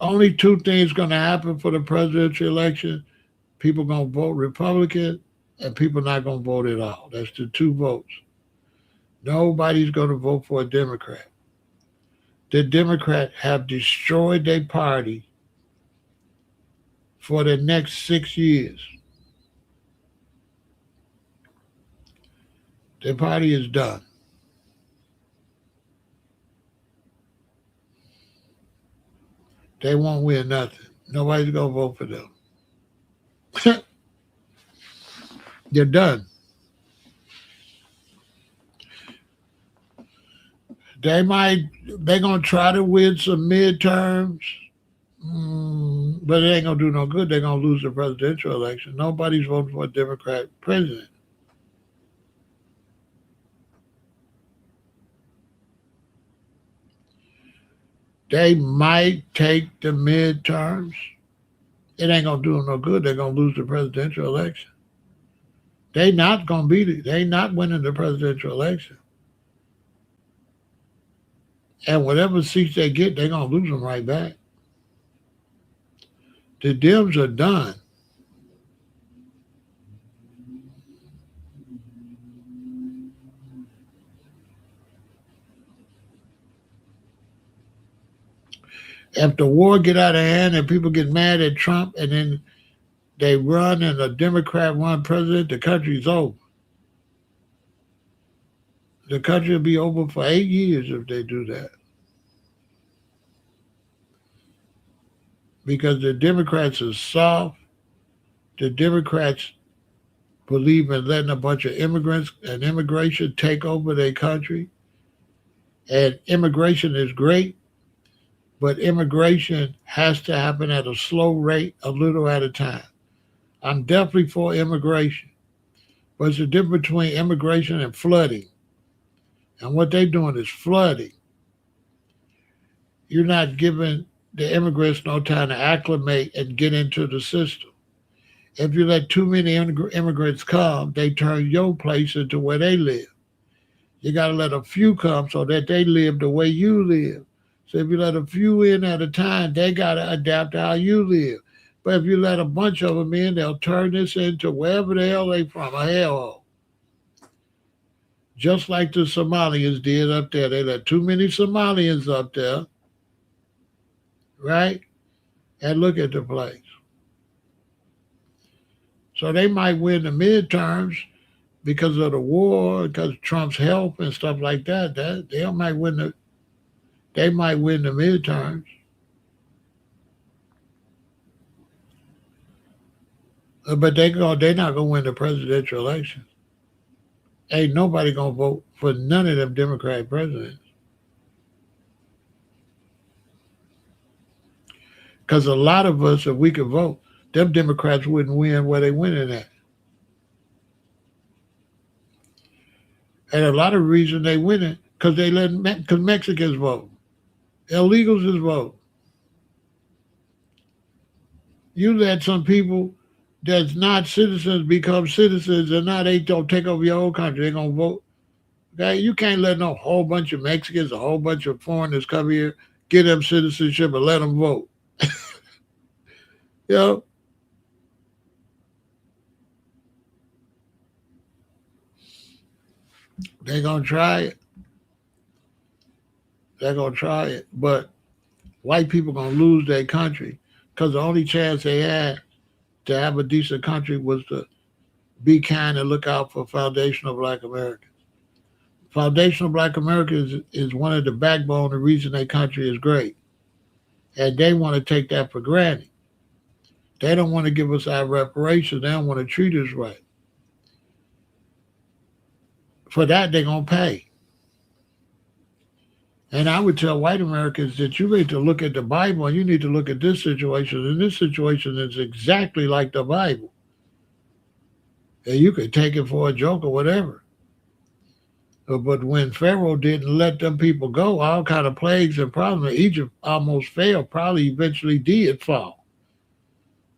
Only two things going to happen for the presidential election. People going to vote Republican and people not going to vote at all. That's the two votes. Nobody's going to vote for a Democrat. The Democrats have destroyed their party for the next 6 years. Their party is done. They won't win nothing. Nobody's going to vote for them. They're done. They're going to try to win some midterms, but it ain't going to do no good. They're going to lose the presidential election. Nobody's voting for a Democrat president. They might take the midterms. It ain't going to do them no good. They're going to lose the presidential election. They not going to beat it. They not winning the presidential election. And whatever seats they get, they're going to lose them right back. The Dems are done. If the war get out of hand and people get mad at Trump and then they run and a Democrat run president, the country's over. The country will be over for 8 years if they do that. because the Democrats are soft. The Democrats believe in letting a bunch of immigrants and immigration take over their country. And immigration is great, but immigration has to happen at a slow rate, a little at a time. I'm definitely for immigration, but it's the difference between immigration and flooding. And what they're doing is flooding. You're not giving the immigrants no time to acclimate and get into the system. If you let too many immigrants come, they turn your place into where they live. You got to let a few come so that they live the way you live. So if you let a few in at a time, they got to adapt to how you live. But if you let a bunch of them in, they'll turn this into wherever the hell they from, a hellhole. Just like the Somalians did up there. They let too many Somalians up there, right? And look at the place. So they might win the midterms because of the war, because of Trump's help and stuff like that. They might win the midterms. But they're not gonna win the presidential election. Ain't nobody gonna vote for none of them Democrat presidents. Because a lot of us, if we could vote, them Democrats wouldn't win where they winning at. And a lot of reason they winning because because Mexicans vote, illegals is vote. You let some people that's not citizens become citizens, and now they don't take over your whole country. They're gonna vote. Okay, you can't let no whole bunch of Mexicans, a whole bunch of foreigners come here, get them citizenship, and let them vote. You know, they're gonna try it. They're gonna try it, but white people gonna lose their country because the only chance they had to have a decent country was to be kind and look out for foundational Black Americans. Foundational Black Americans is one of the backbone, the reason their country is great, and they want to take that for granted. They don't want to give us our reparations. They don't want to treat us right. For that, they're gonna pay. And I would tell white Americans that you need to look at the Bible and you need to look at this situation. And this situation is exactly like the Bible. And you could take it for a joke or whatever. But when Pharaoh didn't let them people go, all kind of plagues and problems, Egypt almost failed, probably eventually did fall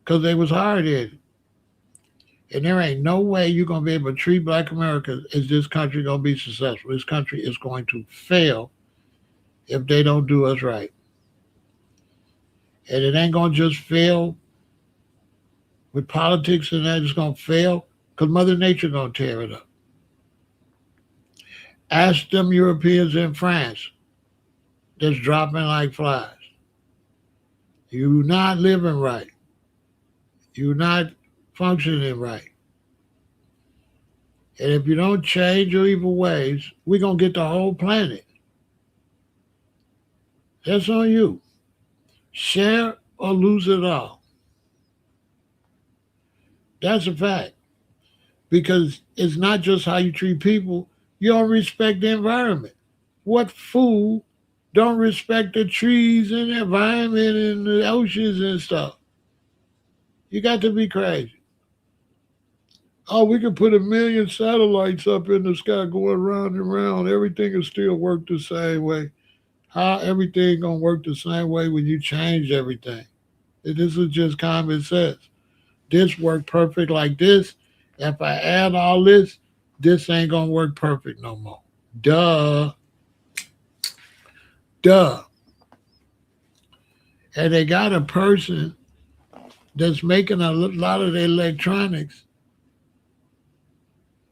because they was hard-headed. And there ain't no way you're going to be able to treat Black Americans as this country going to be successful. This country is going to fail if they don't do us right. And it ain't going to just fail with politics and that. It's going to fail because Mother Nature going to tear it up. Ask them Europeans in France that's dropping like flies. You're not living right. You're not functioning right. And if you don't change your evil ways, we're going to get the whole planet. That's on you. Share or lose it all. That's a fact. Because it's not just how you treat people, you don't respect the environment. What fool don't respect the trees and the environment and the oceans and stuff? You got to be crazy. Oh, we can put 1,000,000 satellites up in the sky going round and round. Everything will still work the same way. How everything gonna work the same way when you change everything? This is just common sense. This worked perfect like this. If I add all this ain't gonna work perfect no more. Duh. Duh. And they got a person that's making a lot of the electronics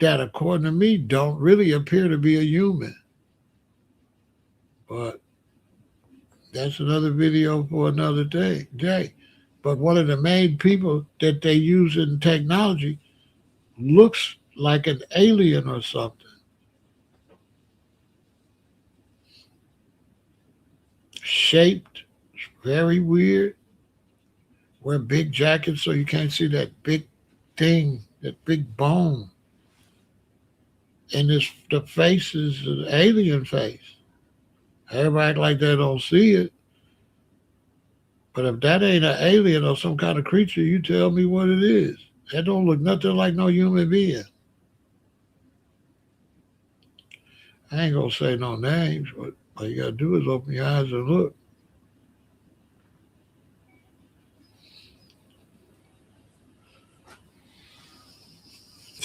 that, according to me, don't really appear to be a human. But that's another video for another day. But one of the main people that they use in technology looks like an alien or something. Shaped, very weird. wear big jackets so you can't see that big thing, that big bone. And the face is an alien face. Everybody act like they don't see it. But if that ain't an alien or some kind of creature, you tell me what it is. That don't look nothing like no human being. I ain't gonna say no names, but all you gotta do is open your eyes and look.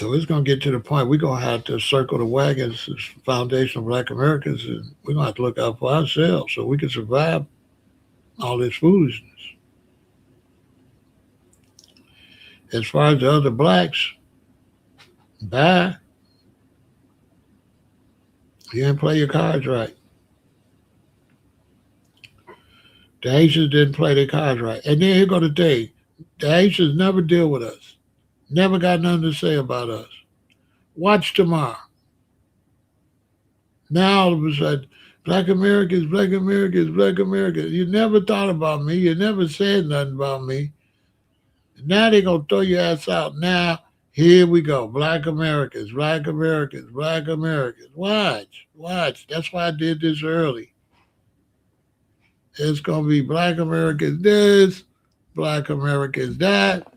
So it's gonna get to the point we're gonna have to circle the wagons as foundation of Black Americans, and we're gonna have to look out for ourselves so we can survive all this foolishness. As far as the other blacks, bye. You didn't play your cards right. The Haitians didn't play their cards right. And then here go the thing. The Haitians never deal with us. Never got nothing to say about us. Watch tomorrow. Now all of a sudden, Black Americans, Black Americans, Black Americans. You never thought about me. You never said nothing about me. Now they're going to throw your ass out. Now, here we go. Black Americans, Black Americans, Black Americans. Watch, watch. That's why I did this early. It's going to be Black Americans this, Black Americans that.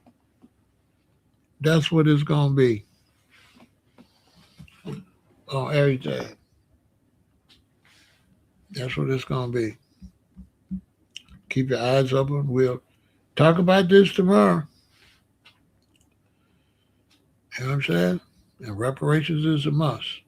That's what it's going to be on everything. That's what it's going to be. Keep your eyes open. We'll talk about this tomorrow. You know what I'm saying? And reparations is a must.